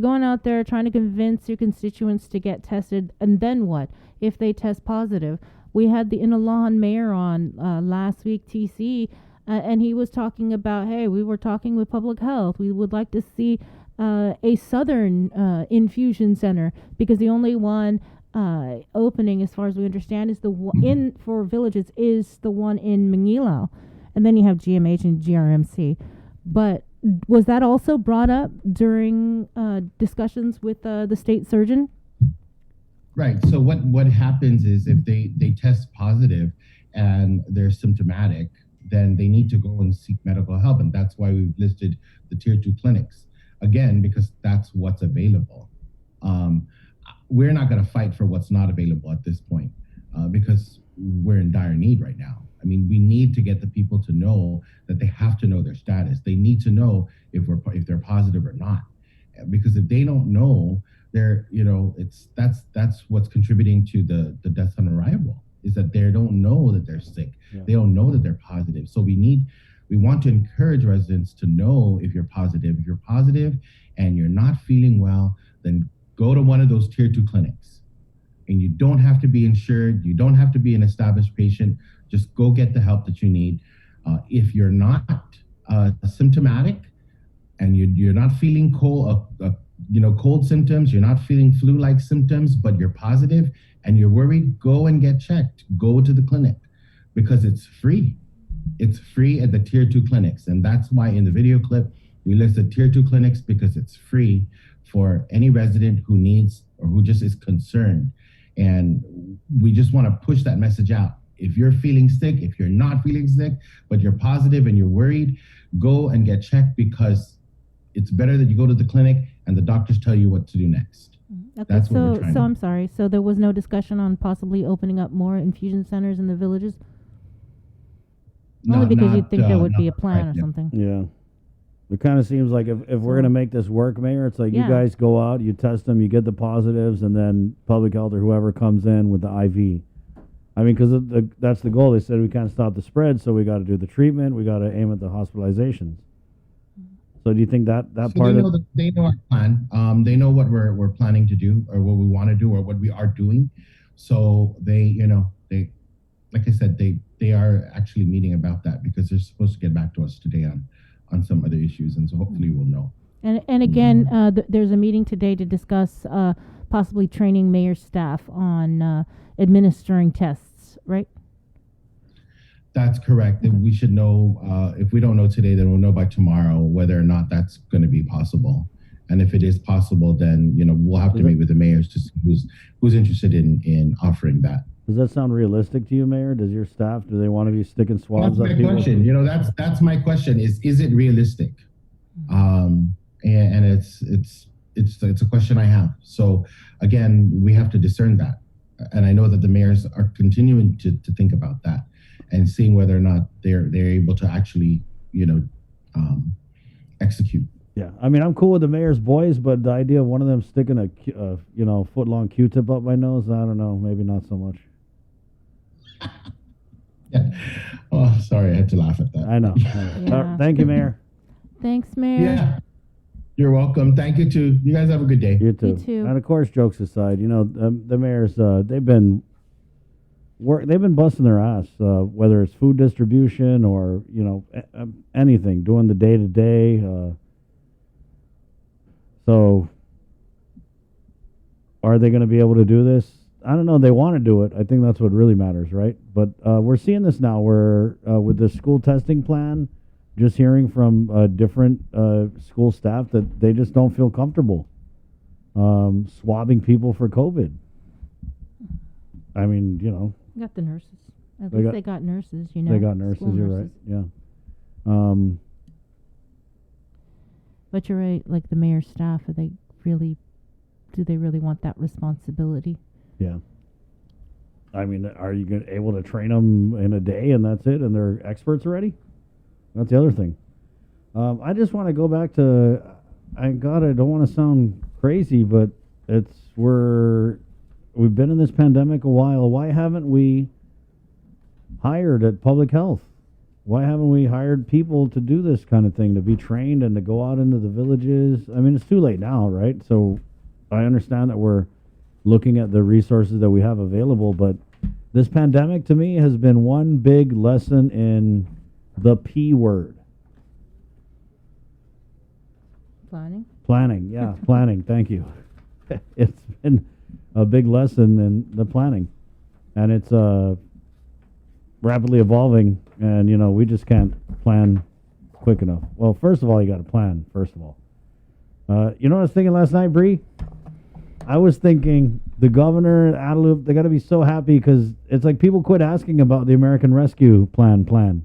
going out there trying to convince your constituents to get tested, and then what if they test positive? We had the Inalahan mayor on last week, TC. And he was talking about, hey, we were talking with public health. We would like to see a southern infusion center, because the only one opening, as far as we understand, is the one for villages is the one in Manilao, and then you have GMH and GRMC. But was that also brought up during discussions with the state surgeon?
Right. So what happens is, if they test positive and they're symptomatic, then they need to go and seek medical help. And that's why we've listed the tier 2 clinics, again, because that's what's available. We're not going to fight for what's not available at this point, because we're in dire need right now. I mean, we need to get the people to know that they have to know their status. They need to know if they're positive or not, because if they don't know, that's what's contributing to the deaths on arrival, is that they don't know that they're sick. Yeah. They don't know that they're positive. So we want to encourage residents to know if you're positive. If you're positive and you're not feeling well, then go to one of those tier 2 clinics. And you don't have to be insured. You don't have to be an established patient. Just go get the help that you need. If you're not symptomatic and you're not feeling cold symptoms, you're not feeling flu-like symptoms, but you're positive and you're worried, go and get checked. Go to the clinic, because it's free. It's free at the tier 2 clinics. And that's why in the video clip, we listed tier 2 clinics, because it's free for any resident who needs or who just is concerned. And we just want to push that message out. If you're feeling sick, if you're not feeling sick, but you're positive and you're worried, go and get checked, because it's better that you go to the clinic and the doctors tell you what to do next.
Okay,
that's what we're trying to do.
I'm sorry. So there was no discussion on possibly opening up more infusion centers in the villages? Only because you'd think there would be a plan or something.
Yeah. It kind of seems like if we're going to make this work, Mayor, it's like you guys go out, you test them, you get the positives, and then public health or whoever comes in with the IV. I mean, because that's the goal. They said we can't stop the spread, so we got to do the treatment. We got to aim at the hospitalizations. So do you think that
So
part
they know our plan. They know what we're planning to do, or what we want to do, or what we are doing. So they like I said, they are actually meeting about that, because they're supposed to get back to us today on some other issues, and so hopefully we'll know.
And again, there's a meeting today to discuss possibly training mayor staff on administering tests, right?
That's correct. Okay. We should know, if we don't know today, then we'll know by tomorrow whether or not that's going to be possible. And if it is possible, then we'll have to meet with the mayors to see who's interested in offering that.
Does that sound realistic to you, Mayor? Does your staff, do they want to be sticking swabs
That's
up
my
people?
question. You know, that's my question. Is it realistic? And it's a question I have. So again, we have to discern that, and I know that the mayors are continuing to think about that and seeing whether or not they're able to actually, execute.
Yeah, I mean, I'm cool with the mayor's boys, but the idea of one of them sticking a foot-long Q-tip up my nose, I don't know, maybe not so much.
Yeah. Oh, sorry, I had to laugh at that.
I know.
Yeah.
Thank you, Mayor.
Thanks, Mayor.
Yeah. You're welcome. Thank you too. You guys have a good day.
You too.
You too.
And of course, jokes aside, the mayors, they've been busting their ass, whether it's food distribution or anything, doing the day-to-day. So, are they going to be able to do this? I don't know. They want to do it. I think that's what really matters, right? But we're seeing this now where with the school testing plan, just hearing from different school staff that they just don't feel comfortable swabbing people for COVID. I mean,
Got the nurses. At
They
least
got-
they got nurses,
they got nurses,
school
you're
nurses.
right. Yeah.
But you're right, like the mayor's staff, do they really want that responsibility?
Yeah. I mean, are you able to train them in a day and that's it, and they're experts already? That's the other thing. I just want to go back to, I don't want to sound crazy, but we've been in this pandemic a while. Why haven't we hired at public health? Why haven't we hired people to do this kind of thing, to be trained and to go out into the villages? I mean, it's too late now, right? So I understand that we're looking at the resources that we have available, but this pandemic to me has been one big lesson in the P word. Planning, yeah, planning. Thank you. It's been a big lesson in the planning, and it's rapidly evolving, and we just can't plan quick enough. Well, first of all, you got to plan. First of all, you know what I was thinking last night, Bree? I was thinking the governor, Adelup, they got to be so happy because it's like people quit asking about the American Rescue Plan.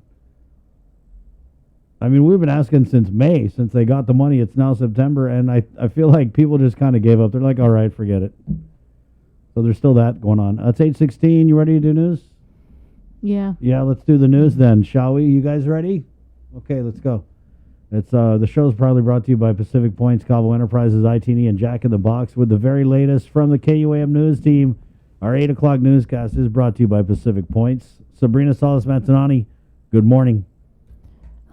I mean, we've been asking since May, since they got the money. It's now September, and I feel like people just kind of gave up. They're like, all right, forget it. So there's still that going on. It's 8:16. You ready to do news?
Yeah.
Yeah, let's do the news then, shall we? You guys ready? Okay, let's go. It's the show's proudly brought to you by Pacific Points, Cabo Enterprises, ITN, and Jack in the Box with the very latest from the KUAM news team. Our 8 o'clock newscast is brought to you by Pacific Points. Sabrina Salas-Mantanani, good morning.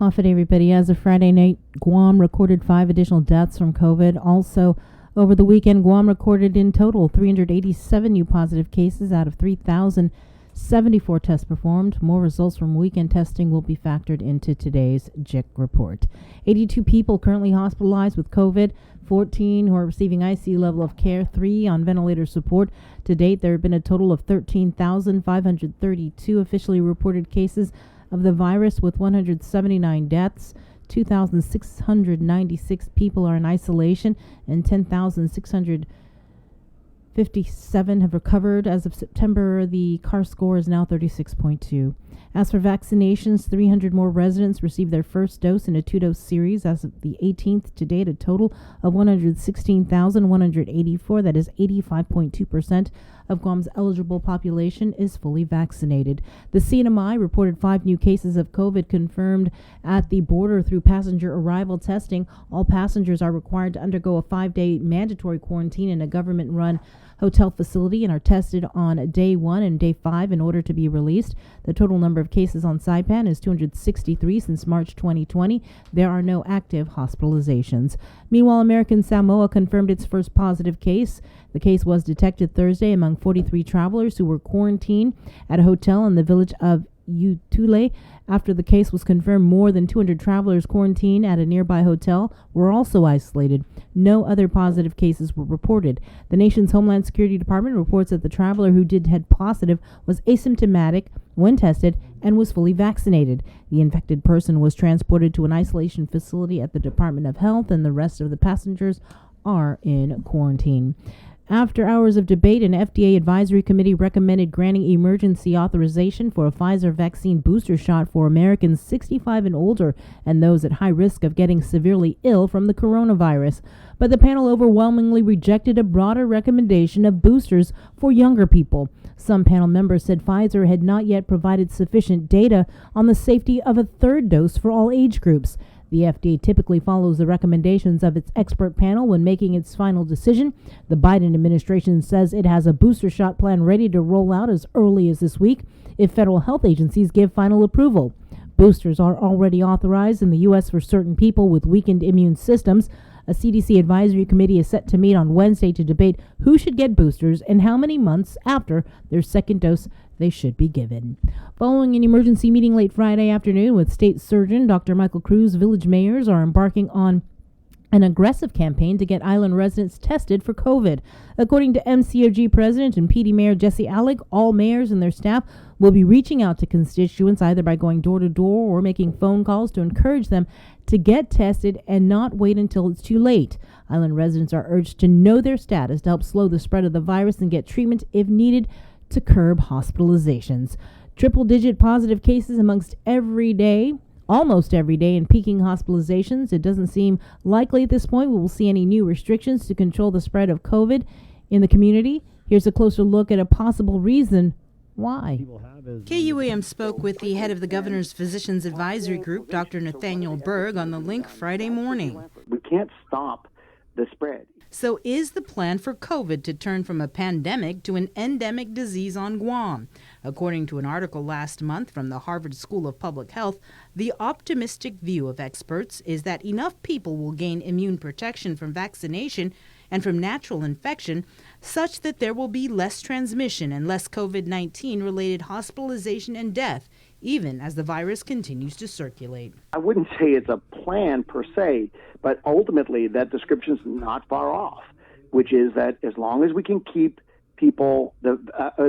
Off it, everybody. As of Friday night, Guam recorded 5 additional deaths from COVID. Also, over the weekend, Guam recorded in total 387 new positive cases out of 3,074 tests performed. More results from weekend testing will be factored into today's JIC report. 82 people currently hospitalized with COVID, 14 who are receiving ICU level of care, 3 on ventilator support. To date, there have been a total of 13,532 officially reported cases of the virus, with 179 deaths. 2,696 people are in isolation, and 10,657 have recovered. As of September, the CAR score is now 36.2. As for vaccinations, 300 more residents received their first dose in a 2-dose series. As of the 18th to date, a total of 116,184, that is 85.2% of Guam's eligible population, is fully vaccinated. The CNMI reported 5 new cases of COVID confirmed at the border through passenger arrival testing. All passengers are required to undergo a 5-day mandatory quarantine in a government-run hotel facility and are tested on day 1 and day 5 in order to be released. The total number of cases on Saipan is 263 since March 2020. There are no active hospitalizations. Meanwhile, American Samoa confirmed its first positive case. The case was detected Thursday among 43 travelers who were quarantined at a hotel in the village of Utule. After the case was confirmed, more than 200 travelers quarantined at a nearby hotel were also isolated. No other positive cases were reported. The nation's Homeland Security Department reports that the traveler who did head positive was asymptomatic when tested and was fully vaccinated. The infected person was transported to an isolation facility at the Department of Health, and the rest of the passengers are in quarantine. After hours of debate, an FDA advisory committee recommended granting emergency authorization for a Pfizer vaccine booster shot for Americans 65 and older and those at high risk of getting severely ill from the coronavirus. But the panel overwhelmingly rejected a broader recommendation of boosters for younger people. Some panel members said Pfizer had not yet provided sufficient data on the safety of a third dose for all age groups. The FDA typically follows the recommendations of its expert panel when making its final decision. The Biden administration says it has a booster shot plan ready to roll out as early as this week if federal health agencies give final approval. Boosters are already authorized in the U.S. for certain people with weakened immune systems. A CDC advisory committee is set to meet on Wednesday to debate who should get boosters and how many months after their second dose they should be given. Following an emergency meeting late Friday afternoon with state surgeon Dr. Michael Cruz, village mayors are embarking on an aggressive campaign to get island residents tested for COVID. According to MCOG President and PD Mayor Jesse Alec, all mayors and their staff will be reaching out to constituents either by going door to door or making phone calls to encourage them to get tested and not wait until it's too late. Island residents are urged to know their status to help slow the spread of the virus and get treatment if needed to curb hospitalizations. Triple-digit positive cases amongst almost every day in peaking hospitalizations. It doesn't seem likely at this point we will see any new restrictions to control the spread of COVID in the community. Here's a closer look at a possible reason why.
KUAM spoke with the head of the governor's physicians advisory group, Dr. Nathaniel Berg, on the link Friday morning.
We can't stop the spread.
So is the plan for COVID to turn from a pandemic to an endemic disease on Guam? According to an article last month from the Harvard School of Public Health, the optimistic view of experts is that enough people will gain immune protection from vaccination and from natural infection such that there will be less transmission and less COVID-19 related hospitalization and death, even as the virus continues to circulate.
I wouldn't say it's a plan per se, but ultimately that description is not far off, which is that as long as we can keep people,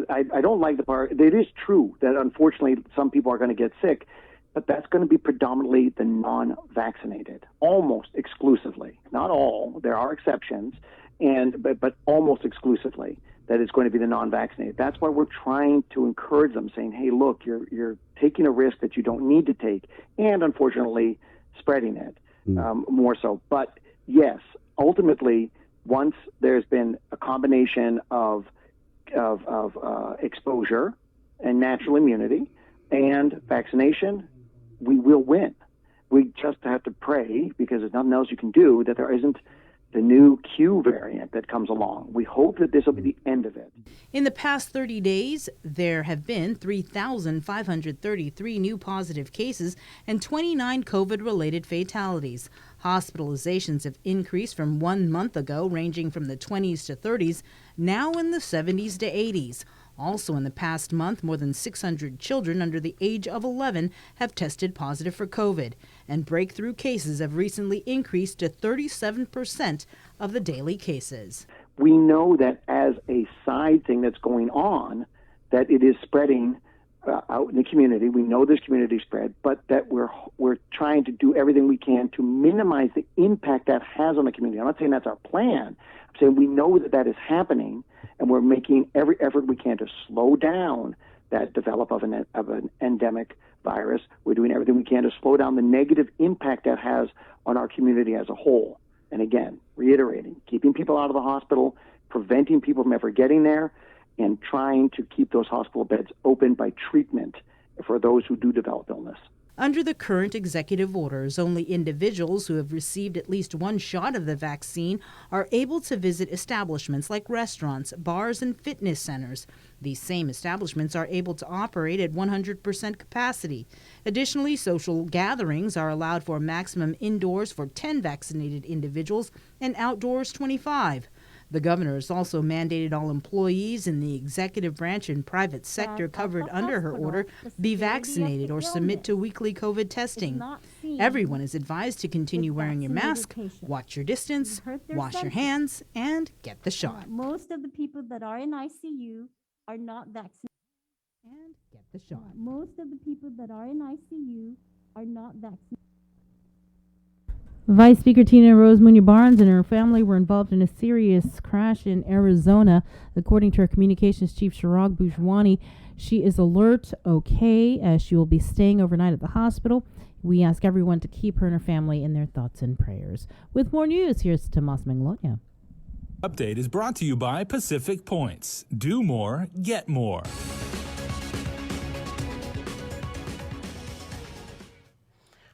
I don't like the part, it is true that unfortunately some people are going to get sick, but that's going to be predominantly the non-vaccinated, almost exclusively. Not all, there are exceptions, but almost exclusively that it's going to be the non-vaccinated. That's why we're trying to encourage them, saying, hey, look, you're taking a risk that you don't need to take, and unfortunately spreading it more so. But yes, ultimately, once there's been a combination of exposure and natural immunity and vaccination, we will win. We just have to pray, because there's nothing else you can do, that there isn't the new Q variant that comes along. We hope that this will be the end of it.
In the past 30 days, there have been 3,533 new positive cases and 29 COVID-related fatalities. Hospitalizations have increased from 1 month ago, ranging from the 20s to 30s, now in the 70s to 80s. Also in the past month, more than 600 children under the age of 11 have tested positive for COVID, and breakthrough cases have recently increased to 37% of the daily cases.
We know that as a side thing that's going on, that it is spreading out in the community. We know there's community spread, but that we're trying to do everything we can to minimize the impact that has on the community. I'm not saying that's our plan. I'm saying we know that is happening, and we're making every effort we can to slow down that develop of an endemic virus. We're doing everything we can to slow down the negative impact that has on our community as a whole. And again, reiterating, keeping people out of the hospital, preventing people from ever getting there, and trying to keep those hospital beds open by treatment for those who do develop illness.
Under the current executive orders, only individuals who have received at least one shot of the vaccine are able to visit establishments like restaurants, bars, and fitness centers. These same establishments are able to operate at 100% capacity. Additionally, social gatherings are allowed for a maximum indoors for 10 vaccinated individuals and outdoors 25. The governor has also mandated all employees in the executive branch and private sector covered under her order be vaccinated or submit to weekly COVID testing. Everyone is advised to continue wearing your mask, watch your distance, wash your hands, and get the shot.
Most of the people that are in ICU are not vaccinated.
And get the shot.
Most of the people that are in ICU are not vaccinated.
Vice Speaker Tina Rose Munoz-Barnes and her family were involved in a serious crash in Arizona. According to her communications chief, Chirag Bhujwani, she is alert, okay, as she will be staying overnight at the hospital. We ask everyone to keep her and her family in their thoughts and prayers. With more news, here's Tomas Manglona.
Update is brought to you by Pacific Points. Do more, get more.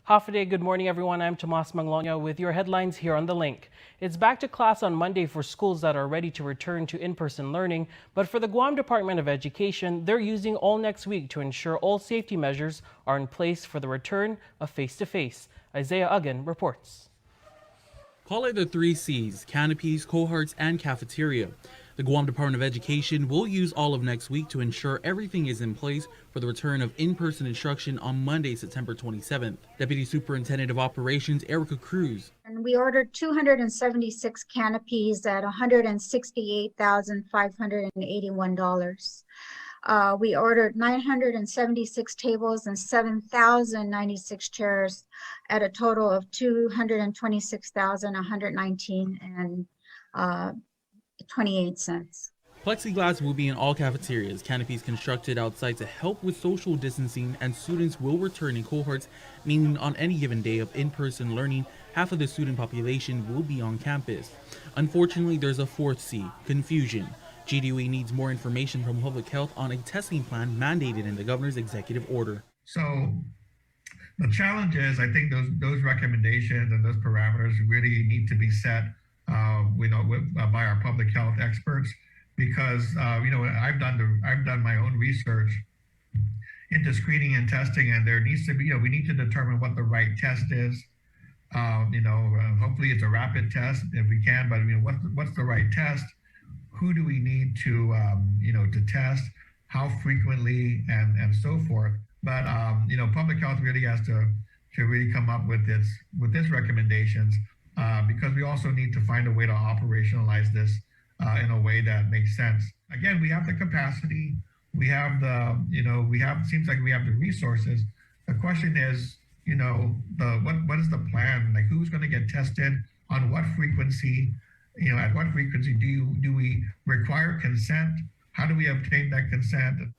Half a day, good morning everyone. I'm Tomas Manglona with your headlines here on The Link. It's back to class on Monday for schools that are ready to return to in-person learning, but for the Guam Department of Education, they're using all next week to ensure all safety measures are in place for the return of face-to-face. Isaiah Uggan reports.
Call it the 3 C's, canopies, cohorts, and cafeteria. The Guam Department of Education will use all of next week to ensure everything is in place for the return of in-person instruction on Monday, September 27th. Deputy Superintendent of Operations Erica Cruz.
And we ordered 276 canopies at $168,581. We ordered 976 tables and 7,096 chairs at a total of $226,119.28.
Plexiglass will be in all cafeterias, canopies constructed outside to help with social distancing, and students will return in cohorts, meaning on any given day of in-person learning, half of the student population will be on campus. Unfortunately, there's a 4th C, confusion. GDOE needs more information from Public Health on a testing plan mandated in the governor's executive order.
So the challenge is, I think those recommendations and those parameters really need to be set by our public health experts, because I've done my own research into screening and testing, and there needs to be we need to determine what the right test is. Hopefully it's a rapid test if we can, but what's the right test? Who do we need to to test? How frequently and so forth. But public health really has to really come up with its recommendations, because we also need to find a way to operationalize this in a way that makes sense. Again, we have the capacity, we have seems like we have the resources. The question is, what is the plan? Like, who's going to get tested, on what frequency? At what frequency do we require consent? How do we obtain that consent?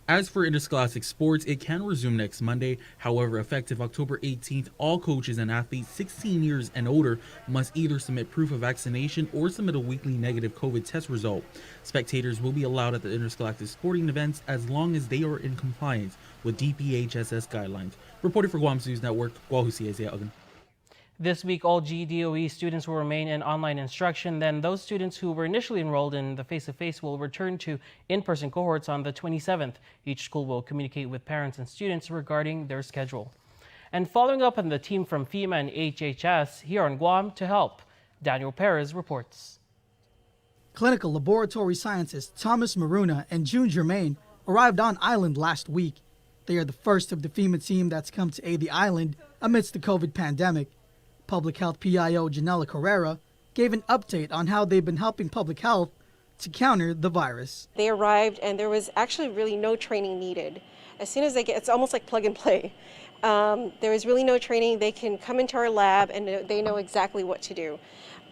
As for interscholastic sports, it can resume next Monday. However, effective October 18th, all coaches and athletes 16 years and older must either submit proof of vaccination or submit a weekly negative COVID test result. Spectators will be allowed at the interscholastic sporting events as long as they are in compliance with DPHSS guidelines. Reporting for Guam's News Network, Guahusi Isaiah Uggan.
This week, all GDOE students will remain in online instruction. Then those students who were initially enrolled in the face-to-face will return to in-person cohorts on the 27th. Each school will communicate with parents and students regarding their schedule. And following up on the team from FEMA and HHS here on Guam to help, Daniel Perez reports.
Clinical laboratory scientists Thomas Maruna and June Germain arrived on island last week. They are the first of the FEMA team that's come to aid the island amidst the COVID pandemic. Public Health PIO Janela Carrera gave an update on how they've been helping public health to counter the virus.
They arrived and there was actually really no training needed. As soon as they get, it's almost like plug and play. There was really no training. They can come into our lab and they know exactly what to do.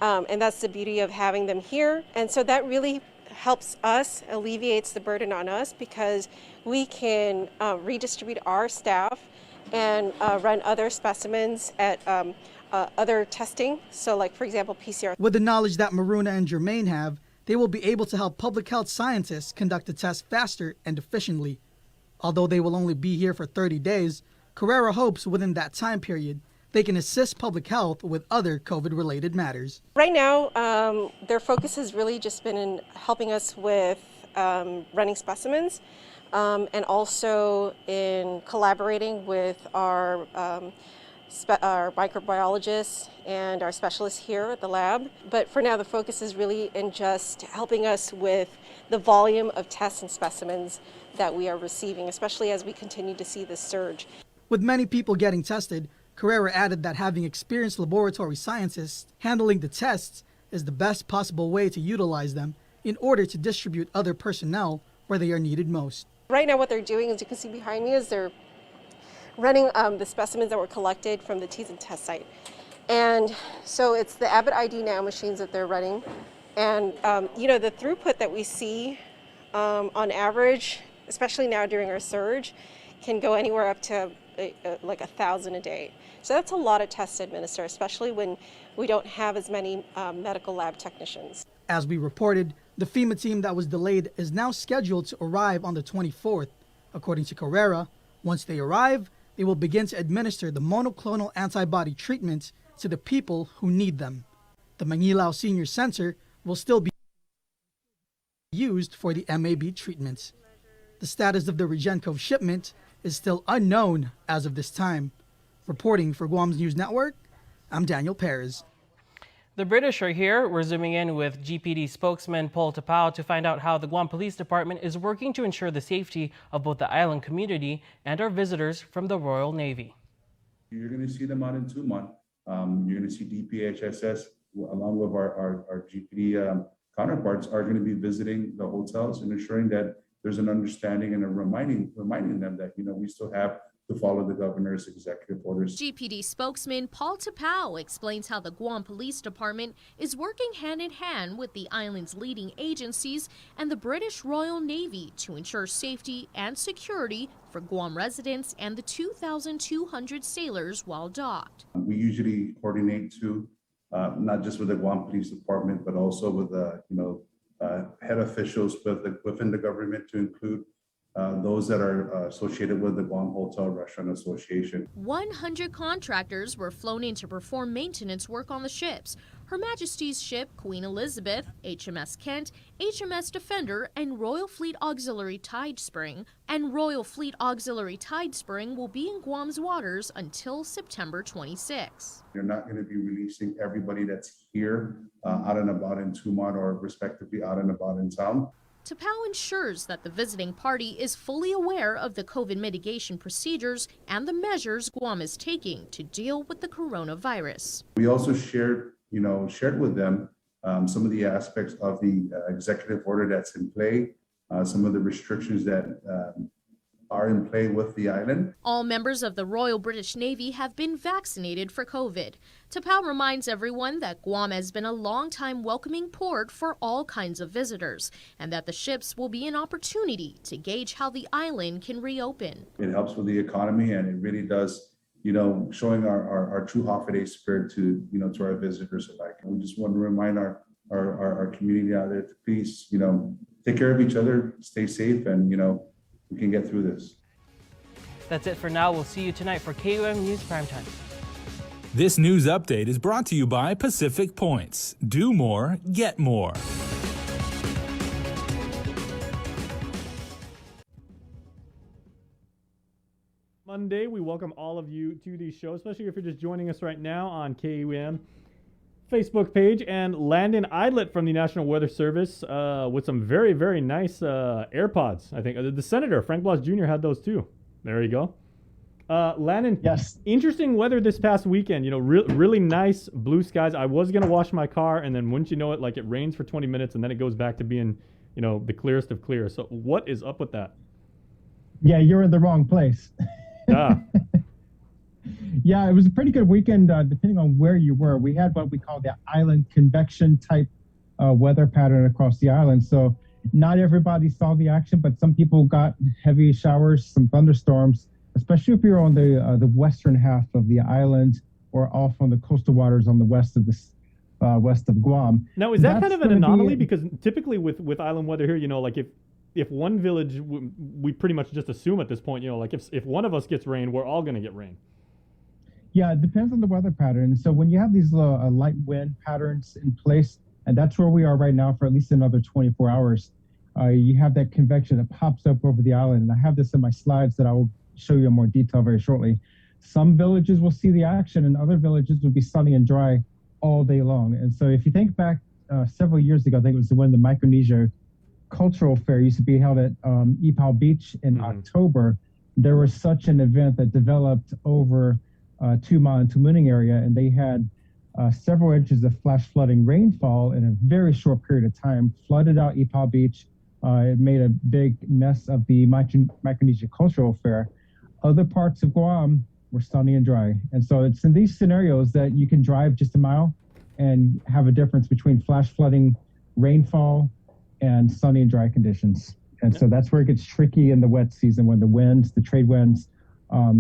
And that's the beauty of having them here. And so that really helps us, alleviates the burden on us, because we can redistribute our staff and run other specimens at other testing. So like, for example, PCR.
With the knowledge that Maruna and Germain have, they will be able to help public health scientists conduct the test faster and efficiently. Although they will only be here for 30 days, Carrera hopes within that time period, they can assist public health with other COVID-related matters.
Right now, their focus has really just been in helping us with running specimens, and also in collaborating with our microbiologists and our specialists here at the lab. But for now, the focus is really in just helping us with the volume of tests and specimens that we are receiving, especially as we continue to see this surge.
With many people getting tested, Carrera added that having experienced laboratory scientists handling the tests is the best possible way to utilize them in order to distribute other personnel where they are needed most.
Right now what they're doing, as you can see behind me, is they're running the specimens that were collected from the Teas and Test site. And so it's the Abbott ID Now machines that they're running. And, the throughput that we see on average, especially now during our surge, can go anywhere up to like 1,000 a day. So that's a lot of tests to administer, especially when we don't have as many medical lab technicians.
As we reported, the FEMA team that was delayed is now scheduled to arrive on the 24th. According to Carrera, once they arrive, they will begin to administer the monoclonal antibody treatments to the people who need them. The Manilao Senior Center will still be used for the MAB treatments. The status of the REGEN-COV shipment is still unknown as of this time. Reporting for Guam's News Network, I'm Daniel Perez.
The British are here. We're zooming in with GPD spokesman Paul Tapao to find out how the Guam Police Department is working to ensure the safety of both the island community and our visitors from the Royal Navy.
You're going to see them out in Tumon. You're going to see DPHSS along with our GPD counterparts are going to be visiting the hotels and ensuring that there's an understanding and a reminding them that, we still have to follow the governor's executive orders.
GPD spokesman Paul Tapao explains how the Guam Police Department is working hand in hand with the island's leading agencies and the British Royal Navy to ensure safety and security for Guam residents and the 2,200 sailors while docked.
We usually coordinate too, not just with the Guam Police Department, but also with the head officials within the government to include those that are associated with the Guam Hotel Restaurant Association.
100 contractors were flown in to perform maintenance work on the ships. Her Majesty's ship, Queen Elizabeth, HMS Kent, HMS Defender, and Royal Fleet Auxiliary Tide Spring. And Royal Fleet Auxiliary Tide Spring will be in Guam's waters until September 26.
You're not going to be releasing everybody that's here out and about in Tumon or respectively out and about in town.
Tapao ensures that the visiting party is fully aware of the COVID mitigation procedures and the measures Guam is taking to deal with the coronavirus.
We also shared with them some of the aspects of the executive order that's in play, some of the restrictions that are in play with the island.
All members of the Royal British Navy have been vaccinated for COVID. Tapao reminds everyone that Guam has been a long-time welcoming port for all kinds of visitors, and that the ships will be an opportunity to gauge how the island can reopen.
It helps with the economy, and it really does, showing our true Hafaday spirit to our visitors alike. And we just want to remind our community out there to please, take care of each other, stay safe, and, we can get through this.
That's it for now. We'll see you tonight for KUM News Primetime.
This news update is brought to you by Pacific Points. Do more, get more.
Monday, we welcome all of you to the show, especially if you're just joining us right now on KUM Facebook page, and Landon Idlet from the National Weather Service with some very, very nice AirPods. I think the Senator, Frank Blas Jr., had those too. There you go. Landon,
yes.
Interesting weather this past weekend. Really nice blue skies. I was going to wash my car, and then wouldn't you know it, like it rains for 20 minutes, and then it goes back to being, the clearest of clear. So what is up with that?
Yeah, you're in the wrong place.
Ah.
Yeah, it was a pretty good weekend, depending on where you were. We had what we call the island convection type weather pattern across the island. So not everybody saw the action, but some people got heavy showers, some thunderstorms, especially if you're on the western half of the island or off on the coastal waters on the west of west of Guam.
Now, is that kind of an anomaly? Because typically with island weather here, like if one village, we pretty much just assume at this point, like if one of us gets rain, we're all going to get rain.
Yeah, it depends on the weather pattern. So when you have these light wind patterns in place, and that's where we are right now for at least another 24 hours, you have that convection that pops up over the island. And I have this in my slides that I will show you in more detail very shortly. Some villages will see the action, and other villages will be sunny and dry all day long. And so if you think back several years ago, I think it was when the Micronesia Cultural Fair used to be held at Ipao Beach in October, there was such an event that developed over Tumon and Tumuning area, and they had several inches of flash flooding rainfall in a very short period of time, flooded out Ipao Beach. It made a big mess of the Micronesia Cultural Fair. Other parts of Guam we're sunny and dry. And so it's in these scenarios that you can drive just a mile and have a difference between flash flooding, rainfall, and sunny and dry conditions. And so that's where it gets tricky in the wet season when the winds, the trade winds,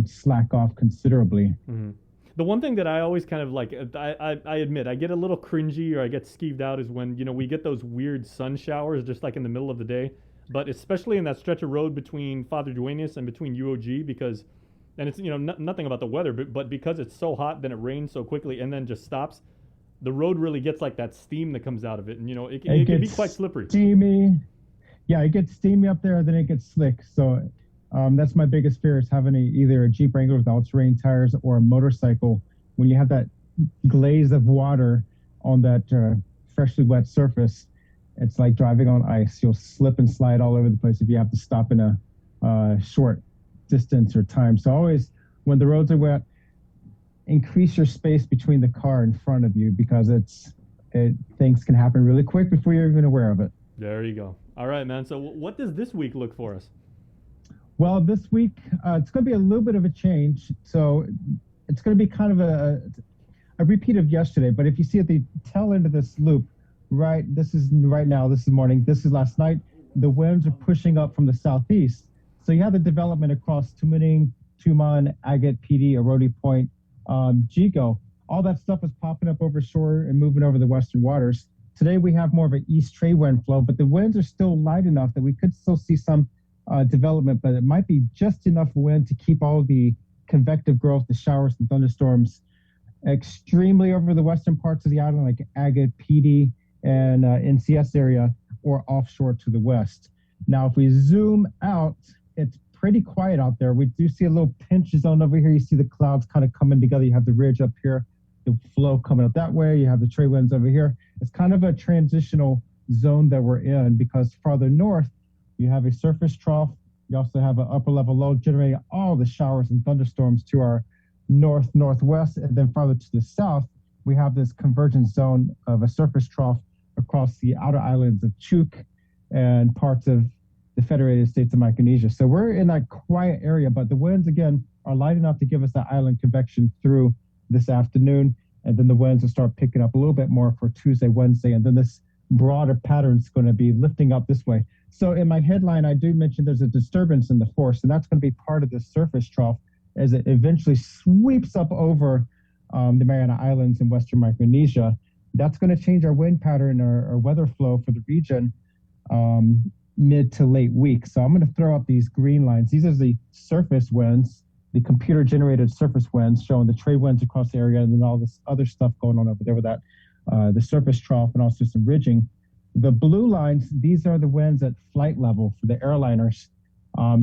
slack off considerably.
Mm-hmm. The one thing that I always kind of like, I admit, I get a little cringy or I get skeeved out is when, we get those weird sun showers just like in the middle of the day. But especially in that stretch of road between Father Duenas and between UOG, because, and it's, nothing about the weather, but because it's so hot, then it rains so quickly and then just stops. The road really gets like that steam that comes out of it. And, it can be quite slippery.
Steamy. Yeah, it gets steamy up there, then it gets slick. So that's my biggest fear is having either a Jeep Wrangler with all-terrain tires or a motorcycle. When you have that glaze of water on that freshly wet surface, it's like driving on ice. You'll slip and slide all over the place if you have to stop in a short distance or time. So always, when the roads are wet, increase your space between the car in front of you because things can happen really quick before you're even aware of it.
There you go. All right, man. So what does this week look for us?
Well, this week, it's going to be a little bit of a change. So it's going to be kind of a repeat of yesterday. But if you see at the tail end of this loop, this is right now, this is morning, this is last night, the winds are pushing up from the southeast. So you have the development across Tumaning, Tuman, Agate, PD, Arodi Point, Jigo. All that stuff is popping up over shore and moving over the western waters. Today we have more of an east trade wind flow, but the winds are still light enough that we could still see some development, but it might be just enough wind to keep all the convective growth, the showers and thunderstorms, extremely over the western parts of the island, like Agate, PD, and NCS area, or offshore to the west. Now, if we zoom out, it's pretty quiet out there. We do see a little pinch zone over here. You see the clouds kind of coming together. You have the ridge up here, the flow coming up that way. You have the trade winds over here. It's kind of a transitional zone that we're in because farther north, you have a surface trough. You also have an upper level low generating all the showers and thunderstorms to our northwest. And then farther to the south, we have this convergence zone of a surface trough across the outer islands of Chuuk and parts of the Federated States of Micronesia. So we're in that quiet area, but the winds, again, are light enough to give us that island convection through this afternoon. And then the winds will start picking up a little bit more for Tuesday, Wednesday. And then this broader pattern is going to be lifting up this way. So in my headline, I do mention there's a disturbance in the force, and that's going to be part of the surface trough as it eventually sweeps up over the Mariana Islands in Western Micronesia. That's going to change our wind pattern or our weather flow for the region mid to late week. So I'm going to throw up these green lines. These are the surface winds, the computer-generated surface winds showing the trade winds across the area and then all this other stuff going on over there with that, the surface trough and also some ridging. The blue lines, these are the winds at flight level for the airliners.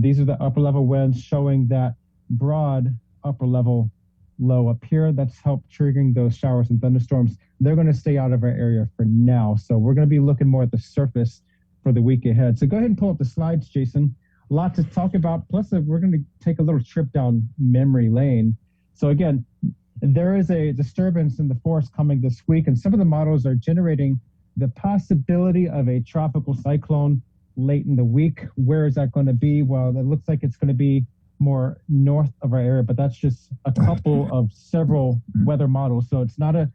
These are the upper level winds showing that broad upper level low up here. That's helped triggering those showers and thunderstorms. They're going to stay out of our area for now. So we're going to be looking more at the surface for the week ahead. So go ahead and pull up the slides, Jason. A lot to talk about. Plus, we're going to take a little trip down memory lane. So again, there is a disturbance in the force coming this week, and some of the models are generating the possibility of a tropical cyclone late in the week. Where is that going to be? Well, it looks like it's going to be more north of our area, but that's just a couple of several weather models. So it's not a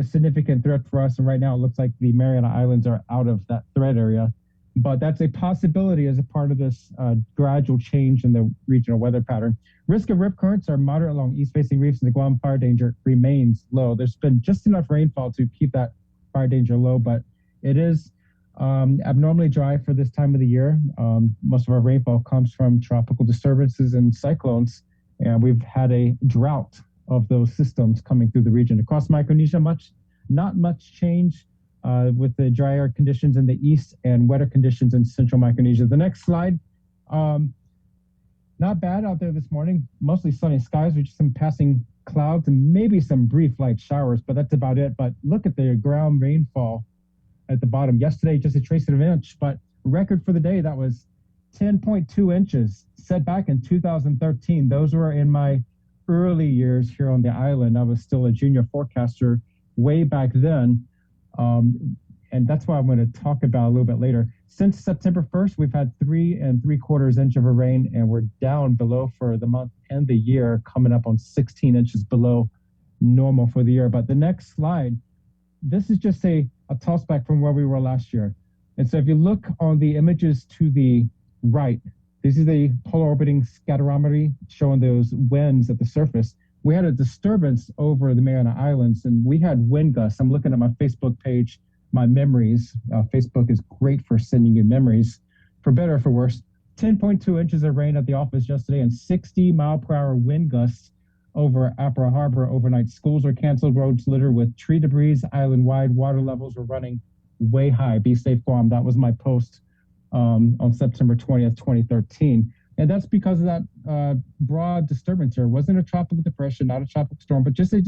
significant threat for us. And right now it looks like the Mariana Islands are out of that threat area. But that's a possibility as a part of this gradual change in the regional weather pattern. Risk of rip currents are moderate along east-facing reefs, and the Guam fire danger remains low. There's been just enough rainfall to keep that fire danger low, but it is abnormally dry for this time of the year. Most of our rainfall comes from tropical disturbances and cyclones, and we've had a drought of those systems coming through the region. Across Micronesia, not much change with the drier conditions in the east and wetter conditions in central Micronesia. The next slide, not bad out there this morning, mostly sunny skies with just some passing clouds and maybe some brief light showers, but that's about it. But look at the ground rainfall at the bottom. Yesterday, just a trace of an inch, but record for the day, that was 10.2 inches set back in 2013. Those were in my early years here on the island. I was still a junior forecaster way back then. And that's what I'm going to talk about a little bit later. Since September 1st, we've had 3 3/4 inch of rain, and we're down below for the month and the year, coming up on 16 inches below normal for the year. But the next slide, this is just a toss back from where we were last year. And so if you look on the images to the right, this is a polar orbiting scatterometry showing those winds at the surface. We had a disturbance over the Mariana Islands, and we had wind gusts. I'm looking at my Facebook page, my memories. Facebook is great for sending you memories, for better or for worse. 10.2 inches of rain at the office yesterday and 60-mile-per-hour wind gusts over Apra Harbor overnight. Schools are canceled, roads littered with tree debris island-wide. Water levels were running way high. Be safe, Guam. That was my post on September 20th, 2013. And that's because of that broad disturbance here. It wasn't a tropical depression, not a tropical storm, but just a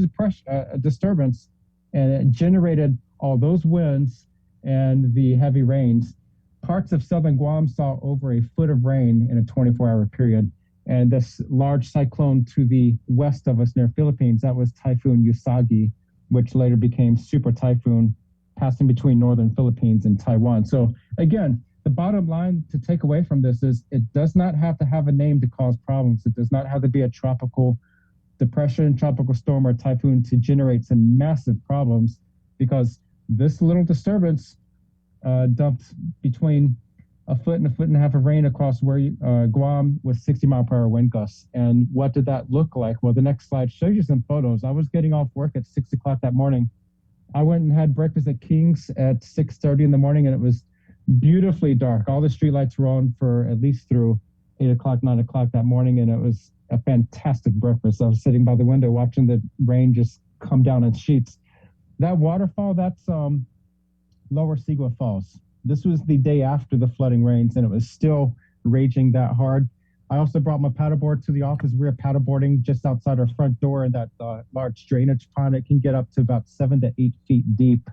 disturbance. And it generated all those winds and the heavy rains. Parts of southern Guam saw over a foot of rain in a 24-hour period. And this large cyclone to the west of us near Philippines, that was Typhoon Usagi, which later became Super Typhoon, passing between northern Philippines and Taiwan. So again, the bottom line to take away from this is it does not have to have a name to cause problems. It does not have to be a tropical depression, tropical storm, or typhoon to generate some massive problems, because this little disturbance dumped between a foot and a foot and a half of rain across Guam with 60-mile-per-hour wind gusts. And what did that look like? Well, the next slide shows you some photos. I was getting off work at 6 o'clock that morning. I went and had breakfast at King's at 6:30 in the morning, and it was beautifully dark. All the streetlights were on for at least through 8 o'clock, 9 o'clock that morning, and it was a fantastic breakfast. I was sitting by the window watching the rain just come down in sheets. That waterfall, that's Lower Sigua Falls. This was the day after the flooding rains, and it was still raging that hard. I also brought my paddleboard to the office. We were paddleboarding just outside our front door in that large drainage pond. It can get up to about 7 to 8 feet deep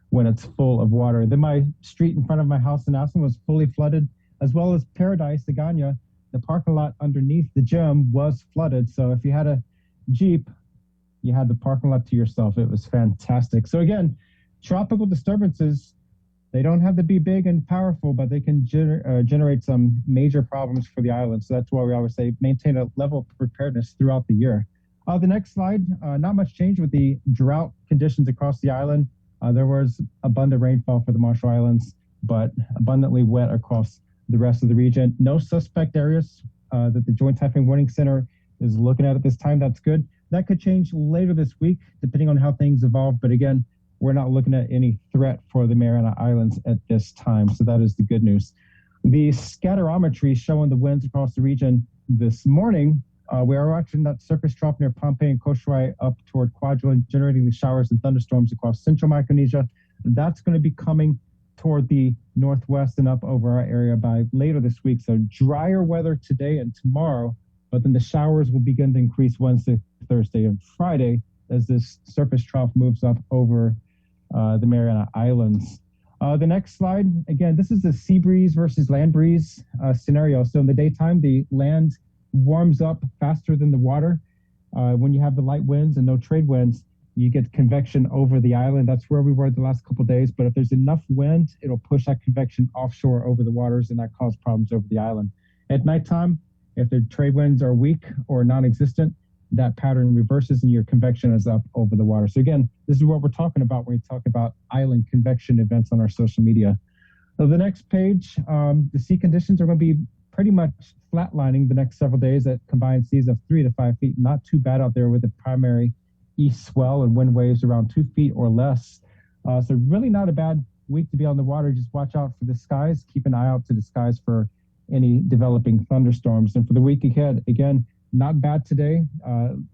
when it's full of water. Then my street in front of my house in Aspen was fully flooded, as well as Paradise, Sagana. The parking lot underneath the gym was flooded. So if you had a Jeep, you had the parking lot to yourself. It was fantastic. So again, tropical disturbances, they don't have to be big and powerful, but they can generate some major problems for the island. So that's why we always say maintain a level of preparedness throughout the year. The next slide, not much change with the drought conditions across the island. There was abundant rainfall for the Marshall Islands, but abundantly wet across the rest of the region. No suspect areas that the Joint Typhoon Warning Center is looking at this time. That's good. That could change later this week, depending on how things evolve. But again, we're not looking at any threat for the Mariana Islands at this time. So that is the good news. The scatterometry showing the winds across the region this morning. We are watching that surface trough near Pohnpei and Kosrae up toward Kwajalein, generating the showers and thunderstorms across central Micronesia. That's going to be coming toward the northwest and up over our area by later this week. So drier weather today and tomorrow, but then the showers will begin to increase Wednesday, Thursday, and Friday as this surface trough moves up over the Mariana Islands. The next slide, again, this is the sea breeze versus land breeze scenario. So in the daytime, the land warms up faster than the water. When you have the light winds and no trade winds, you get convection over the island. That's where we were the last couple of days. But if there's enough wind, it'll push that convection offshore over the waters, and that cause problems over the island. At nighttime, if the trade winds are weak or non-existent, that pattern reverses and your convection is up over the water. So again, this is what we're talking about when we talk about island convection events on our social media. So the next page, the sea conditions are going to be pretty much flatlining the next several days at combined seas of 3 to 5 feet. Not too bad out there with the primary east swell and wind waves around 2 feet or less. So really not a bad week to be on the water. Just watch out for the skies. Keep an eye out to the skies for any developing thunderstorms. And for the week ahead, again, not bad today.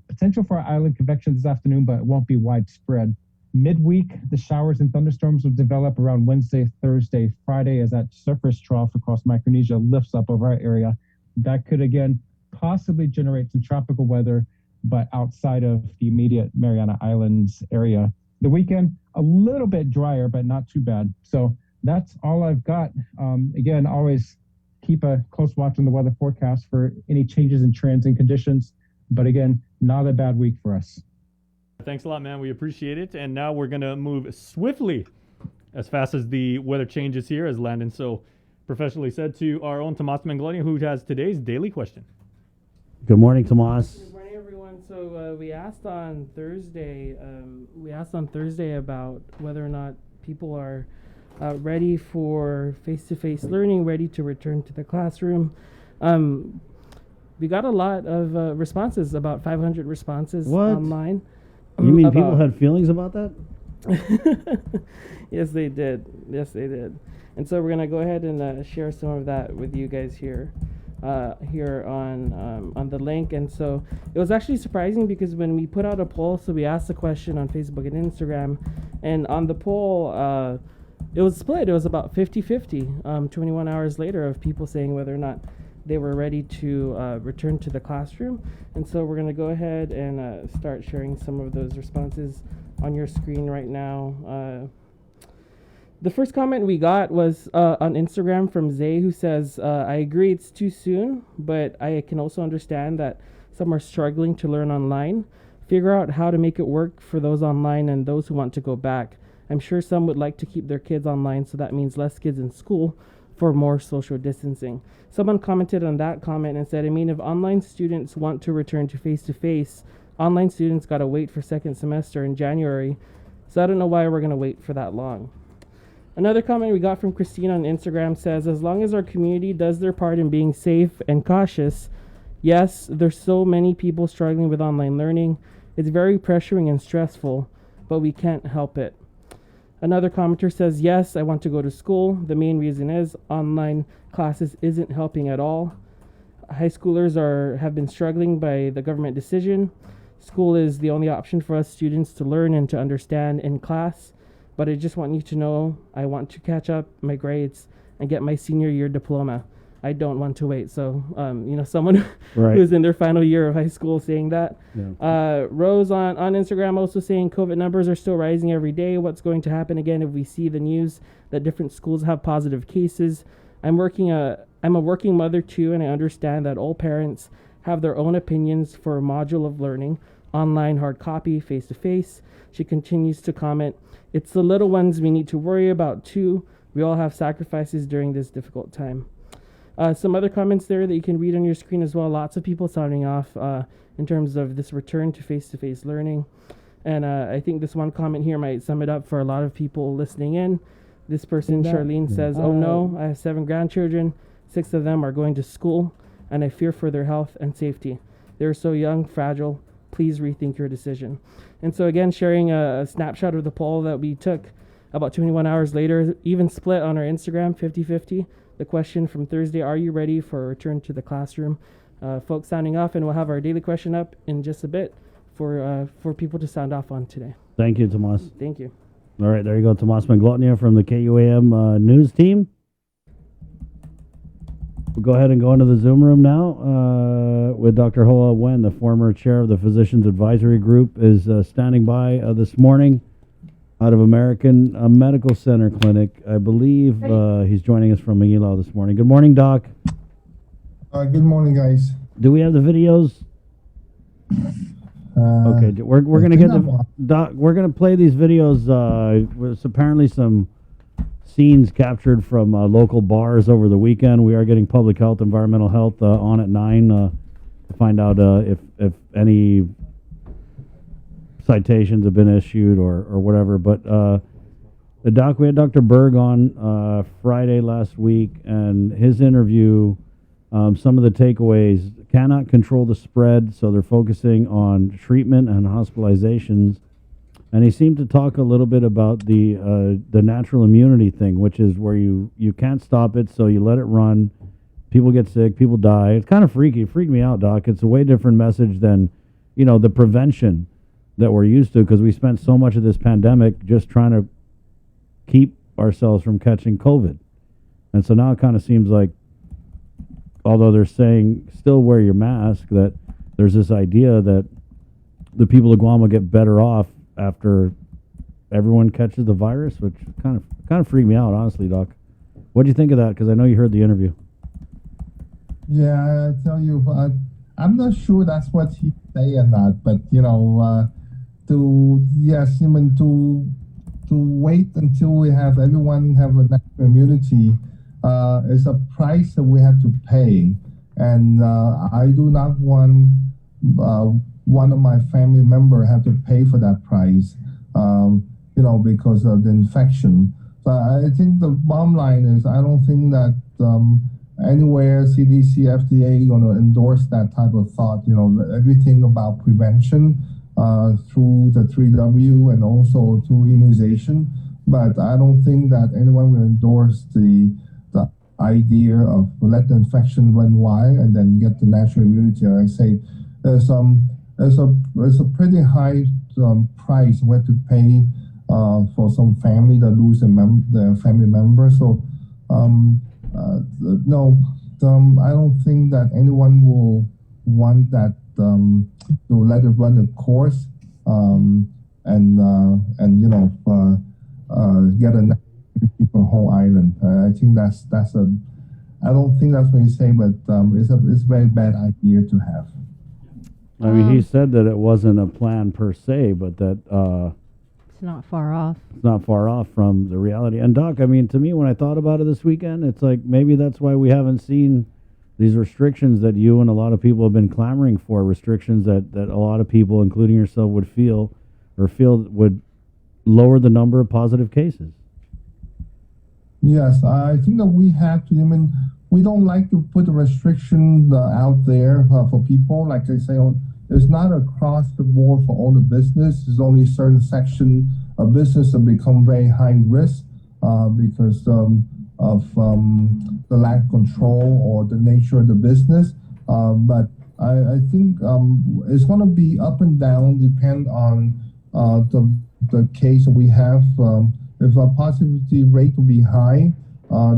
Potential for island convection this afternoon, but it won't be widespread. Midweek, the showers and thunderstorms will develop around Wednesday, Thursday, Friday as that surface trough across Micronesia lifts up over our area. That could, again, possibly generate some tropical weather, but outside of the immediate Mariana Islands area. The weekend, a little bit drier, but not too bad. So that's all I've got. Again, always keep a close watch on the weather forecast for any changes in trends and conditions. But again, not a bad week for us.
Thanks a lot, man. We appreciate it. And now we're going to move swiftly as fast as the weather changes here, as Landon so professionally said, to our own Tomas Mangloni, who has today's daily question.
Good morning, Tomas.
Good morning, everyone. So we asked on Thursday. About whether or not people are ready for face-to-face learning, ready to return to the classroom. We got a lot of responses, about 500 responses online.
You mean people had feelings about that?
Yes, they did. And so we're gonna go ahead and share some of that with you guys here on the link. And so it was actually surprising because when we put out a poll, so we asked the question on Facebook and Instagram, and on the poll, it was split. It was about 50-50, 21 hours later, of people saying whether or not they were ready to return to the classroom. And so we're gonna go ahead and start sharing some of those responses on your screen right now. The first comment we got was on Instagram from Zay, who says, I agree it's too soon, but I can also understand that some are struggling to learn online. Figure out how to make it work for those online and those who want to go back. I'm sure some would like to keep their kids online, so that means less kids in school for more social distancing. Someone commented on that comment and said, I mean, if online students want to return to face-to-face, online students got to wait for second semester in January, so I don't know why we're going to wait for that long. Another comment we got from Christine on Instagram says, as long as our community does their part in being safe and cautious, yes, there's so many people struggling with online learning. It's very pressuring and stressful, but we can't help it. Another commenter says, yes, I want to go to school. The main reason is online classes isn't helping at all. High schoolers have been struggling by the government decision. School is the only option for us students to learn and to understand in class. But I just want you to know I want to catch up my grades and get my senior year diploma. I don't want to wait. So, someone who's in their final year of high school saying that. Yeah. Rose on Instagram also saying COVID numbers are still rising every day. What's going to happen again if we see the news that different schools have positive cases? I'm a working mother too, and I understand that all parents have their own opinions for a module of learning, online, hard copy, face-to-face. She continues to comment, it's the little ones we need to worry about too. We all have sacrifices during this difficult time. Some other comments there that you can read on your screen as well. Lots of people sounding off in terms of this return to face-to-face learning. And I think this one comment here might sum it up for a lot of people listening in. This person, Charlene, says, oh no, I have 7 grandchildren. 6 of them are going to school, and I fear for their health and safety. They're so young, fragile. Please rethink your decision. And so again, sharing a snapshot of the poll that we took about 21 hours later, even split on our Instagram, 50-50. The question from Thursday, are you ready for a return to the classroom? Folks sounding off, and we'll have our daily question up in just a bit for people to sound off on today.
Thank you, Tomas.
Thank you.
All right, there you go, Tomas Manglotnia from the KUAM news team. We'll go ahead and go into the Zoom room now with Dr. Hoa Wen, the former chair of the Physicians Advisory Group, is standing by this morning out of American Medical Center Clinic. I believe he's joining us from Manila this morning. Good morning, Doc.
Good morning, guys.
Do we have the videos? Okay, we're gonna get the Doc. We're gonna play these videos. There's apparently some scenes captured from local bars over the weekend. We are getting public health, environmental health on at 9 to find out if any citations have been issued or whatever. But we had Dr. Berg on Friday last week, and his interview, some of the takeaways: cannot control the spread, so they're focusing on treatment and hospitalizations. And he seemed to talk a little bit about the natural immunity thing, which is where you can't stop it, so you let it run. People get sick, people die. It's kind of freaky. It freaked me out, Doc. It's a way different message than, the prevention that we're used to, because we spent so much of this pandemic just trying to keep ourselves from catching COVID. And so now it kind of seems like, although they're saying still wear your mask, that there's this idea that the people of Guam will get better off after everyone catches the virus, which kind of freaked me out, honestly, Doc. What do you think of that? Because I know you heard the interview.
Yeah, I tell you, I'm not sure that's what he say or not, but to wait until we have everyone have a natural immunity it's a price that we have to pay, and I do not want one of my family member have to pay for that price, because of the infection. So I think the bottom line is I don't think that anywhere CDC, FDA going to endorse that type of thought. Everything about prevention through the 3W and also through immunization. But I don't think that anyone will endorse the idea of let the infection run wild and then get the natural immunity. I say there's a pretty high price we have to pay for some family that lose their family member. So no, I don't think that anyone will want that to let it run a course get a for whole island. I think that's I don't think that's what you say, but it's a very bad idea to have.
I mean, he said that it wasn't a plan per se, but that
it's not far off.
It's not far off from the reality. And Doc, I mean, to me, when I thought about it this weekend, it's like maybe that's why we haven't seen these restrictions that you and a lot of people have been clamoring for, restrictions that a lot of people, including yourself, would feel would lower the number of positive cases.
Yes, I think that we have to. I mean, we don't like to put a restriction out there for people. Like I say, it's not across the board for all the business. There's only a certain section of business that become very high risk because of the lack of control or the nature of the business. But I think it's going to be up and down, depend on the case that we have. If our positivity rate will be high,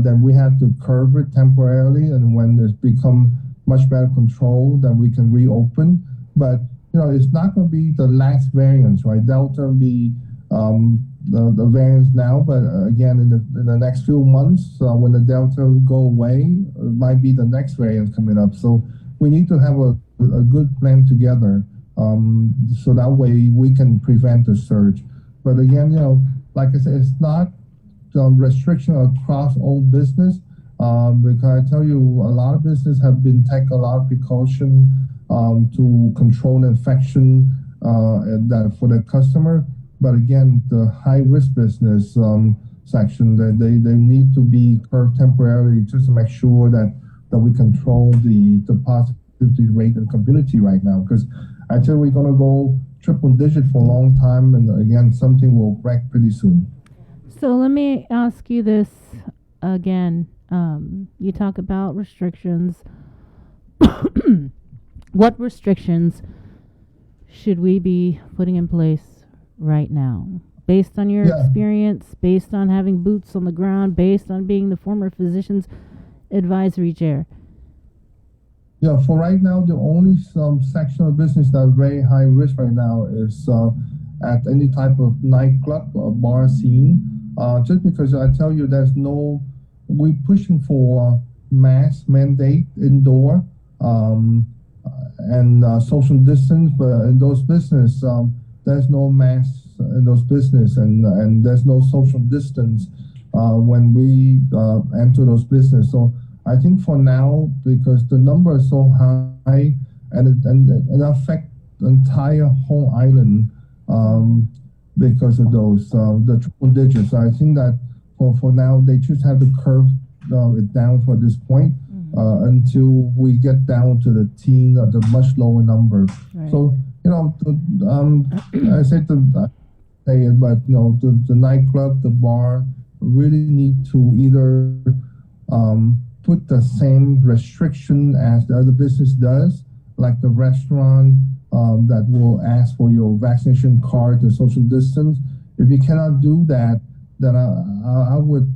then we have to curb it temporarily, and when it's become much better control, then we can reopen. But it's not going to be the last variance, right? Delta will be the variance now, but again, in the next few months, when the Delta will go away, it might be the next variant coming up. So we need to have a good plan together, so that way we can prevent the surge. But again, like I said, it's not restriction across all business, because I tell you, a lot of business have been taking a lot of precaution to control infection for the customer. But again, the high risk business section, they need to be curbed temporarily just to make sure that we control the positivity rate in the community right now. Because I tell you, we're going to go triple digit for a long time, and again, something will break pretty soon.
So let me ask you this again. You talk about restrictions. What restrictions should we be putting in place right now? Based on your experience, based on having boots on the ground, based on being the former physician's advisory chair?
Yeah, for right now, the only section of business that are very high risk right now is at any type of nightclub or bar scene. Just because I tell you, we're pushing for mask mandate indoor and social distance, but in those business, there's no masks in those business, and there's no social distance when we enter those business. So I think for now, because the number is so high and it affect the entire whole island because of those the triple digits. I think that for now they just have to curve it down for this point until we get down to the teen or the much lower numbers. Right. So I said to say it, but the nightclub, the bar really need to either put the same restriction as the other business does, like the restaurant that will ask for your vaccination card and social distance. If you cannot do that, then I would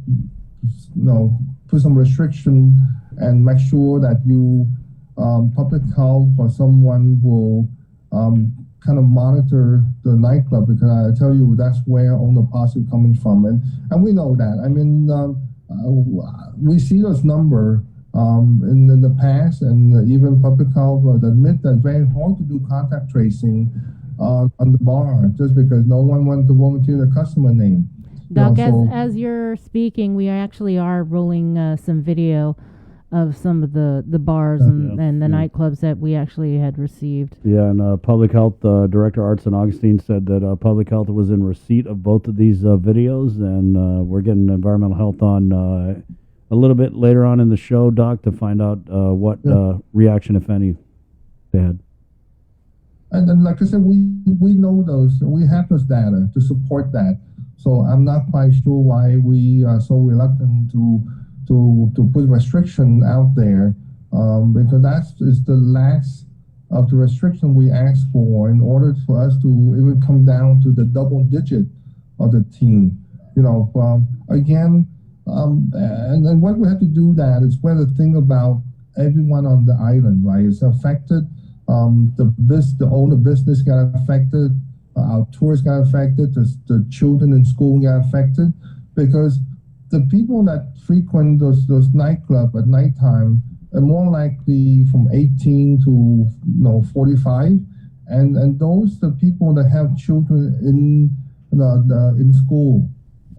put some restriction and make sure that you public health or someone will kind of monitor the nightclub, because I tell you that's where all the positive coming from, and we know that. I mean, we see those numbers in the past, and even public health admit that it's very hard to do contact tracing on the bar just because no one wants to volunteer the customer name.
Doc,
so,
as you're speaking, we actually are rolling some video of some of the bars and the nightclubs that we actually had received.
Yeah, and Public Health Director Art St. Augustine said that Public Health was in receipt of both of these videos, and we're getting Environmental Health on a little bit later on in the show, Doc, to find out what reaction, if any, they had.
And then, like I said, we know those, we have those data to support that. So I'm not quite sure why we are so reluctant to put restriction out there, because that is the last of the restriction we asked for in order for us to even come down to the double digit of the team. You know, again, and then what we have to do that is we have to think about everyone on the island, right? It's affected. The older business got affected. Our tours got affected. The children in school got affected, because the people that frequent those nightclubs at nighttime are more likely from 18 to 45, and those the people that have children in school.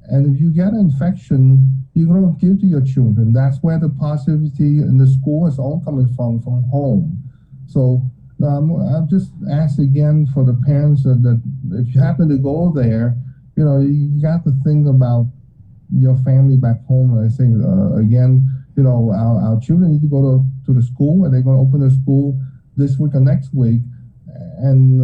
And if you get an infection, you're going to give to your children. That's where the positivity in the school is all coming from home. So I've just asked again for the parents that if you happen to go there, you got to think about your family back home. I say again, our children need to go to the school, and they're going to open the school this week or next week, and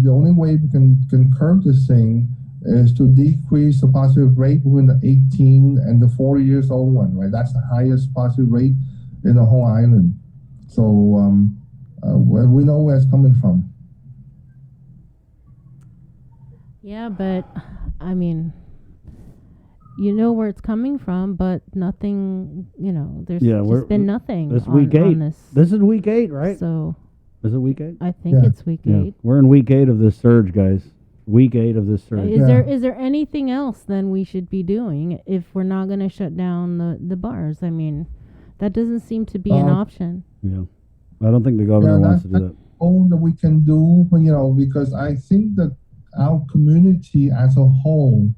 the only way we can curb this thing is to decrease the positive rate between the 18 and the 40 years old one, right? That's the highest positive rate in the whole island. So we know where it's coming from.
Yeah, but I mean, you know where it's coming from, but nothing, there's just been nothing
this week 8.
on this.
This is week 8, right?
So
is it week 8?
I think it's week 8.
We're in week 8 of this surge, guys. Week 8 of this surge.
Is there anything else then we should be doing if we're not going to shut down the bars? I mean, that doesn't seem to be an option.
Yeah. I don't think the governor wants to do that.
All that we can do, because I think that our community as a whole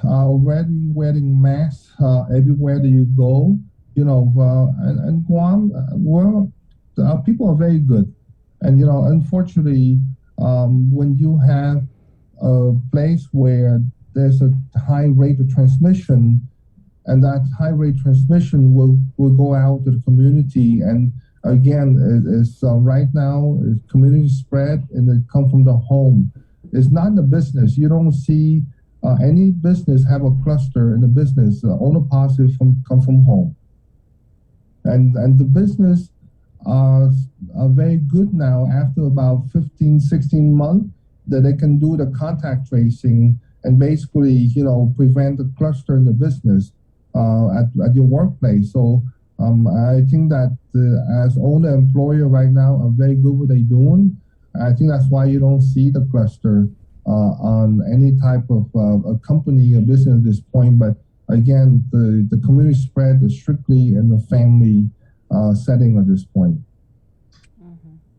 are already wearing masks everywhere that you go. And Guam, our people are very good. And, unfortunately, when you have a place where there's a high rate of transmission, and that high rate transmission will go out to the community. And again, it's right now, it's community spread, and it comes from the home. It's not the business. You don't see any business have a cluster in the business. All the positives come from home. And the business are very good now after about 15, 16 months that they can do the contact tracing and basically, prevent the cluster in the business at your workplace. So I think that as owner employer right now are very good what they're doing. I think that's why you don't see the cluster on any type of a company or business at this point. But again, the community spread is strictly in the family setting at this point.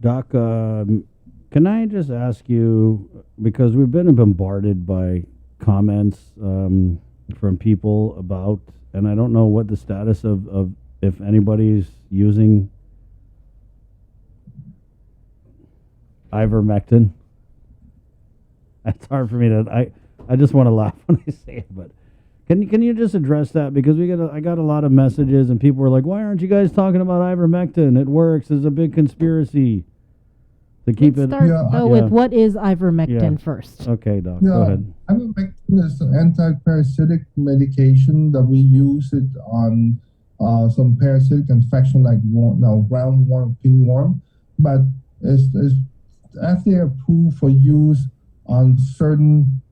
Doc, can I just ask you, because we've been bombarded by comments from people about, and I don't know what the status of if anybody's using ivermectin. It's hard for me to, I just want to laugh when I say it, but can you just address that? Because I got a lot of messages and people were like, why aren't you guys talking about ivermectin? It works. It's a big conspiracy to keep
Let's start with what is ivermectin first.
Okay, Doc, go ahead.
Ivermectin is an anti-parasitic medication that we use it on some parasitic infection like roundworm, pinworm, but it's FDA approved for use on certain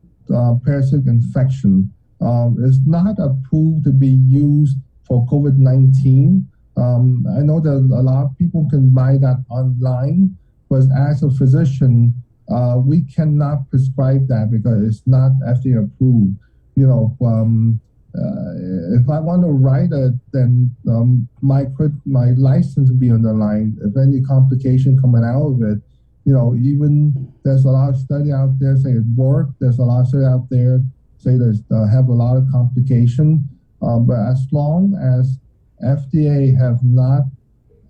parasitic infection. It's not approved to be used for COVID-19. I know that a lot of people can buy that online, but as a physician, we cannot prescribe that because it's not FDA approved. If I want to write it, then my license will be on the line. If any complication coming out of it, even there's a lot of study out there saying it worked. There's a lot of study out there say there's have a lot of complication. But as long as FDA have not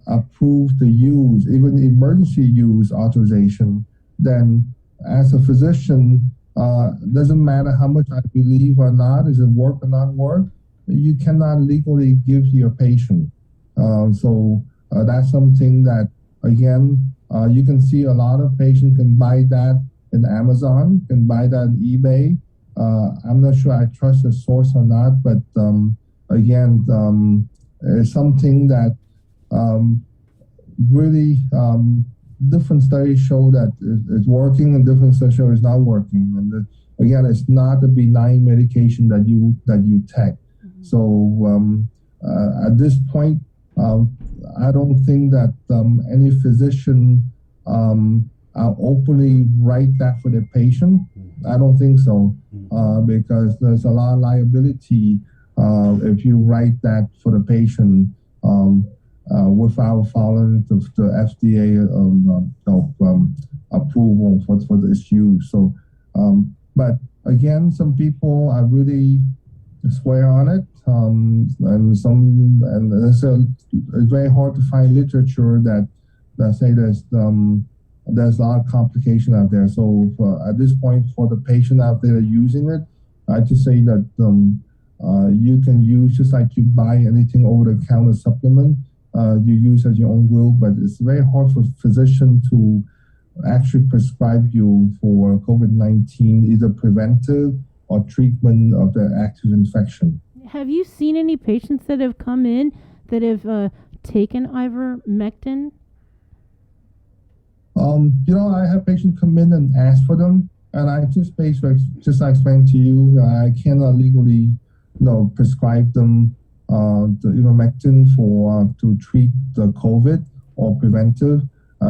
approved the use, even emergency use authorization, then as a physician, doesn't matter how much I believe or not, is it work or not work, you cannot legally give to your patient. So that's something that, again, you can see a lot of patients can buy that in Amazon, can buy that in eBay. I'm not sure I trust the source or not, but again, it's something that really different studies show that it's working and different studies show it's not working. And again, it's not a benign medication that you take. So at this point, I don't think that any physician openly write that for their patient. I don't think so, because there's a lot of liability if you write that for the patient without following the FDA approval for this use. So, but again, some people are really swear on it, and it's very hard to find literature that say there's a lot of complication out there. So at this point, for the patient out there using it, I just say that you can use just like you buy anything over the counter supplement. You use at your own will, but it's very hard for physician to actually prescribe you for COVID-19, either preventive or treatment of the active infection.
Have you seen any patients that have come in that have taken ivermectin? I have patients come in and ask for them, and I just basically I explained to you, I cannot legally, prescribe them the ivermectin to treat the COVID or preventive,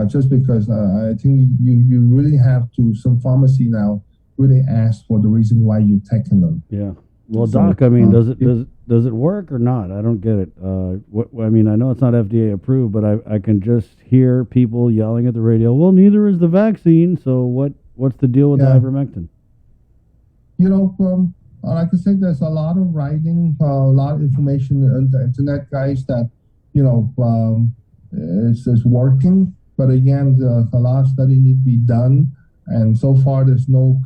just because I think you really have to, some pharmacy now really ask for the reason why you're taking them.
Yeah. Well, Doc, I mean, does it work or not? I don't get it. I mean, I know it's not FDA approved, but I can just hear people yelling at the radio, well, neither is the vaccine, so what's the deal with the ivermectin?
Like I said, there's a lot of writing, a lot of information on the internet, guys, that, it's working. But again, a lot of study need to be done. And so far, there's no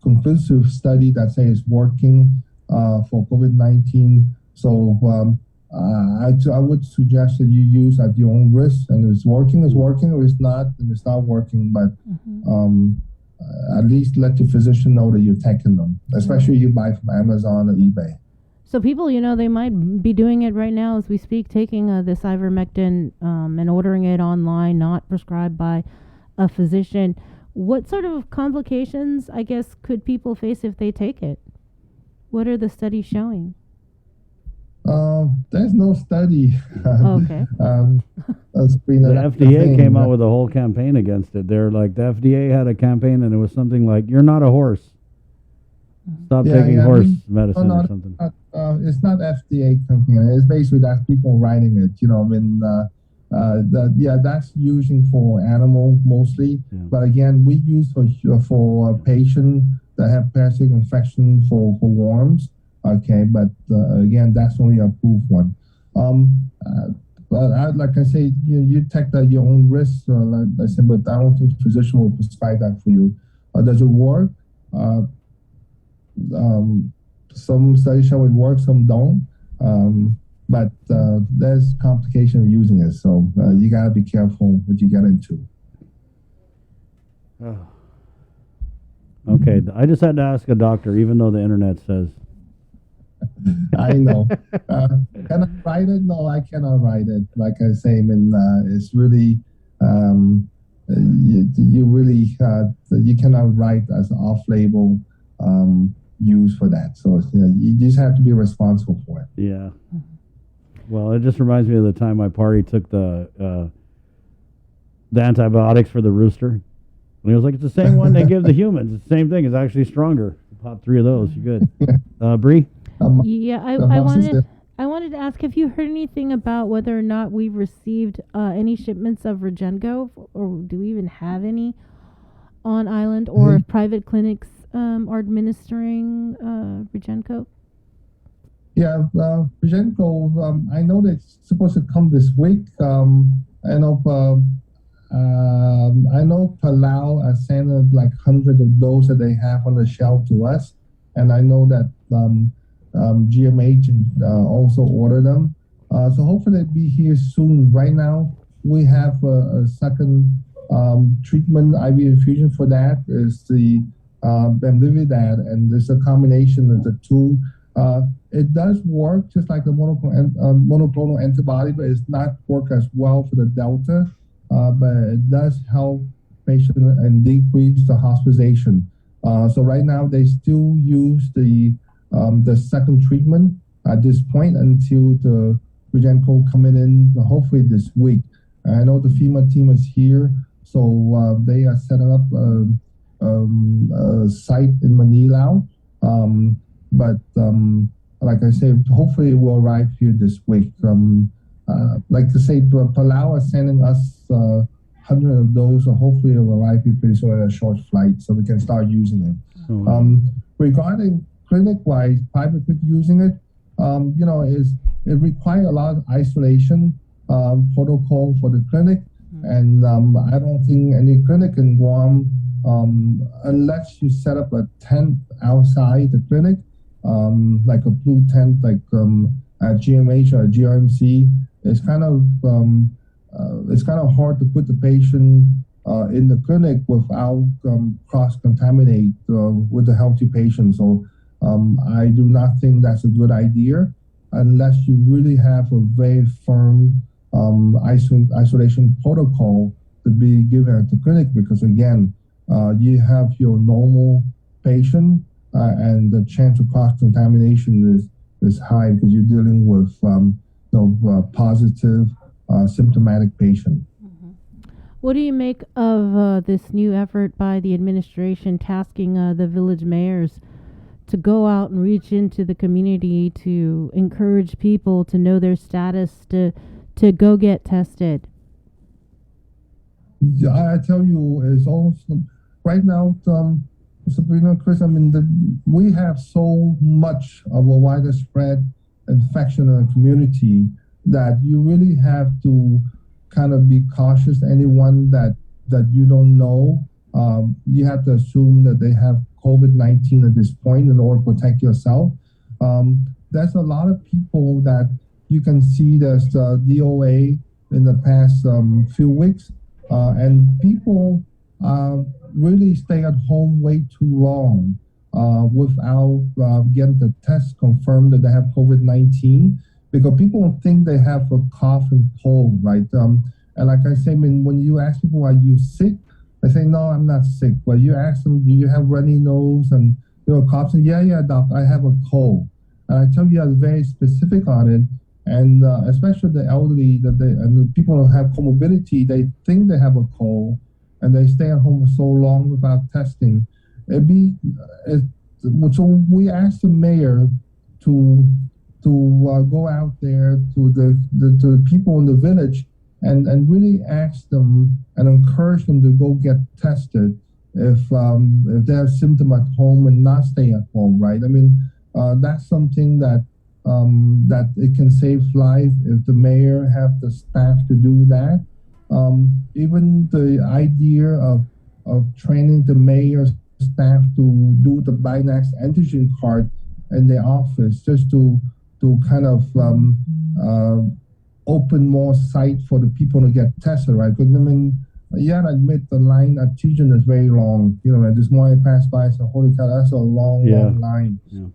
conclusive study that says it's working for COVID-19. So I would suggest that you use at your own risk. And if it's working, it's working. If it's not, then it's not working. But at least let your physician know that you're taking them, especially you buy from Amazon or eBay.
So people, they might be doing it right now as we speak, taking this ivermectin and ordering it online, not prescribed by a physician. What sort of complications, I guess, could people face if they take it? What are the studies showing?
There's no study.
Okay.
The FDA came out with a whole campaign against it. They're like, the FDA had a campaign, and it was something like, "You're not a horse. Stop taking horse medicine," or something.
It's not FDA campaign. It's basically that's people writing it. That's using for animal mostly. Yeah. But again, we use for patients that have parasitic infection for worms. Okay, but again, that's only approved one. But like I say, you take that your own risk. Like I said, but I don't think the physician will prescribe that for you. Does it work? Some studies show it works, some don't. But there's complication of using it, so you gotta be careful what you get into.
Okay, I just had to ask a doctor, even though the internet says.
I know. Can I write it? No, I cannot write it. Like I say, it's really you really you cannot write as off-label use for that. So you just have to be responsible for it.
Yeah. Well, it just reminds me of the time my party took the antibiotics for the rooster. And he was like, it's the same one they give the humans. It's the same thing. It's actually stronger. Pop 3 of those. You're good. Bree?
Yeah, I wanted to ask, have you heard anything about whether or not we've received any shipments of Regengo, or do we even have any on island, or if private clinics are administering Regenco?
Yeah, Regenco, I know that it's supposed to come this week. I know Palau has sent like hundreds of those that they have on the shelf to us, and I know that GMH also ordered them. So hopefully they'll be here soon. Right now, we have a second treatment IV infusion for that. Is the Bemlividad, and there's a combination of the two. It does work just like the monoclonal antibody, but it's not work as well for the Delta. But it does help patients and decrease the hospitalization. So right now they still use the second treatment at this point until the Regenco coming in hopefully this week. I know the FEMA team is here, so they are setting up a site in Manila. But like I said, hopefully it will arrive here this week. Like to say, Palau is sending us 100 of those, so hopefully it will arrive here pretty soon at a short flight, so we can start using it. Regarding clinic-wise, private clinic using it, it requires a lot of isolation protocol for the clinic, and I don't think any clinic in Guam, unless you set up a tent outside the clinic, like a blue tent, like at GMH or GRMC, it's kind of hard to put the patient in the clinic without cross-contaminate with the healthy patient. So I do not think that's a good idea unless you really have a very firm isolation protocol to be given at the clinic, because again, you have your normal patient and the chance of cross-contamination is high because you're dealing with positive symptomatic patient.
What do you make of this new effort by the administration tasking the village mayors to go out and reach into the community to encourage people to know their status, to go get tested?
I tell you, it's also right now, Sabrina, Chris, I mean, we have so much of a widespread infection in the community that you really have to kind of be cautious. Anyone that you don't know, you have to assume that they have COVID-19 at this point in order to protect yourself. There's a lot of people that you can see there's DOA in the past few weeks, and people really stay at home way too long without getting the test confirmed that they have COVID-19, because people think they have a cough and cold, right? And like I say, I mean, when you ask people, are you sick? They say, no, I'm not sick. But you ask them, do you have runny nose and coughs? And yeah, doc, I have a cold. And I tell you, I'm very specific on it. And especially the elderly and the people who have comorbidity, they think they have a cold and they stay at home for so long without testing. So we asked the mayor to go out there to the people in the village and really ask them and encourage them to go get tested if they have symptoms at home and not stay at home, right? I mean, that's something that it can save life if the mayor have the staff to do that. Even the idea of training the mayor's staff to do the Binax antigen card in the office, just to kind of open more site for the people to get tested, right? Because I mean, yeah, I admit the line at Tijan is very long. And this morning I passed by, I said, holy cow, that's a long line. Yeah.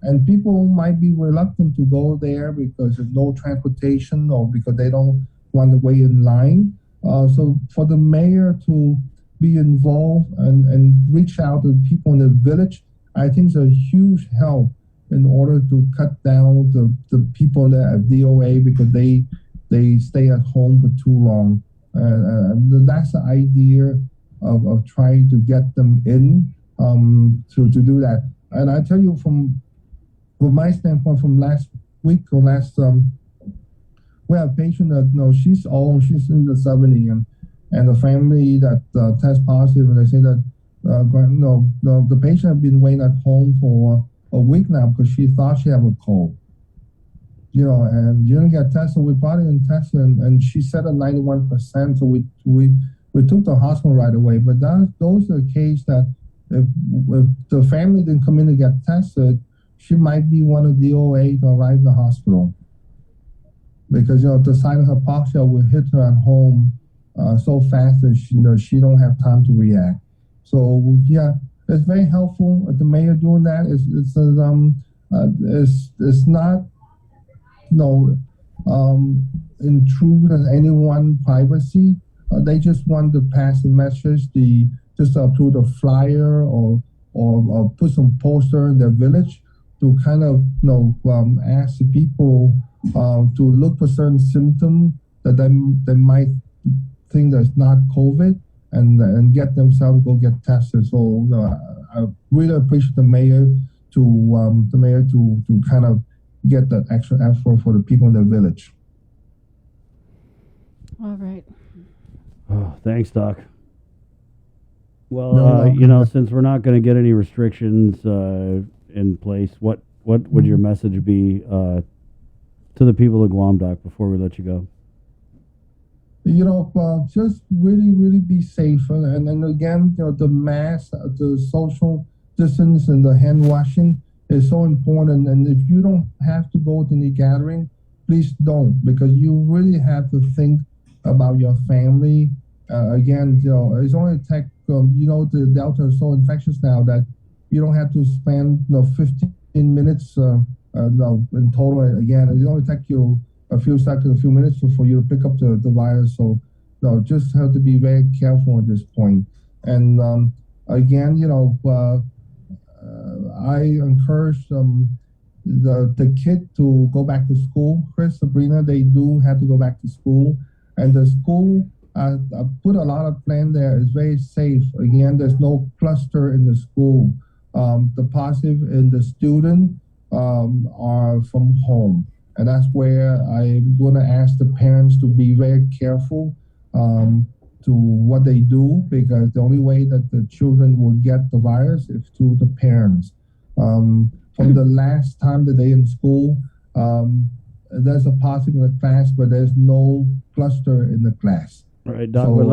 And people might be reluctant to go there because there's no transportation or because they don't want to wait in line. So for the mayor to be involved and reach out to people in the village, I think is a huge help in order to cut down the people that have DOA because they stay at home for too long. That's the idea of trying to get them in to do that. And I tell you from my standpoint, from last week or we have a patient that she's old, she's in the 70s, and the family that test positive, and they say that the patient had been waiting at home for a week now because she thought she had a cold. And she didn't get tested. We brought her in tested, and she said at 91%. So we took the hospital right away. But those are the case that if the family didn't come in to get tested, she might be one of the OA to arrive at the hospital. Because, the sinus hypoxia will hit her at home so fast that she don't have time to react. So, yeah, it's very helpful. The mayor doing that it's not, intrude on anyone's privacy. They just want to pass the message, just through the flyer or put some poster in their village to kind of, ask the people to look for certain symptoms that they might think that's not COVID and get themselves go get tested. So I really appreciate the mayor to kind of get that extra effort for the people in the village.
All right.
Oh, thanks, Doc. Well, since we're not going to get any restrictions in place, what would your message be to the people of Guam, Doc, before we let you go?
Just really, really be safe. And then again, the mask, the social distance, and the hand washing is so important. And if you don't have to go to any gathering, please don't, because you really have to think about your family. Again, it's only take, the Delta is so infectious now that you don't have to spend 15 minutes in total. Again, it only take you a few seconds, a few minutes for you to pick up the virus. So just have to be very careful at this point. And again, I encourage the kid to go back to school. Chris, Sabrina, they do have to go back to school. And the school, I put a lot of plan there. It's very safe. Again, there's no cluster in the school. The positive in the student are from home. And that's where I'm going to ask the parents to be very careful to what they do, because the only way that the children will get the virus is through the parents. From the last time that they in school, there's a positive in the class, but there's no cluster in the class.
All right, Doc, but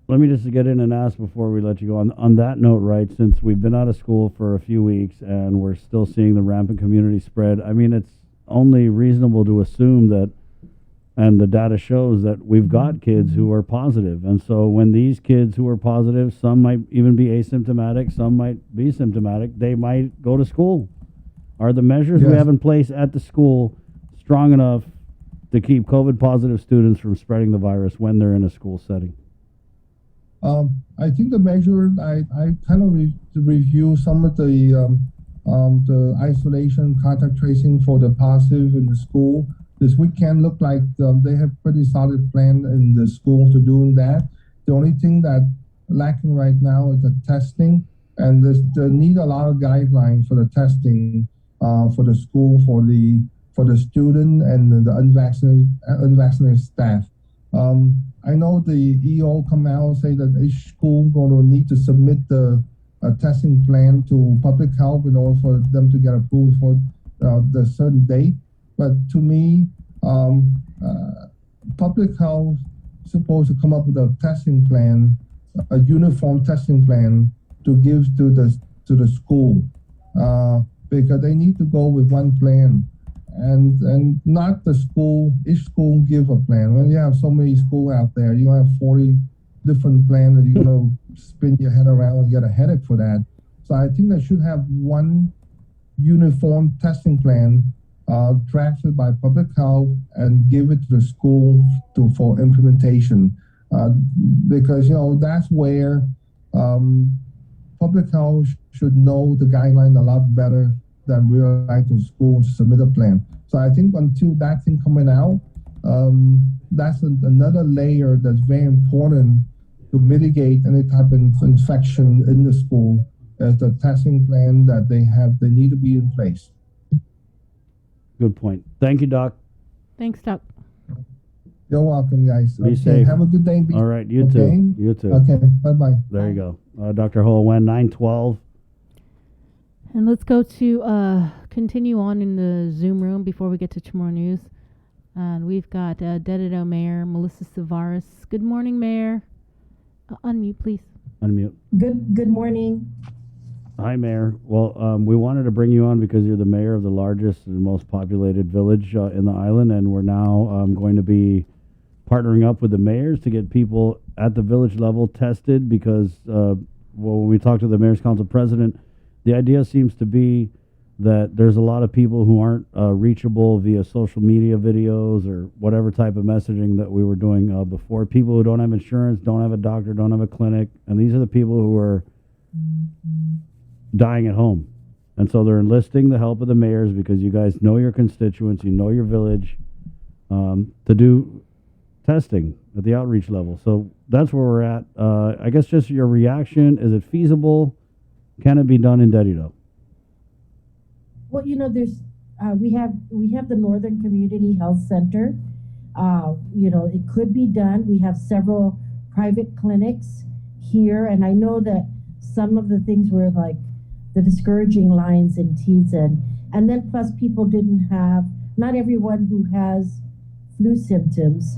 let me just get in and ask before we let you go. On that note, right, since we've been out of school for a few weeks and we're still seeing the rampant community spread, I mean, it's only reasonable to assume that, and the data shows that we've got kids who are positive. And so when these kids who are positive, some might even be asymptomatic, some might be symptomatic, they might go to school. Are the measures we have in place at the school strong enough to keep COVID positive students from spreading the virus when they're in a school setting?
I think the measure, I kind of review some of the isolation, contact tracing for the positive in the school. This weekend looked like they have pretty solid plan in the school to doing that. The only thing that lacking right now is the testing, and they need a lot of guidelines for the testing for the school, for the student and the unvaccinated staff. I know the EO come out and say that each school going to need to submit the testing plan to public health in order for them to get approved for the certain date. But to me, public health is supposed to come up with a testing plan, a uniform testing plan to give to the school, because they need to go with one plan. And not the school, each school give a plan. When you have so many schools out there, you have 40 different plans that you're going to spin your head around and get a headache for that. So I think they should have one uniform testing plan drafted by public health and give it to the school for implementation. Because, that's where public health should know the guideline a lot better than we are like to school to submit a plan. So I think until that thing coming out, that's another layer that's very important to mitigate any type of infection in the school, as the testing plan that they need to be in place.
Good point. Thank you, Doc.
Thanks, Doc.
You're welcome, guys.
Be
okay,
safe.
have a good day.
All right, you
okay?
too. You too.
Okay, bye-bye.
There you go. Dr. Ho Wen, 912.
And let's go to continue on in the Zoom room before we get to tomorrow news. And we've got Dededo Mayor Melissa Savaris. Good morning, Mayor. Unmute, please.
Unmute.
Good morning.
Hi, Mayor. Well, we wanted to bring you on because you're the mayor of the largest and most populated village in the island, and we're now going to be partnering up with the mayors to get people at the village level tested because, when we talked to the Mayor's Council president, the idea seems to be that there's a lot of people who aren't reachable via social media videos or whatever type of messaging that we were doing before. People who don't have insurance, don't have a doctor, don't have a clinic, and these are the people who are dying at home. And so they're enlisting the help of the mayors because you guys know your constituents, you know your village, to do testing at the outreach level. So that's where we're at. I guess just your reaction, is it feasible? Can it be done in Dededo?
Well, there's we have the Northern Community Health Center. It could be done. We have several private clinics here, and I know that some of the things were like the discouraging lines in Tizen, and then plus people didn't have. Not everyone who has flu symptoms,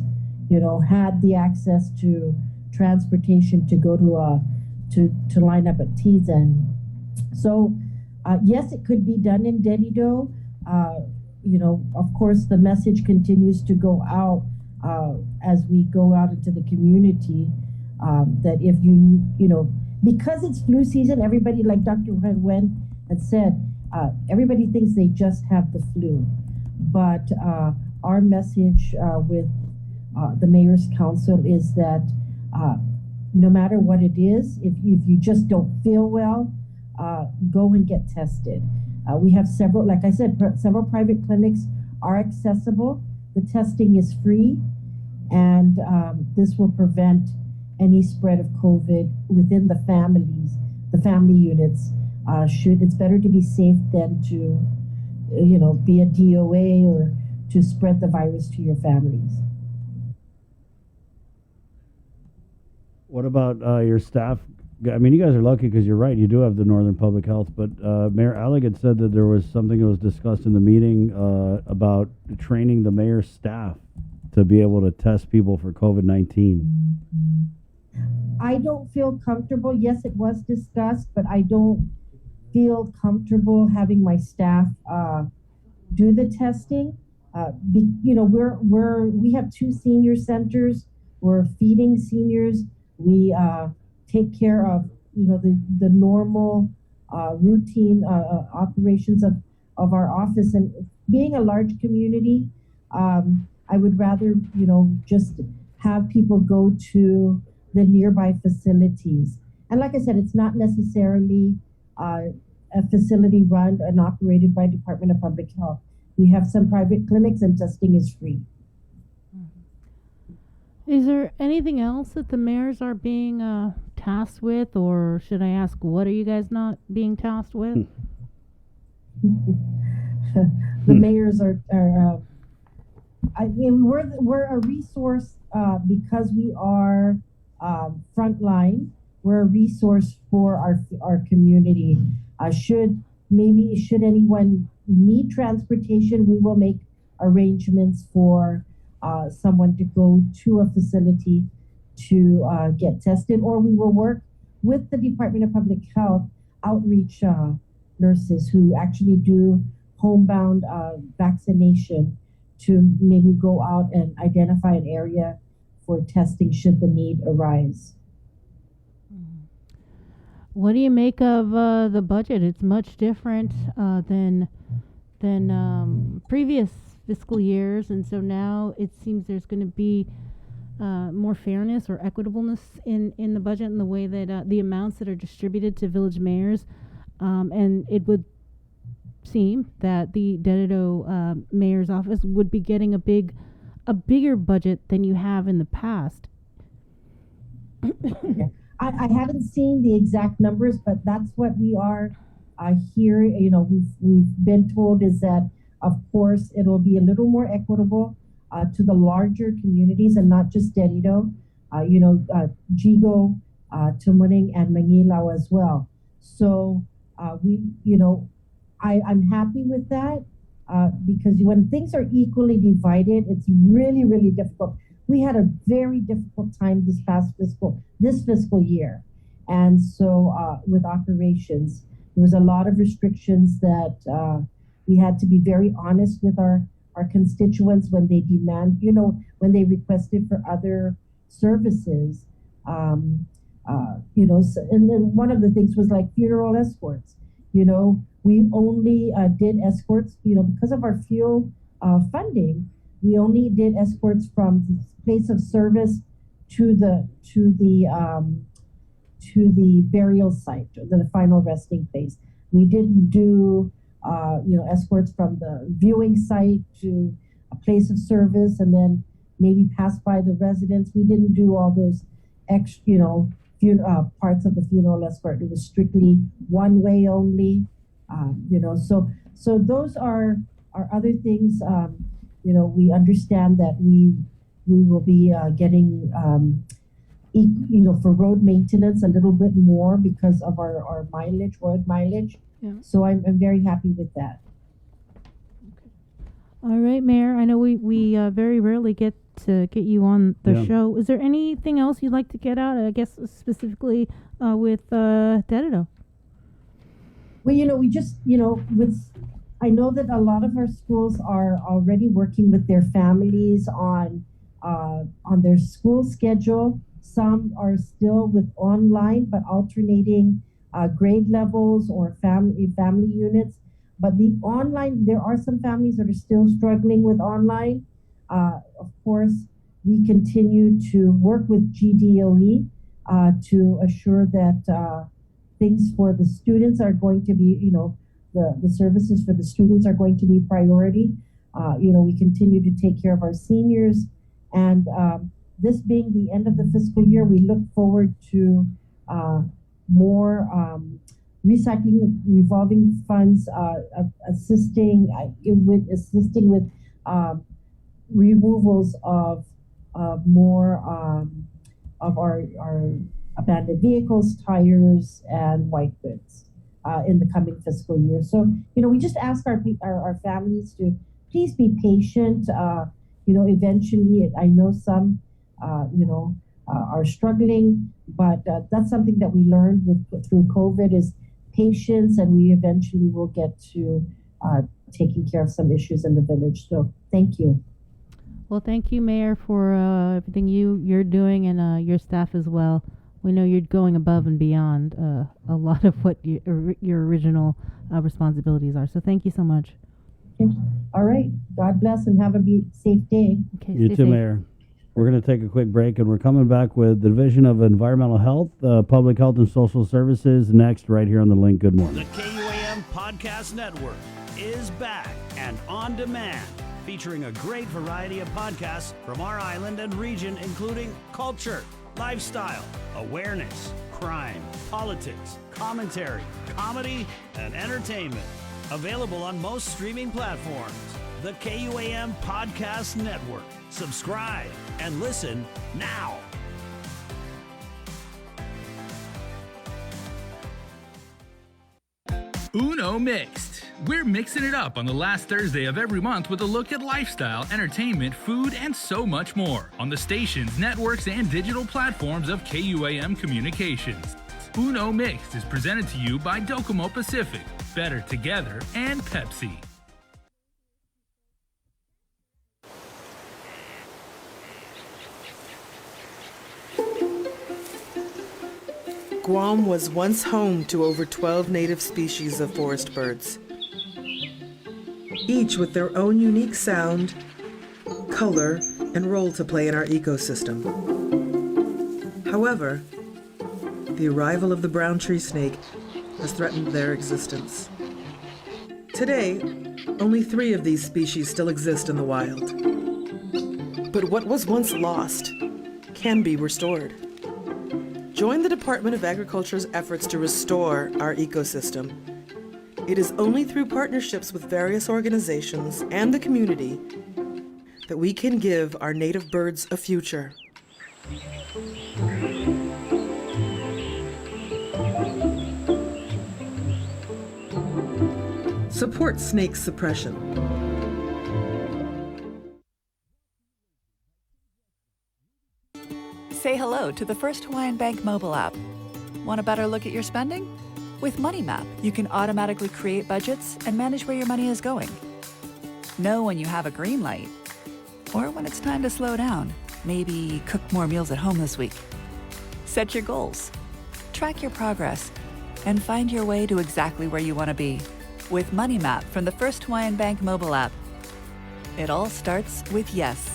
had the access to transportation to go to line up at Tizen. So. Yes, it could be done in Dededo. Of course, the message continues to go out as we go out into the community that if because it's flu season, everybody, like Dr. Wen had said, everybody thinks they just have the flu. But our message with the Mayor's Council is that no matter what it is, if you just don't feel well, go and get tested. We have several, like I said, several private clinics are accessible. The testing is free, and this will prevent any spread of COVID within the families, the family units. It's better to be safe than to, be a DOA or to spread the virus to your families.
What about your staff? I mean, you guys are lucky because you're right. You do have the Northern Public Health, but Mayor Alligat said that there was something that was discussed in the meeting about training the mayor's staff to be able to test people for COVID-19.
I don't feel comfortable. Yes, it was discussed, but I don't feel comfortable having my staff do the testing. We have 2 senior centers. We're feeding seniors. We take care of the normal routine operations of our office, and being a large community, I would rather just have people go to the nearby facilities. And like I said, it's not necessarily a facility run and operated by Department of Public Health. We have some private clinics, and testing is free.
Is there anything else that the mayors are being tasked with, or should I ask, what are you guys not being tasked with?
The mayors are we're a resource because we are frontline. We're a resource for our community. Should anyone need transportation, we will make arrangements for someone to go to a facility to get tested, or we will work with the Department of Public Health outreach nurses who actually do homebound vaccination to maybe go out and identify an area for testing should the need arise.
What do you make of the budget? It's much different than previous fiscal years, and so now it seems there's going to be more fairness or equitableness in the budget and the way that the amounts that are distributed to village mayors, and it would seem that the Dededo mayor's office would be getting a bigger budget than you have in the past.
I haven't seen the exact numbers, but that's what we are hearing. We've been told is that, of course, it'll be a little more equitable. to the larger communities and not just Derrida, Jigo, Tumuning, and Mangilao as well. So I'm happy with that because when things are equally divided, it's really, really difficult. We had a very difficult time this fiscal year. And so with operations, there was a lot of restrictions that we had to be very honest with our constituents when they demand, when they requested for other services. And then one of the things was like funeral escorts. We only did escorts, because of our fuel funding, we only did escorts from the place of service to the burial site, the final resting place. We didn't do, escorts from the viewing site to a place of service and then maybe pass by the residents. We didn't do all those extra, parts of the funeral escort. It was strictly one way only. So those are other things. We understand that we will be getting, for road maintenance a little bit more because of our road mileage.
Yeah.
So I'm very happy with that.
All right, Mayor. I know we very rarely get to get you on the show. Is there anything else you'd like to get out? I guess specifically with Derrida.
Well, we just, I know that a lot of our schools are already working with their families on their school schedule. Some are still with online, but alternating grade levels or family units. But the online, there are some families that are still struggling with online. Of course, we continue to work with GDOE to assure that things for the students are going to be, the services for the students are going to be priority. We continue to take care of our seniors. And this being the end of the fiscal year, we look forward to more recycling revolving funds, assisting with removals of more of our abandoned vehicles, tires, and white goods in the coming fiscal year. So, we just ask our families to please be patient. Eventually, I know some, are struggling, but that's something that we learned through COVID is patience, and we eventually will get to taking care of some issues in the village. So, thank you.
Well, thank you, Mayor, for everything you're doing and your staff as well. We know you're going above and beyond a lot of what your original responsibilities are. So thank you so much.
Okay. All right. God bless and have a safe day.
Okay,
you too, Mayor. We're going to take a quick break, and we're coming back with the Division of Environmental Health, Public Health and Social Services next right here on The Link. Good morning.
The KUAM Podcast Network is back and on demand, featuring a great variety of podcasts from our island and region, including culture, lifestyle, awareness, crime, politics, commentary, comedy, and entertainment. Available on most streaming platforms. The KUAM Podcast Network. Subscribe and listen now.
Uno Mixed. We're mixing it up on the last Thursday of every month with a look at lifestyle, entertainment, food, and so much more on the stations, networks, and digital platforms of KUAM Communications. Uno Mixed is presented to you by Docomo Pacific, Better Together, and Pepsi.
Guam was once home to over 12 native species of forest birds, each with their own unique sound, color, and role to play in our ecosystem. However, the arrival of the brown tree snake has threatened their existence. Today, only 3 of these species still exist in the wild. But what was once lost can be restored. Join the Department of Agriculture's efforts to restore our ecosystem. It is only through partnerships with various organizations and the community that we can give our native birds a future. Support snake suppression.
Say hello to the First Hawaiian Bank mobile app. Want a better look at your spending? With MoneyMap, you can automatically create budgets and manage where your money is going. Know when you have a green light, or when it's time to slow down. Maybe cook more meals at home this week. Set your goals, track your progress, and find your way to exactly where you want to be. With MoneyMap from the First Hawaiian Bank mobile app. It all starts with yes.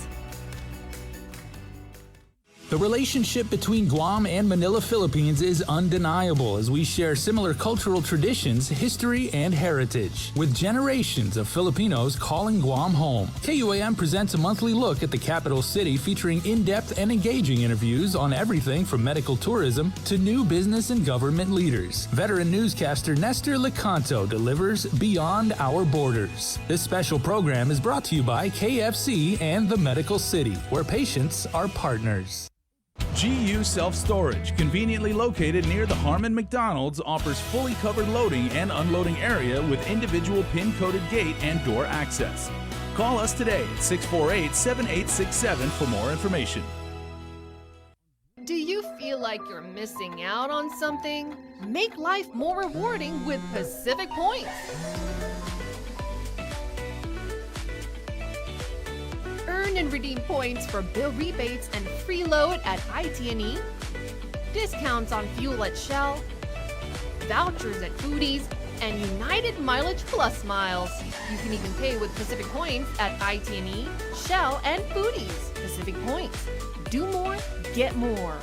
The relationship between Guam and Manila, Philippines is undeniable as we share similar cultural traditions, history, and heritage. With generations of Filipinos calling Guam home, KUAM presents a monthly look at the capital city featuring in-depth and engaging interviews on everything from medical tourism to new business and government leaders. Veteran newscaster Nestor Lecanto delivers Beyond Our Borders. This special program is brought to you by KFC and the Medical City, where patients are partners.
GU Self-Storage, conveniently located near the Harmon McDonald's, offers fully covered loading and unloading area with individual pin-coded gate and door access. Call us today at 648-7867 for more information.
Do you feel like you're missing out on something? Make life more rewarding with Pacific Points. Earn and redeem points for bill rebates and free load at IT&E, discounts on fuel at Shell, vouchers at Foodies, and United Mileage Plus miles. You can even pay with Pacific Points at IT&E, Shell, and Foodies. Pacific Points. Do more, get more.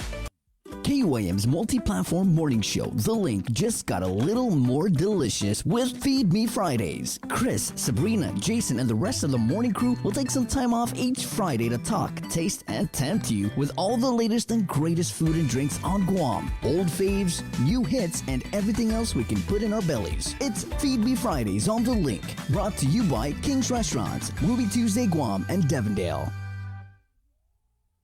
KUAM's multi-platform morning show, The Link, just got a little more delicious with Feed Me Fridays. Chris, Sabrina, Jason, and the rest of the morning crew will take some time off each Friday to talk, taste, and tempt you with all the latest and greatest food and drinks on Guam. Old faves, new hits, and everything else we can put in our bellies. It's Feed Me Fridays on The Link, brought to you by King's Restaurants, Ruby Tuesday Guam, and Devondale.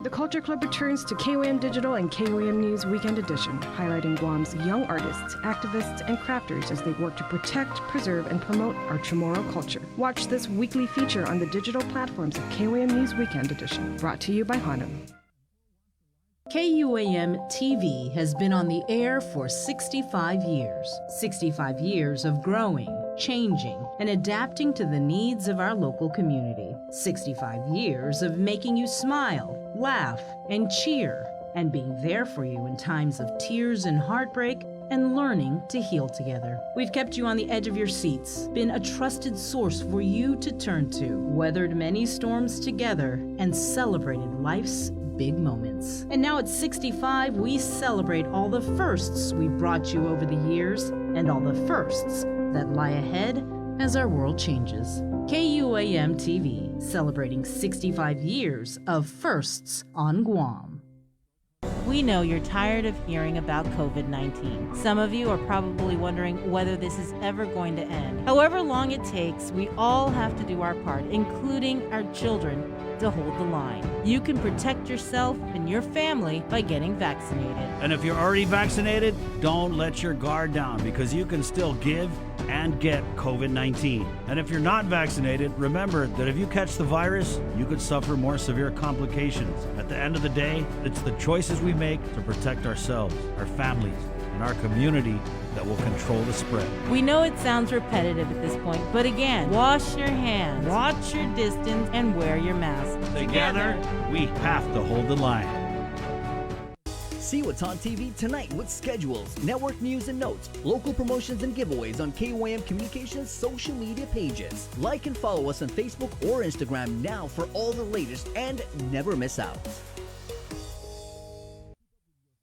The Culture Club returns to KOAM Digital and KOAM News Weekend Edition, highlighting Guam's young artists, activists, and crafters as they work to protect, preserve, and promote our Chamorro culture. Watch this weekly feature on the digital platforms of KOAM News Weekend Edition, brought to you by Hanum.
KUAM TV has been on the air for 65 years. 65 years of growing, changing, and adapting to the needs of our local community. 65 years of making you smile, laugh, and cheer, and being there for you in times of tears and heartbreak, and learning to heal together. We've kept you on the edge of your seats, been a trusted source for you to turn to, weathered many storms together, and celebrated life's big moments. And now at 65, we celebrate all the firsts we brought you over the years, and all the firsts that lie ahead as our world changes. KUAM TV, celebrating 65 years of firsts on Guam.
We know you're tired of hearing about COVID-19. Some of you are probably wondering whether this is ever going to end. However long it takes, we all have to do our part, including our children, to hold the line. You can protect yourself and your family by getting vaccinated.
And if you're already vaccinated, don't let your guard down, because you can still give and get COVID-19. And if you're not vaccinated, remember that if you catch the virus, you could suffer more severe complications. At the end of the day, it's the choices we make to protect ourselves, our families, and our community that will control the spread.
We know it sounds repetitive at this point, but again, wash your hands, watch your distance, and wear your mask.
Together, we have to hold the line.
See what's on TV tonight with schedules, network news and notes, local promotions and giveaways on KUAM Communications social media pages. Like and follow us on Facebook or Instagram now for all the latest and never miss out.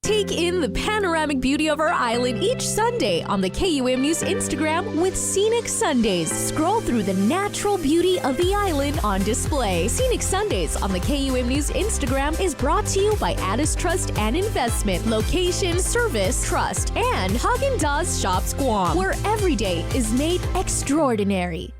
Take in the panoramic beauty of our island each Sunday on the KUAM News Instagram with Scenic Sundays. Scroll through the natural beauty of the island on display. Scenic Sundays on the KUAM News Instagram is brought to you by Addis Trust and Investment, Location, Service, Trust, and Haagen-Dazs Shops Guam, where every day is made extraordinary.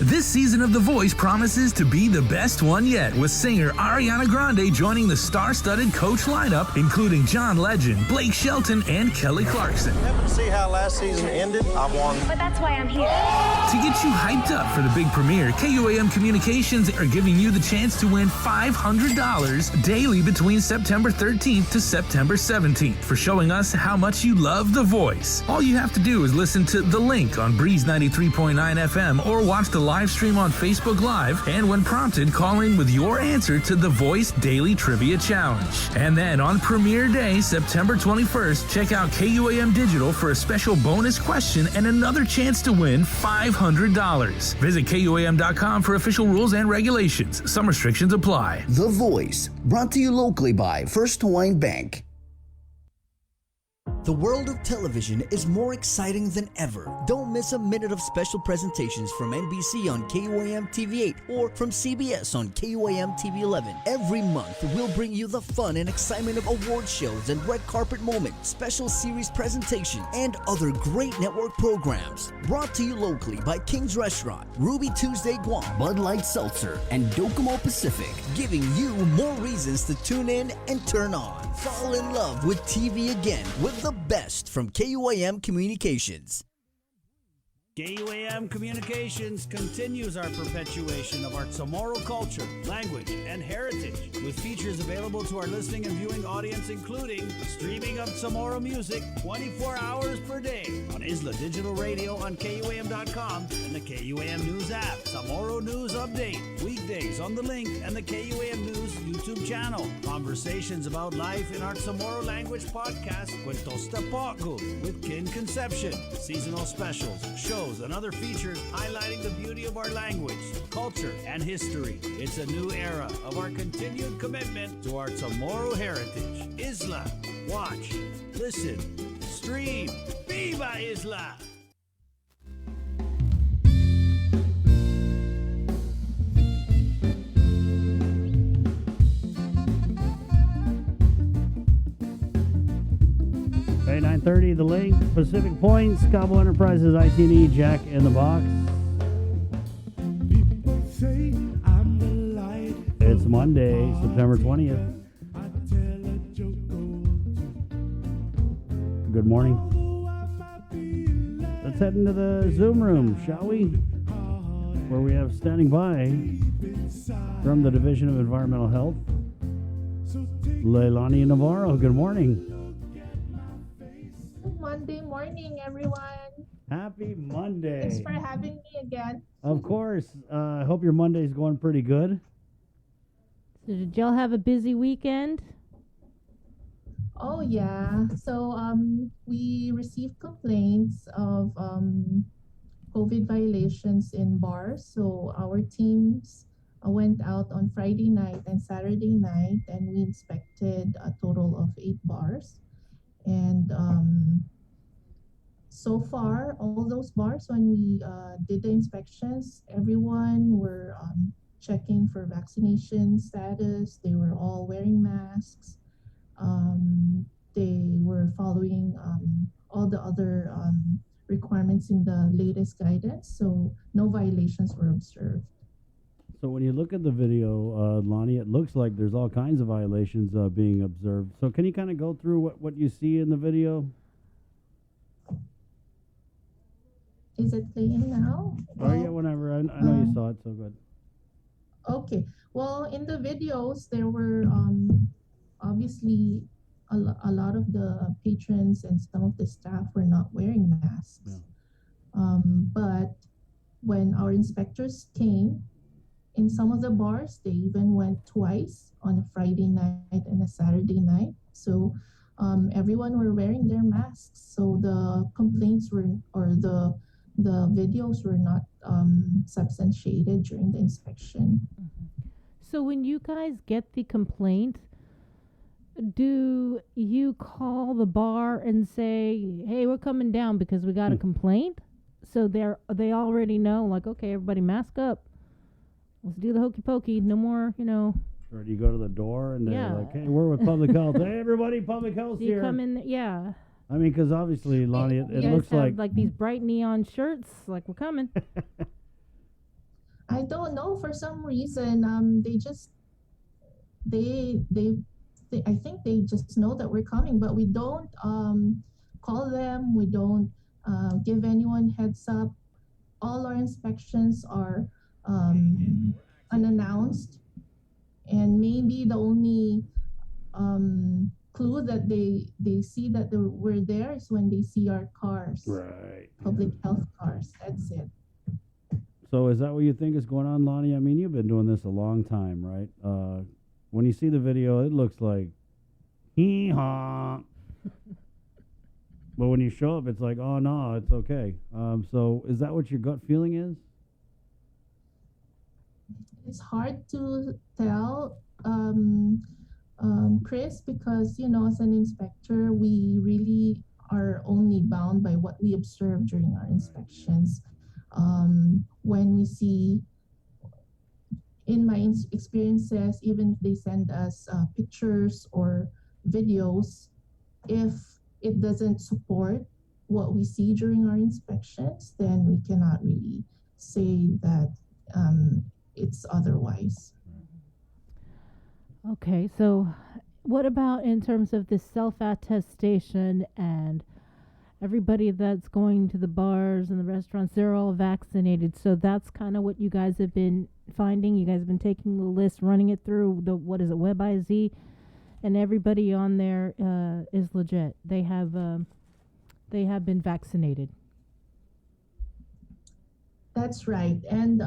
This season of The Voice promises to be the best one yet, with singer Ariana Grande joining the star-studded Coach lineup, including John Legend, Blake Shelton, and Kelly Clarkson.
Happen to see how last season ended? I won.
But that's why I'm here.
To get you hyped up for the big premiere, KUAM Communications are giving you the chance to win $500 daily between September 13th to September 17th for showing us how much you love The Voice. All you have to do is listen to The Link on Breeze 93.9 FM or watch the live stream on Facebook Live, and when prompted, call in with your answer to The Voice Daily Trivia Challenge. And then on premiere day, September 21st, check out KUAM Digital for a special bonus question and another chance to win $500. Visit KUAM.com for official rules and regulations. Some restrictions apply.
The Voice, brought to you locally by First Hawaiian Bank. The world of television is more exciting than ever. Don't miss a minute of special presentations from NBC on KUAM TV 8 or from CBS on KUAM TV 11. Every month, we'll bring you the fun and excitement of award shows and red carpet moments, special series presentations, and other great network programs. Brought to you locally by King's Restaurant, Ruby Tuesday Guam, Bud Light Seltzer, and Docomo Pacific, giving you more reasons to tune in and turn on. Fall in love with TV again with the best from KUAM Communications.
KUAM Communications continues our perpetuation of our Chamorro culture, language, and heritage, with features available to our listening and viewing audience, including streaming of Chamorro music 24 hours per day on Isla Digital Radio on KUAM.com and the KUAM News app. Chamorro News Update, weekdays on The Link and the KUAM News YouTube channel. Conversations about life in our Chamorro language podcast, Cuentos Tapoco, with Kin Conception. Seasonal specials, shows, and other features highlighting the beauty of our language, culture, and history. It's a new era of our continued commitment to our Chamorro heritage. Isla, watch, listen, stream. Viva Isla!
Okay, 9:30, The Link, Pacific Points, Cabo Enterprises, IT&E, Jack in the Box. It's Monday, September 20th. Good morning. Let's head into the Zoom room, shall we? Where we have standing by from the Division of Environmental Health, Leilani Navarro. Good morning.
Monday morning, everyone.
Happy Monday.
Thanks for having me again.
Of course. I hope your Monday's going pretty good.
So did y'all have a busy weekend?
Oh yeah. So we received complaints of COVID violations in bars. So our teams went out on Friday night and Saturday night, and we inspected a total of 8 bars. And so far, all those bars, when we did the inspections, everyone were checking for vaccination status. They were all wearing masks. They were following all the other requirements in the latest guidance. So no violations were observed.
So when you look at the video, Lonnie, it looks like there's all kinds of violations being observed. So can you kind of go through what you see in the video?
Is it playing now?
Oh, yeah, whenever. I know you saw it, so good.
Okay. Well, in the videos, there were obviously a lot of the patrons and some of the staff were not wearing masks. Yeah. But when our inspectors came, in some of the bars, they even went twice on a Friday night and a Saturday night. So everyone were wearing their masks. So the complaints were, or the videos were not substantiated during the inspection.
So when you guys get the complaint, do you call the bar and say, hey, we're coming down because we got a complaint? So they already know, like, okay, everybody mask up. Let's do the hokey pokey. No more,
Or do you go to the door and they're like, hey, we're with public health. Hey, everybody, public health here.
You come in, yeah.
I mean, because obviously, Lonnie, it looks
have, like these bright neon shirts, like we're coming.
I don't know, for some reason, they just I think they just know that we're coming, but we don't call them. We don't give anyone heads up. All our inspections are unannounced, and maybe the only clue that they see that we're there is when they see our cars,
Right.
public health cars. That's it.
So is that what you think is going on, Lonnie? I mean, you've been doing this a long time, right? When you see the video, it looks like hee-haw. But when you show up, it's like, oh, no, it's okay. So is that what your gut feeling is?
It's hard to tell, Chris, because, as an inspector, we really are only bound by what we observe during our inspections. When we see, in my experiences, even if they send us pictures or videos, if it doesn't support what we see during our inspections, then we cannot really say that it's otherwise.
Okay, so what about in terms of the self-attestation and everybody that's going to the bars and the restaurants, they're all vaccinated. So that's kind of what you guys have been finding. You guys have been taking the list, running it through the, WebIZ, and everybody on there is legit. They have been vaccinated.
That's right. And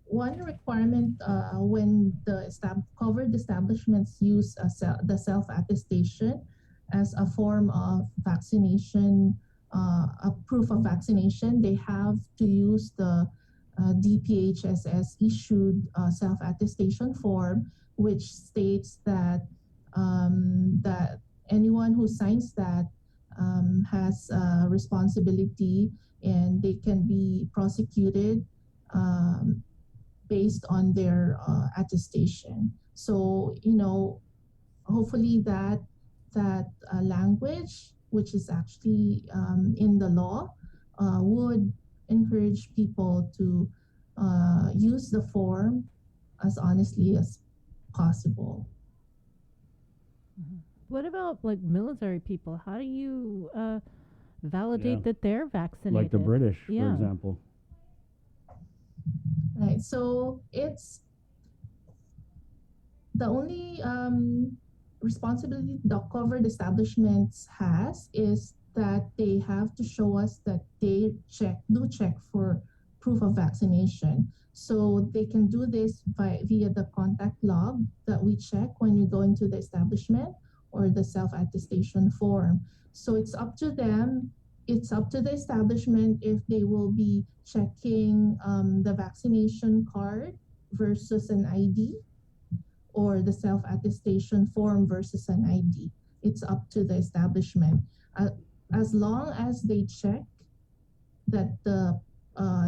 one requirement when the covered establishments use the self-attestation as a form of vaccination, a proof of vaccination, they have to use the DPHSS issued self-attestation form, which states that that anyone who signs that has a responsibility, and they can be prosecuted based on their attestation. So, hopefully that language, which is actually in the law, would encourage people to use the form as honestly as possible.
What about like military people? How do you validate that they're vaccinated?
Like the British, for example.
Right. So it's the only responsibility the covered establishments has is that they have to show us that they do check for proof of vaccination. So they can do this via the contact log that we check when we go into the establishment, or the self-attestation form. So it's up to them. It's up to the establishment if they will be checking the vaccination card versus an ID, or the self-attestation form versus an ID. It's up to the establishment. As long as they check that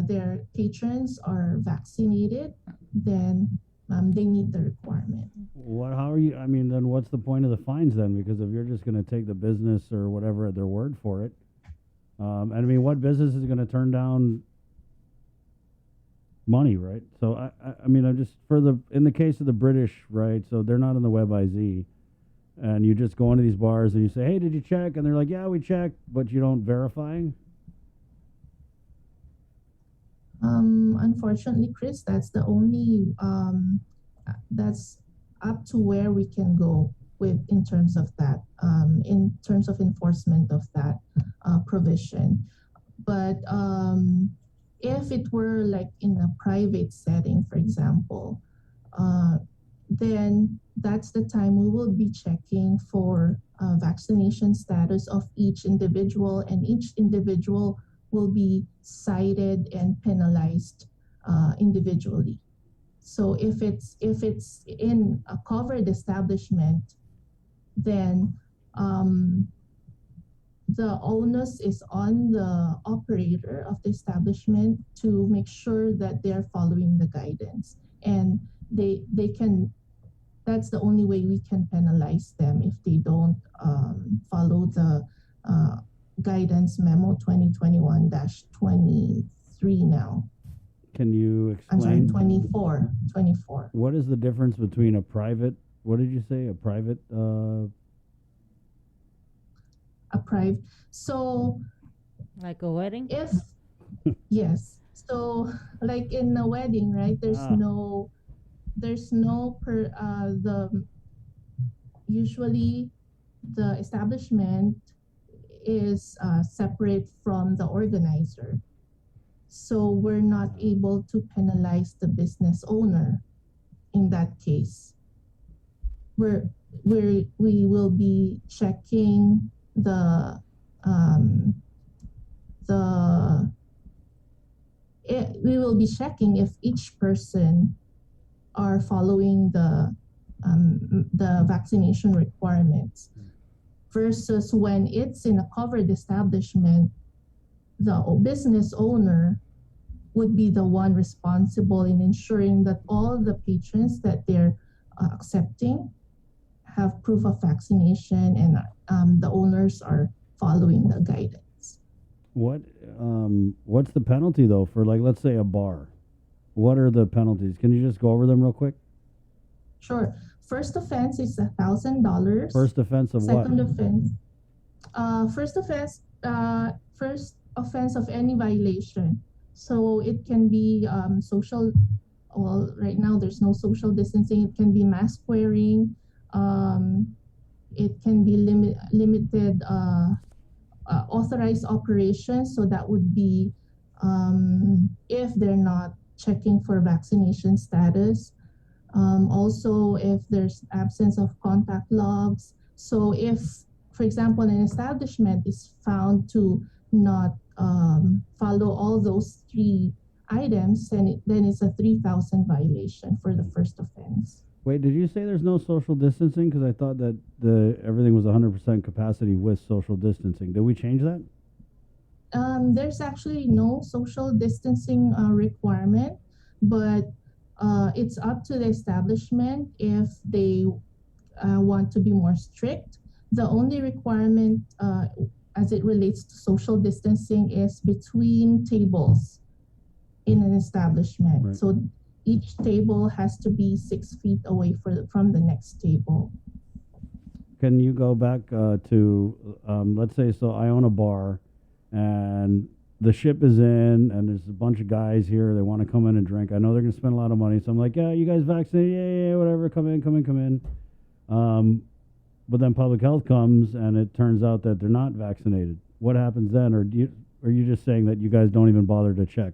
their patrons are vaccinated, then they meet the requirement.
How are you? I mean, then what's the point of the fines then? Because if you're just going to take the business or whatever at their word for it, and I mean, what business is going to turn down money, right? So I mean, I'm just in the case of the British, right? So they're not in the WebIZ, and you just go into these bars and you say, "Hey, did you check?" And they're like, "Yeah, we checked," but you don't verify.
Unfortunately, Chris, that's the only that's up to where we can go with in terms of that, in terms of enforcement of that provision. But if it were like in a private setting, for example, then that's the time we will be checking for vaccination status of each individual, and each individual will be cited and penalized individually. So if it's in a covered establishment, then the onus is on the operator of the establishment to make sure that they're following the guidance, and they can. That's the only way we can penalize them if they don't follow the guidance memo 2021-23 now.
Can you
I'm sorry,
explain
24.
what is the difference between a private? What did you say? A private?
A private. So
Like a wedding?
if yes, so like in a wedding, right? There's no usually the establishment is separate from the organizer. So we're not able to penalize the business owner in that case. We will be checking we will be checking if each person are following the vaccination requirements, versus when it's in a covered establishment, the business owner would be the one responsible in ensuring that all the patrons that they're accepting have proof of vaccination, and the owners are following the guidance.
What's the penalty though for, like, let's say a bar? What are the penalties? Can you just go over them real quick?
Sure. First offense is $1,000.
First offense of what?
Second offense. First offense of any violation. So it can be social. Well, right now there's no social distancing. It can be mask wearing. It can be limited authorized operations. So that would be if they're not checking for vaccination status. Also, if there's absence of contact logs. So if, for example, an establishment is found to not follow all those 3 items, then it's a 3,000 violation for the first offense.
Wait, did you say there's no social distancing? Because I thought that everything was 100% capacity with social distancing. Did we change that?
There's actually no social distancing requirement, but it's up to the establishment if they want to be more strict. The only requirement as it relates to social distancing is between tables in an establishment.
Right.
So each table has to be 6 feet away from the next table.
Can you go back to, let's say, so I own a bar and the ship is in and there's a bunch of guys here. They want to come in and drink. I know they're going to spend a lot of money. So I'm like, yeah, you guys vaccinated? Yeah, whatever. Come in. But then public health comes and it turns out that they're not vaccinated. What happens then? Or are you just saying that you guys don't even bother to check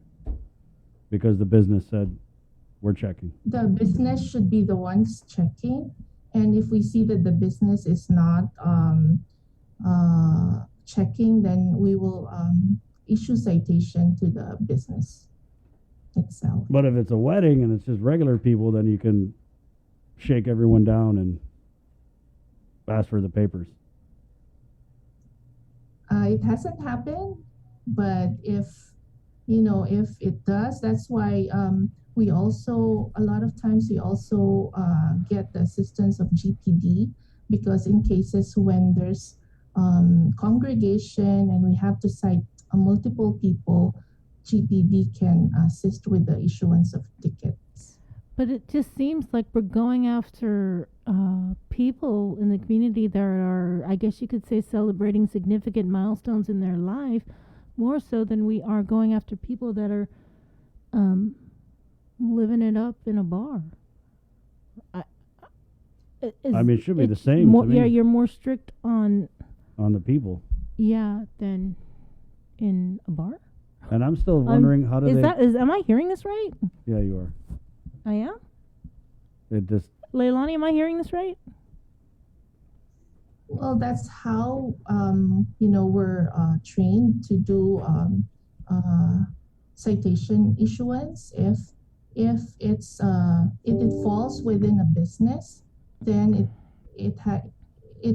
because the business said we're checking?
The business should be the ones checking. And if we see that the business is not checking, then we will issue citation to the business itself.
But if it's a wedding and it's just regular people, then you can shake everyone down and ask for the papers.
It hasn't happened, but if it does, that's why we also, a lot of times we also get the assistance of GPD, because in cases when there's congregation and we have to cite multiple people, GPD can assist with the issuance of tickets.
But it just seems like we're going after people in the community that are, I guess you could say, celebrating significant milestones in their life, more so than we are going after people that are living it up in a bar.
I mean, it should be the same.
More,
to me,
yeah, you're more strict on
the people.
Yeah, than in a bar.
And I'm still wondering how do they...
Am I hearing this right?
Yeah, you are.
I am?
It just...
Leilani, am I hearing this right?
Well, that's how, we're trained to do citation issuance. If it falls within a business, then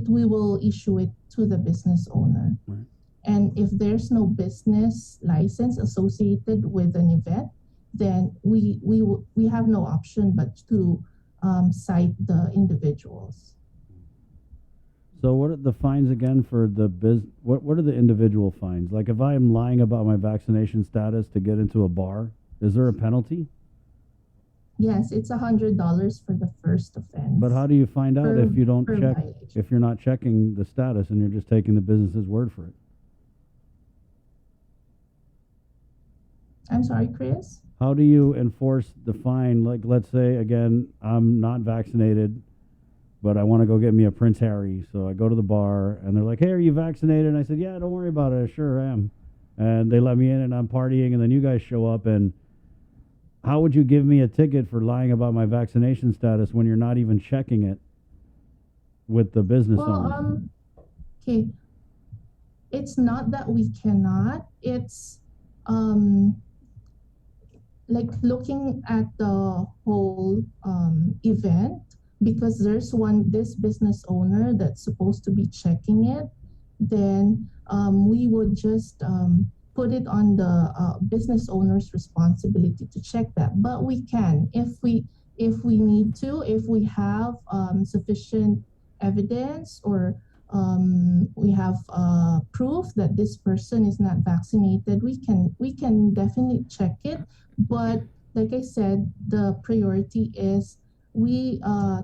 we will issue it to the business owner.
Right.
And if there's no business license associated with an event, then we have no option but to cite the individuals.
So what are the fines again for the what are the individual fines? Like if I'm lying about my vaccination status to get into a bar, Is there a penalty?
Yes, it's $100 for the first offense.
But how do you find out if you don't
per
check,
violation.
if you're not checking the status and you're just taking the business's word for it?
I'm sorry, Chris?
How do you enforce the fine? Like, let's say, again, I'm not vaccinated, but I want to go get me a Prince Harry. So I go to the bar, and they're like, hey, are you vaccinated? And I said, yeah, don't worry about it. I sure am. And they let me in, and I'm partying, and then you guys show up, and how would you give me a ticket for lying about my vaccination status when you're not even checking it with the business owner?
Okay. It's not that we cannot. It's like looking at the whole event, because there's this business owner that's supposed to be checking it, then we would just put it on the business owner's responsibility to check that. But we can, if we need to, if we have sufficient evidence, or we have proof that this person is not vaccinated, we can definitely check it. But like I said, the priority is we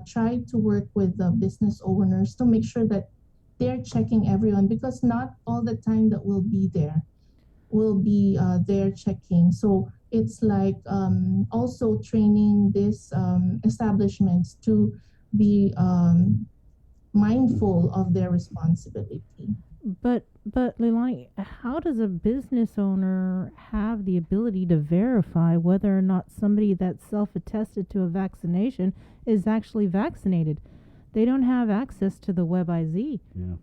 try to work with the business owners to make sure that they're checking everyone, because not all the time that we'll be there there checking. So it's like also training these establishments to be mindful of their responsibility.
But Leilani, how does a business owner have the ability to verify whether or not somebody that's self-attested to a vaccination is actually vaccinated? They don't have access to the WebIZ.
Yeah.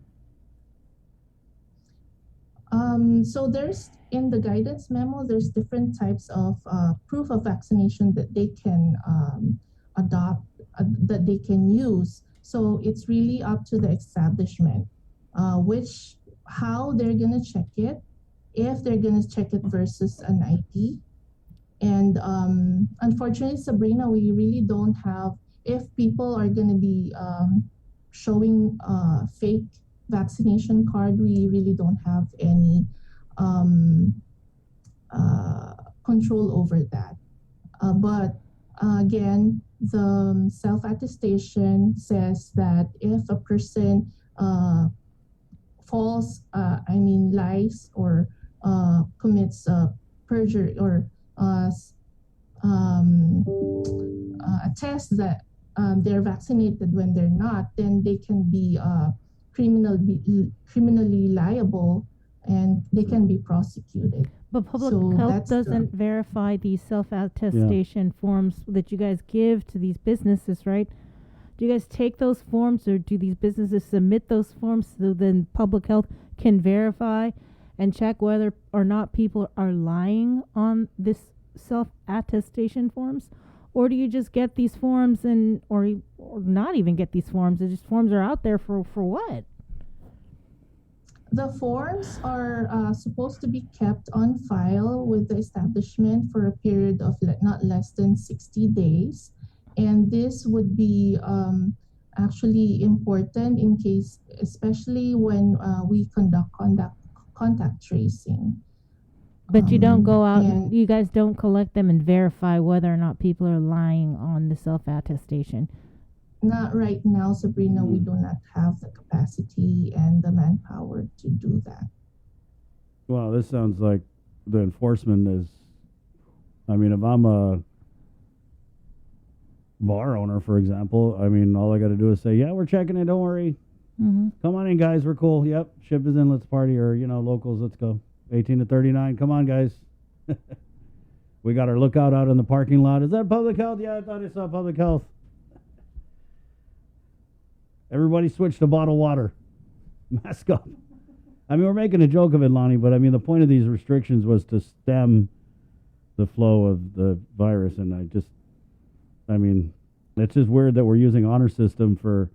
So there's, in the guidance memo, there's different types of proof of vaccination that they can adopt, that they can use. So it's really up to the establishment, how they're gonna check it, if they're gonna check it versus an ID. And unfortunately, Sabrina, we really don't have, if people are gonna be showing fake vaccination card, we really don't have any control over that. But again, the self-attestation says that if a person lies or commits perjury, or attests that they're vaccinated when they're not, then they can be criminally liable, and they can be prosecuted.
But public health doesn't verify these self-attestation forms that you guys give to these businesses, right? Do you guys take those forms, or do these businesses submit those forms so then public health can verify and check whether or not people are lying on this self-attestation forms? Or do you just get these forms or not even get these forms? It's just forms are out there for what?
The forms are supposed to be kept on file with the establishment for a period of not less than 60 days. And this would be actually important in case, especially when we conduct contact tracing.
But you don't go out, and you guys don't collect them and verify whether or not people are lying on the self-attestation.
Not right now, Sabrina. We do not have the capacity and the manpower to do that.
Well, this sounds like the enforcement is, I mean, if I'm a bar owner, for example, I mean, all I got to do is say, yeah, we're checking it, don't worry.
Mm-hmm.
Come on in, guys, we're cool. Yep, ship is in, let's party, or, locals, let's go. 18 to 39, come on, guys. We got our lookout out in the parking lot. Is that public health? Yeah, I thought I saw public health. Everybody switch to bottled water. Mask up. I mean, we're making a joke of it, Lonnie, but I mean, the point of these restrictions was to stem the flow of the virus. And it's just weird that we're using honor system for,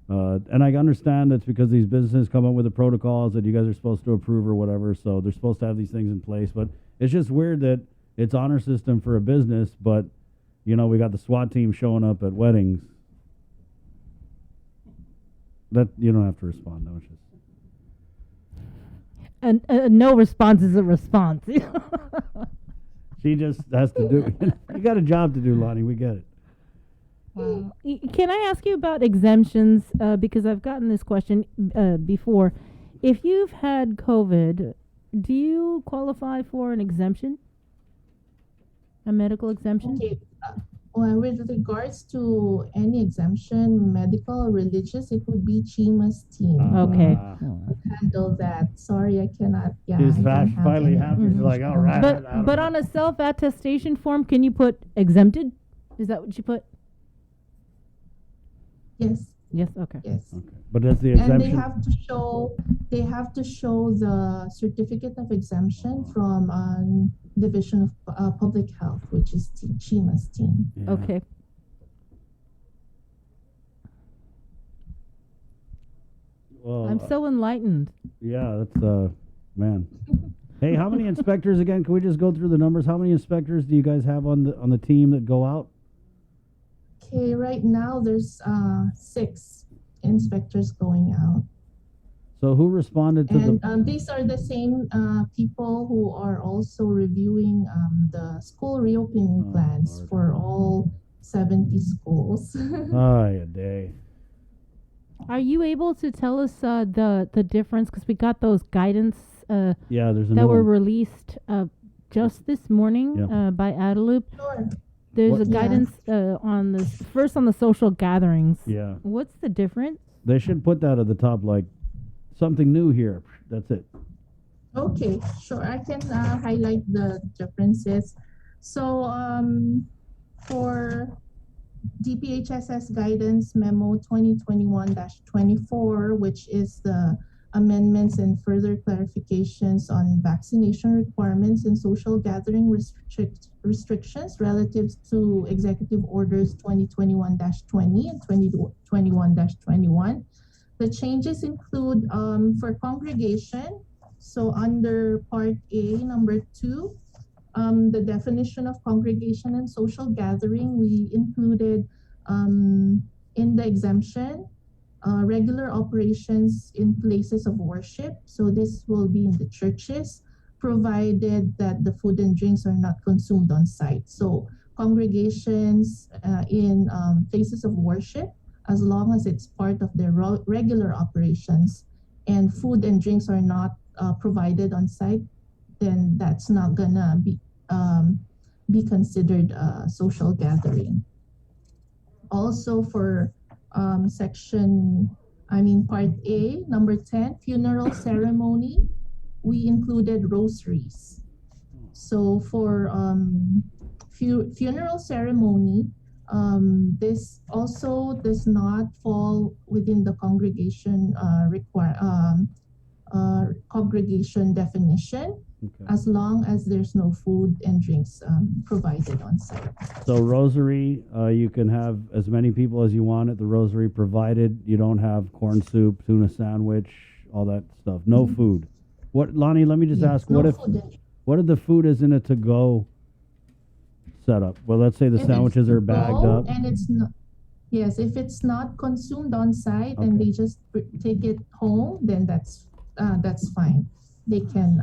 and I understand that's because these businesses come up with the protocols that you guys are supposed to approve or whatever. So they're supposed to have these things in place, but it's just weird that it's honor system for a business, but we got the SWAT team showing up at weddings. That you don't have to respond. No, it's just
no response is a response.
She just has to do. You got a job to do, Lonnie. We get it.
Can I ask you about exemptions? Because I've gotten this question before. If you've had COVID, do you qualify for an exemption? A medical exemption?
Okay. Well, with regards to any exemption, medical or religious, it would be Chima's team.
Okay.
Handle that. Sorry, I cannot. Yeah.
She's
I don't have
finally
any.
happy. She's like, all right.
But on a self-attestation form, can you put exempted? Is that what you put?
Yes.
Yes. Okay.
Yes.
But that's the
And
exemption.
they have to show the certificate of exemption from Division of Public Health, which is Chima's team.
Yeah.
Okay.
Well,
I'm so enlightened.
Yeah, that's man. Hey, how many inspectors again? Can we just go through the numbers? How many inspectors do you guys have on the team that go out?
Okay, right now there's 6 inspectors going out.
So who responded to
And these are the same people who are also reviewing the school reopening plans for all 70 schools.
Oh, yeah, day.
Are you able to tell us the difference? Because we got those guidance
Yeah, there's a
that
new
were
one.
released just this morning
Yeah.
by Adeloop.
Sure.
There's
What-
a guidance on the first on the social gatherings.
Yeah.
What's the difference?
They should put that at the top, like something new here. That's it.
Okay, sure. I can highlight the differences. So for DPHSS Guidance Memo 2021-24, which is the amendments and further clarifications on vaccination requirements and social gathering restrictions relative to Executive Orders 2021-20 and 2021-21. The changes include for congregation, so under Part A, number 2, the definition of congregation and social gathering, we included in the exemption regular operations in places of worship. So this will be in the churches, provided that the food and drinks are not consumed on site. So congregations in places of worship, as long as it's part of their regular operations and food and drinks are not provided on site, then that's not gonna be considered a social gathering. Also for Part A, number 10, funeral ceremony, we included rosaries. So for funeral ceremony, this also does not fall within the congregation congregation definition, as long as there's no food and drinks provided on site.
So rosary, you can have as many people as you want at the rosary, provided you don't have corn soup, tuna sandwich, all that stuff. No food. What, Lonnie? Let me just ask.
no
What if
food.
what if the food is in a to-go setup? Well, let's say the
If it's
sandwiches are
to
bagged
go
up.
and it's not, yes, if it's not consumed on site and they just take it home, then that's fine. They can.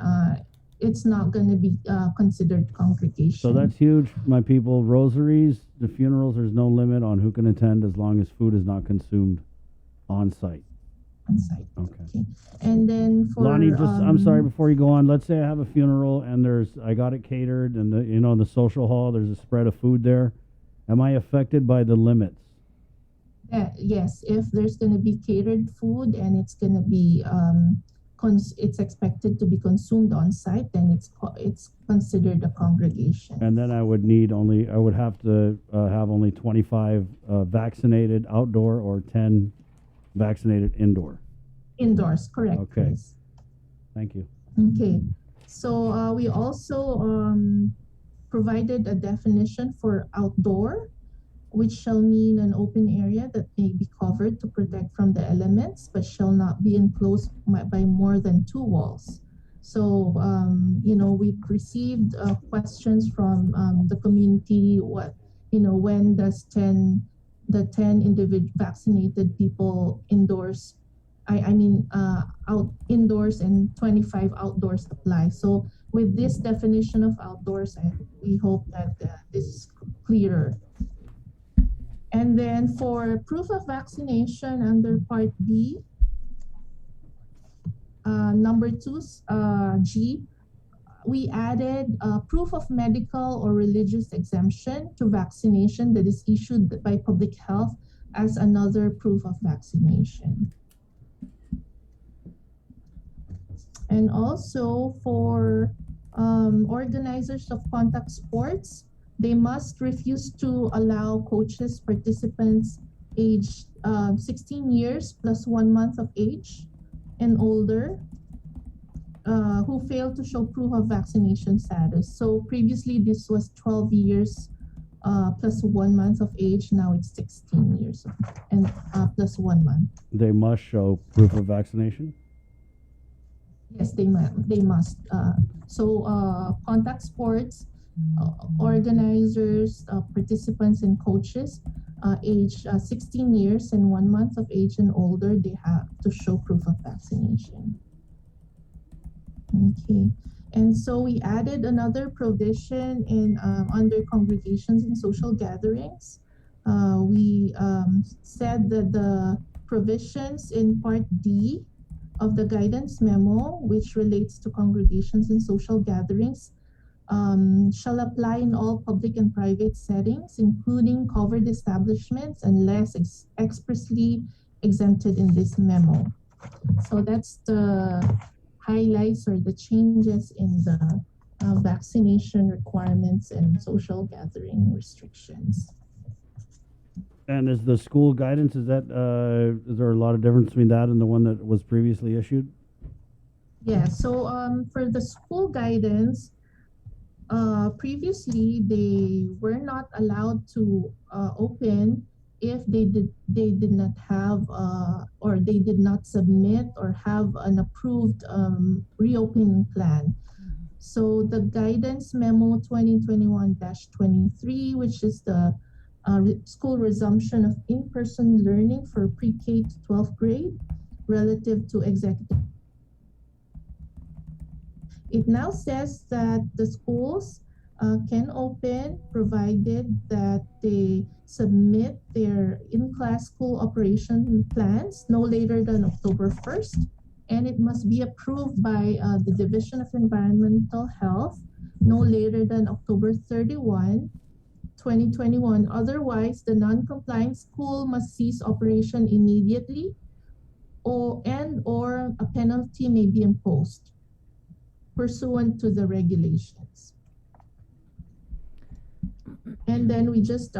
It's not going to be considered congregation.
So that's huge, my people. Rosaries, the funerals, there's no limit on who can attend as long as food is not consumed on site.
On site.
Okay.
And then for
Lonnie, just I'm sorry, before you go on, let's say I have a funeral and I got it catered and in the social hall there's a spread of food there. Am I affected by the limits?
Yes, if there's going to be catered food and it's going to be it's expected to be consumed on site, then it's considered a congregation.
And then I would have to have only 25 vaccinated outdoor or 10 vaccinated indoor.
Indoors, correct.
Okay.
Yes.
Thank you.
Okay. So we also provided a definition for outdoor, which shall mean an open area that may be covered to protect from the elements, but shall not be enclosed by more than 2 walls. So, we received questions from the community. When does the 10 vaccinated people indoors? Out indoors and 25 outdoors apply. So with this definition of outdoors, we hope that this is clearer. And then for proof of vaccination under Part B, number 2G, we added proof of medical or religious exemption to vaccination that is issued by public health as another proof of vaccination. And also for organizers of contact sports, they must refuse to allow coaches, participants aged 16 years plus 1 month of age and older who fail to show proof of vaccination status. So previously this was 12 years plus 1 month of age. Now it's 16 years and plus 1 month.
They must show proof of vaccination?
Yes, they must. Contact sports organizers, participants, and coaches age 16 years and 1 month of age and older, they have to show proof of vaccination. Okay, and so we added another provision in under congregations and social gatherings. We said that the provisions in Part D of the guidance memo, which relates to congregations and social gatherings, shall apply in all public and private settings, including covered establishments, unless expressly exempted in this memo. So that's the highlights or the changes in the vaccination requirements and social gathering restrictions.
And is the school guidance, is that, is there a lot of difference between that and the one that was previously issued?
Yeah, so for the school guidance, previously they were not allowed to open if they did not have or they did not submit or have an approved reopening plan. So the guidance memo 2021-23, which is the school resumption of in-person learning for pre-K to 12th grade relative to executive. It now says that the schools can open provided that they submit their in-class school operation plans no later than October 1st, and it must be approved by the Division of Environmental Health no later than October 31, 2021. Otherwise, the non-compliant school must cease operation immediately or a penalty may be imposed pursuant to the regulations. And then we just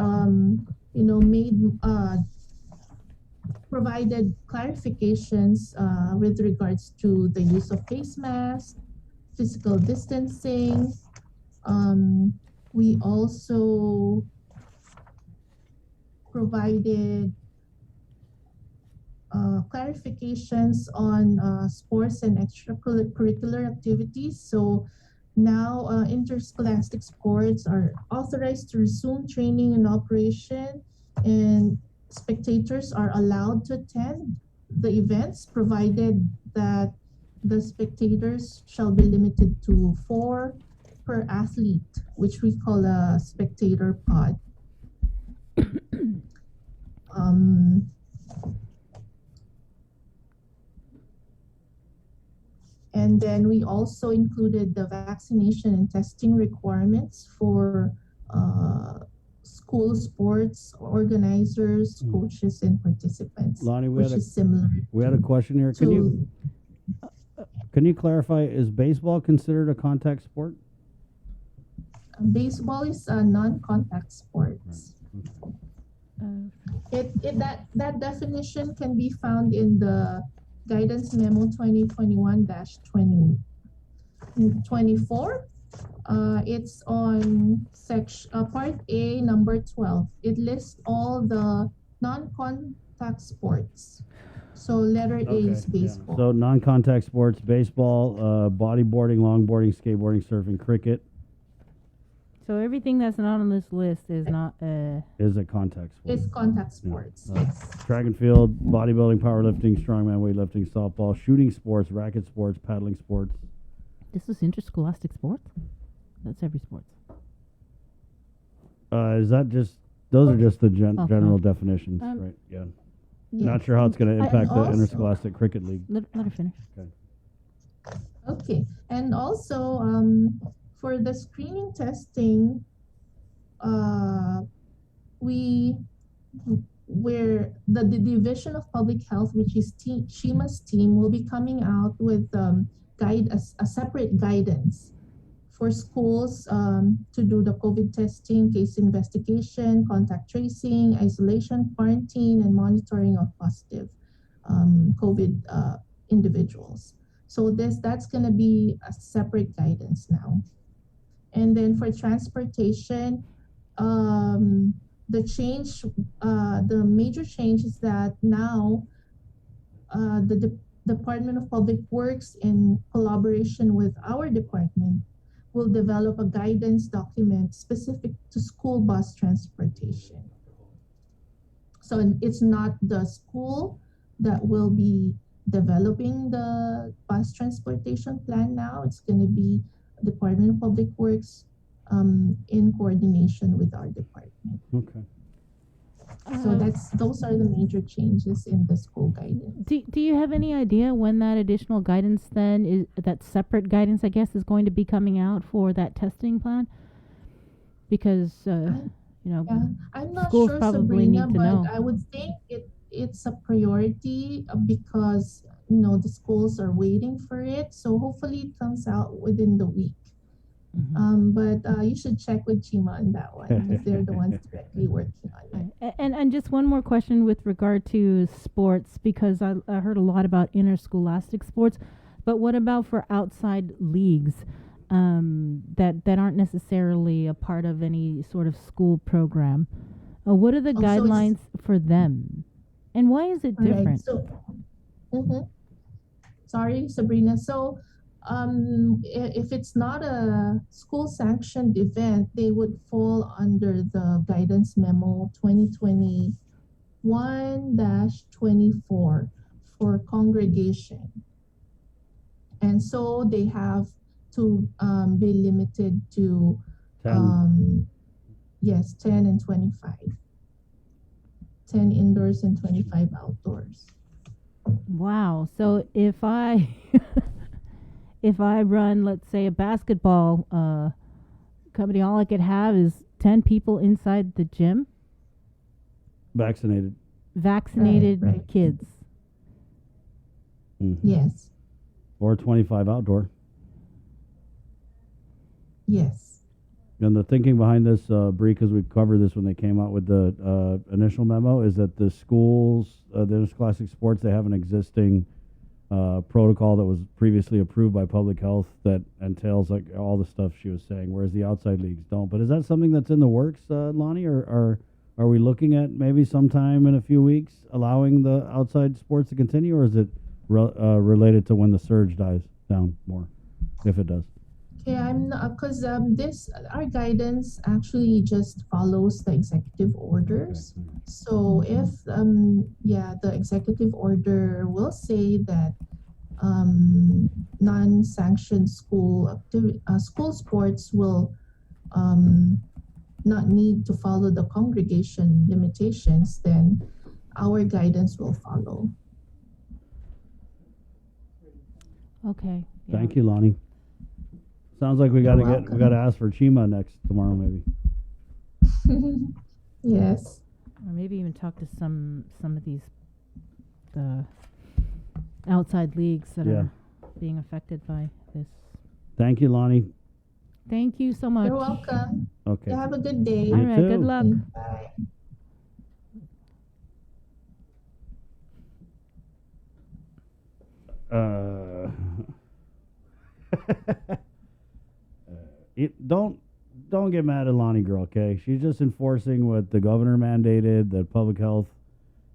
provided clarifications with regards to the use of face masks, physical distancing. We also provided clarifications on sports and extracurricular activities. So now interscholastic sports are authorized to resume training and operation, and spectators are allowed to attend the events provided that the spectators shall be limited to 4 per athlete, which we call a spectator pod. And then we also included the vaccination and testing requirements for school sports organizers, coaches, and participants.
Lonnie,
which is similar.
We had a question here. Can you clarify, is baseball considered a contact sport?
Baseball is a non-contact sports. That definition can be found in the Guidance Memo 2021-24. It's on Part A, number 12. It lists all the non-contact sports. So letter A is baseball.
So non-contact sports, baseball, bodyboarding, longboarding, skateboarding, surfing, cricket.
So everything that's not on this list is not
is a contact sport.
It's contact sports. Yes.
Track and field, bodybuilding, powerlifting, strongman, weightlifting, softball, shooting sports, racket sports, paddling sports.
This is interscholastic sports? That's every sports.
Is that just, those are just the
Okay.
general definitions,
Um,
right? Yeah.
Yeah.
Not sure how it's going to impact the
also-
interscholastic cricket league.
Let her finish.
Okay.
Okay, and also for the screening testing, where the Division of Public Health, which is Shima's team, will be coming out with a separate guidance for schools to do the COVID testing, case investigation, contact tracing, isolation, quarantine, and monitoring of positive COVID individuals. So that's going to be a separate guidance now. And then for transportation, the major change is that now the Department of Public Works, in collaboration with our department, will develop a guidance document specific to school bus transportation. So it's not the school that will be developing the bus transportation plan now. It's going to be Department of Public Works in coordination with our department.
Okay.
So those are the major changes in the school guidance.
Do you have any idea when that additional guidance then is, that separate guidance, I guess, is going to be coming out for that testing plan? Because you know,
Yeah, I'm not
schools
sure,
probably
Sabrina,
need to
but
know.
I would think it's a priority because the schools are waiting for it. So hopefully it comes out within the week. But you should check with Chima on that one because they're the ones directly working on it.
And just one more question with regard to sports, because I heard a lot about interscholastic sports, but what about for outside leagues that aren't necessarily a part of any sort of school program? What are the
Oh, so it's-
guidelines for them, and why is it
All right,
different?
so, sorry, Sabrina. So, if it's not a school sanctioned event, they would fall under the guidance memo 2021-24 for congregation. And so they have to be limited to
10.
10 and 25. 10 indoors and 25 outdoors.
Wow. So if I if I run, let's say, a basketball company, all I could have is 10 people inside the gym,
Vaccinated.
vaccinated
Right.
kids.
Mhm.
Yes.
Or 25 outdoor.
Yes.
And the thinking behind this, Bree, because we covered this when they came out with the initial memo, is that the schools, the interscholastic sports, they have an existing protocol that was previously approved by public health that entails like all the stuff she was saying, whereas the outside leagues don't. But is that something that's in the works, Lonnie, or are we looking at maybe sometime in a few weeks allowing the outside sports to continue, or is it related to when the surge dies down more, if it does?
Okay, I'm not, because our guidance actually just follows the executive orders. So if the executive order will say that non-sanctioned school sports will not need to follow the congregation limitations, then our guidance will follow.
Okay.
Thank you, Lonnie. Sounds like we
You're
gotta ask for Chima next tomorrow, maybe.
Yes.
Or maybe even talk to some of these the outside leagues that
Yeah.
are being affected by this.
Thank you, Lonnie.
Thank you so much.
You're welcome.
Okay.
You have a good day.
You
All right. Good
too.
luck.
Bye.
Don't get mad at Lonnie girl, okay? She's just enforcing what the governor mandated, that public health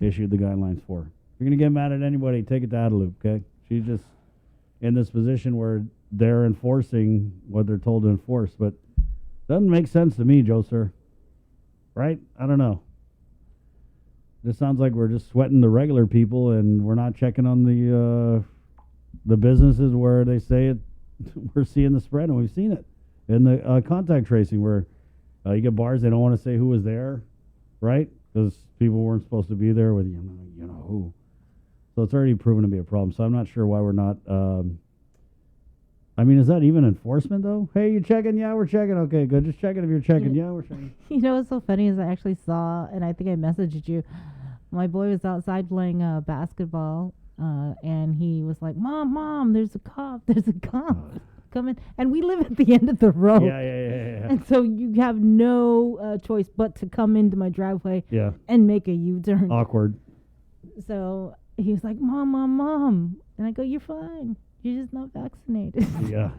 issued the guidelines for. If you're gonna get mad at anybody, take it to Adelup, okay? She's just in this position where they're enforcing what they're told to enforce, but doesn't make sense to me, Joe sir. Right? I don't know. This sounds like we're just sweating the regular people and we're not checking on the businesses where they say we're seeing the spread, and we've seen it in the contact tracing where you get bars, they don't want to say who was there, right? Because people weren't supposed to be there with you know who. So it's already proven to be a problem. So I'm not sure why we're not. I mean, is that even enforcement though? Hey, you checking? Yeah, we're checking. Okay, good. Just checking if you're checking. Yeah, we're checking.
You know what's so funny is I actually saw, and I think I messaged you. My boy was outside playing basketball, and he was like, "Mom, there's a cop. There's a cop coming." And we live at the end of the road.
Yeah.
And so you have no choice but to come into my driveway.
Yeah.
And make a U-turn.
Awkward.
So he was like, "Mom," and I go, "You're fine. You're just not vaccinated."
Yeah.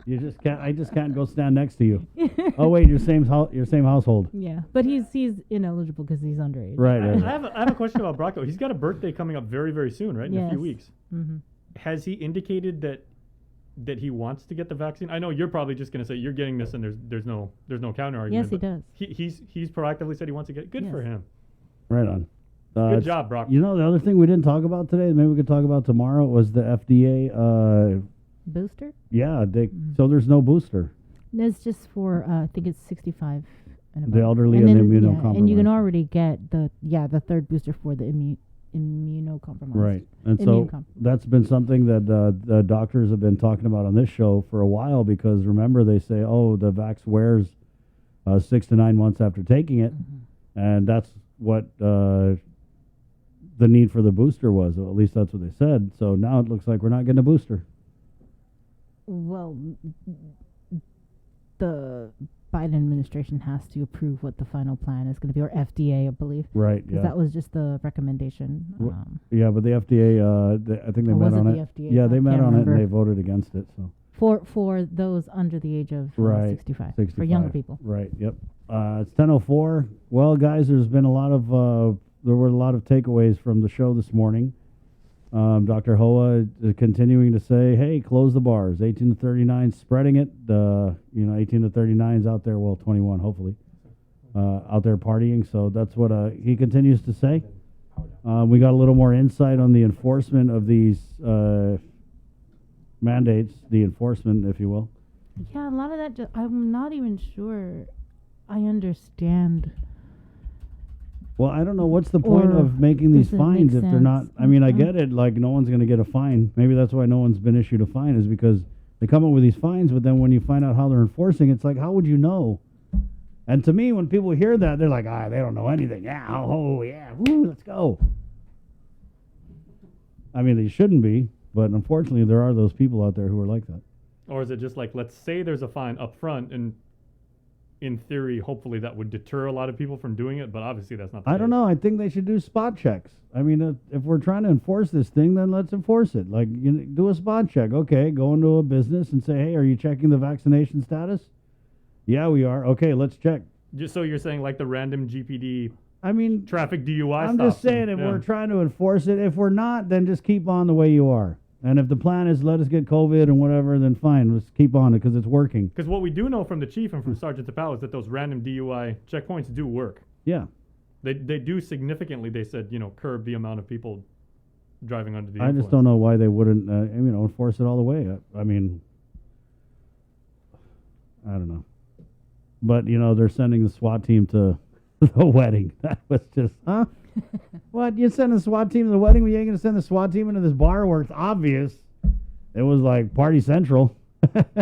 You just can't. I just can't go stand next to you. Oh wait, your same household.
Yeah, but he's ineligible because he's underage.
Right.
I have a question about Brock though. He's got a birthday coming up very, very soon, right? In a few weeks.
Mm-hmm.
Has he indicated that he wants to get the vaccine? I know you're probably just going to say you're getting this, and there's no counter argument.
Yes, he does.
He's proactively said he wants to get it. Good for him.
Right on.
Good job, Brock.
You know, the other thing we didn't talk about today, maybe we could talk about tomorrow, was the FDA
booster.
Yeah, so there's no booster.
No, it's just for I think it's 65 and above.
The elderly and the immunocompromised.
and you can already get the third booster for the immunocompromised.
Right, and so that's been something that the doctors have been talking about on this show for a while, because remember they say, oh, the vax wears 6 to 9 months after taking it, and that's what the need for the booster was, or at least that's what they said. So now it looks like we're not getting a booster.
Well, the Biden administration has to approve what the final plan is going to be, or FDA, I believe.
Right.
Because that was just the recommendation.
Yeah, but the FDA, I think they met on it.
FDA?
Yeah, they
I
met
can't
on
remember.
it and they voted against it. So
for those under the age of 65, for younger people.
Right. Yep. It's 10:04. Well, guys, there were a lot of takeaways from the show this morning. Dr. Hoa is continuing to say, hey, close the bars. 18 to 39, spreading it. 18 to 39's out there, well, 21 hopefully, out there partying. So that's what he continues to say. We got a little more insight on the enforcement of these mandates, the enforcement, if you will.
Yeah, a lot of that, I'm not even sure I understand.
Well, I don't know. What's the point of making these fines if they're not? I mean, I get it. Like, no one's going to get a fine. Maybe that's why no one's been issued a fine, is because they come up with these fines, but then when you find out how they're enforcing, it's like, how would you know? And to me, when people hear that, they're like, they don't know anything. Yeah, yeah, woo, let's go. I mean, they shouldn't be, but unfortunately, there are those people out there who are like that.
Or is it just like, let's say there's a fine up front, and in theory, hopefully that would deter a lot of people from doing it, but obviously that's not the
I don't know. I think they should do spot checks. I mean, if we're trying to enforce this thing, then let's enforce it. Like, do a spot check. Okay, go into a business and say, hey, are you checking the vaccination status? Yeah, we are. Okay, let's check.
Just so you're saying like the random GPD,
I mean,
traffic DUI
I'm
stuff.
just saying, if we're trying to enforce it, if we're not, then just keep on the way you are. And if the plan is let us get COVID and whatever, then fine, let's keep on it because it's working.
Because what we do know from the chief and from Sergeant Tapao is that those random DUI checkpoints do work.
Yeah.
They do significantly, they said, curb the amount of people driving under the
I
influence.
just don't know why they wouldn't, enforce it all the way. I mean, I don't know. But, they're sending the SWAT team to the wedding. That was just, huh? What? You send the SWAT team to the wedding? You ain't going to send the SWAT team into this bar where it's obvious. It was like Party Central.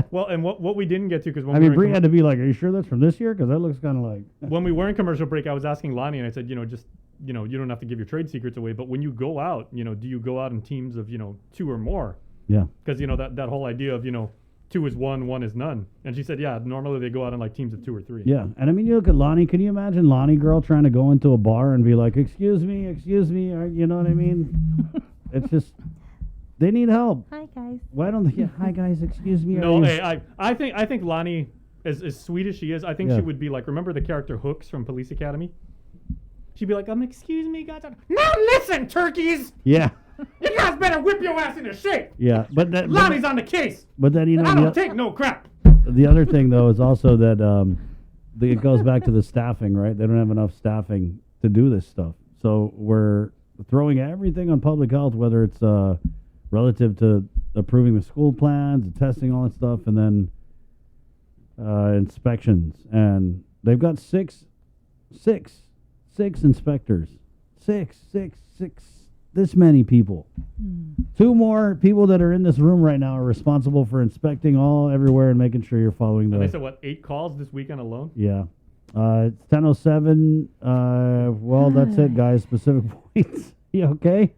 Well, and what we didn't get to, because
Bree had to be like, are you sure that's from this year? Because that looks kind of like...
When we were in commercial break, I was asking Lonnie, and I said, you don't have to give your trade secrets away, but when you go out, do you go out in teams of, 2 or more?
Yeah.
Because, that whole idea of, 2 is 1, 1 is none. And she said, yeah, normally they go out in like teams of 2 or 3.
Yeah. And I mean, you look at Lonnie. Can you imagine Lonnie girl trying to go into a bar and be like, excuse me, or, you know what I mean? It's just, they need help.
Hi, guys.
Why don't they, hi, guys, excuse me.
No, hey, I think Lonnie, as sweet as she is, I think she would be like, remember the character Hooks from Police Academy? She'd be like, excuse me, guys. Now listen, turkeys!
Yeah.
You guys better whip your ass into shape.
Yeah, but
Lonnie's on the case.
But then
I don't take no crap.
The other thing though is also that it goes back to the staffing, right? They don't have enough staffing to do this stuff, so we're throwing everything on public health, whether it's relative to approving the school plans, the testing, all that stuff, and then inspections. And they've got six inspectors. Six. This many people. 2 more people that are in this room right now are responsible for inspecting everywhere and making sure you're following
And they
the.
said, what, 8 calls this weekend alone?
Yeah. It's 10:07. Well, that's it, guys. Specific points. You okay?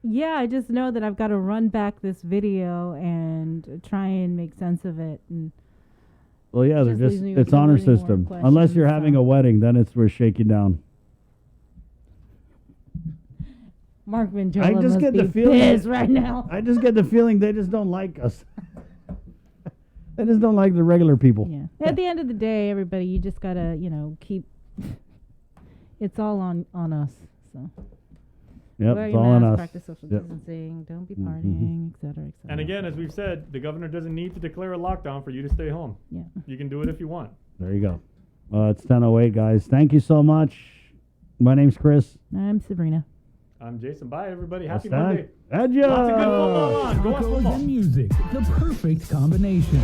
Yeah, I just know that I've got to run back this video and try and make sense of it. And
Well, yeah,
Just leaves me with
it's honor
so many more
system. Unless you're
questions,
having a wedding, then we're shaking down.
Mark Ventura
I just
must
get
be
the feeling
pissed right now.
I just get the feeling they just don't like us. They just don't like the regular people.
Yeah. At the end of the day, everybody, you just gotta, keep. It's all on us. So.
Yep,
Wear
it's
your
all on
mask,
us.
practice social
Yep.
distancing, don't be
Mhm.
partying, et cetera, et cetera.
And again, as we've said, the governor doesn't need to declare a lockdown for you to stay home.
Yeah.
You can do it if you want.
There you go. It's 10:08, guys. Thank you so much. My name's Chris.
I'm Sabrina.
I'm Jason. Bye, everybody. Happy
That's
Monday.
that. Adios.
Lots of good football on. Go watch
Tacos
football.
and music, the perfect combination.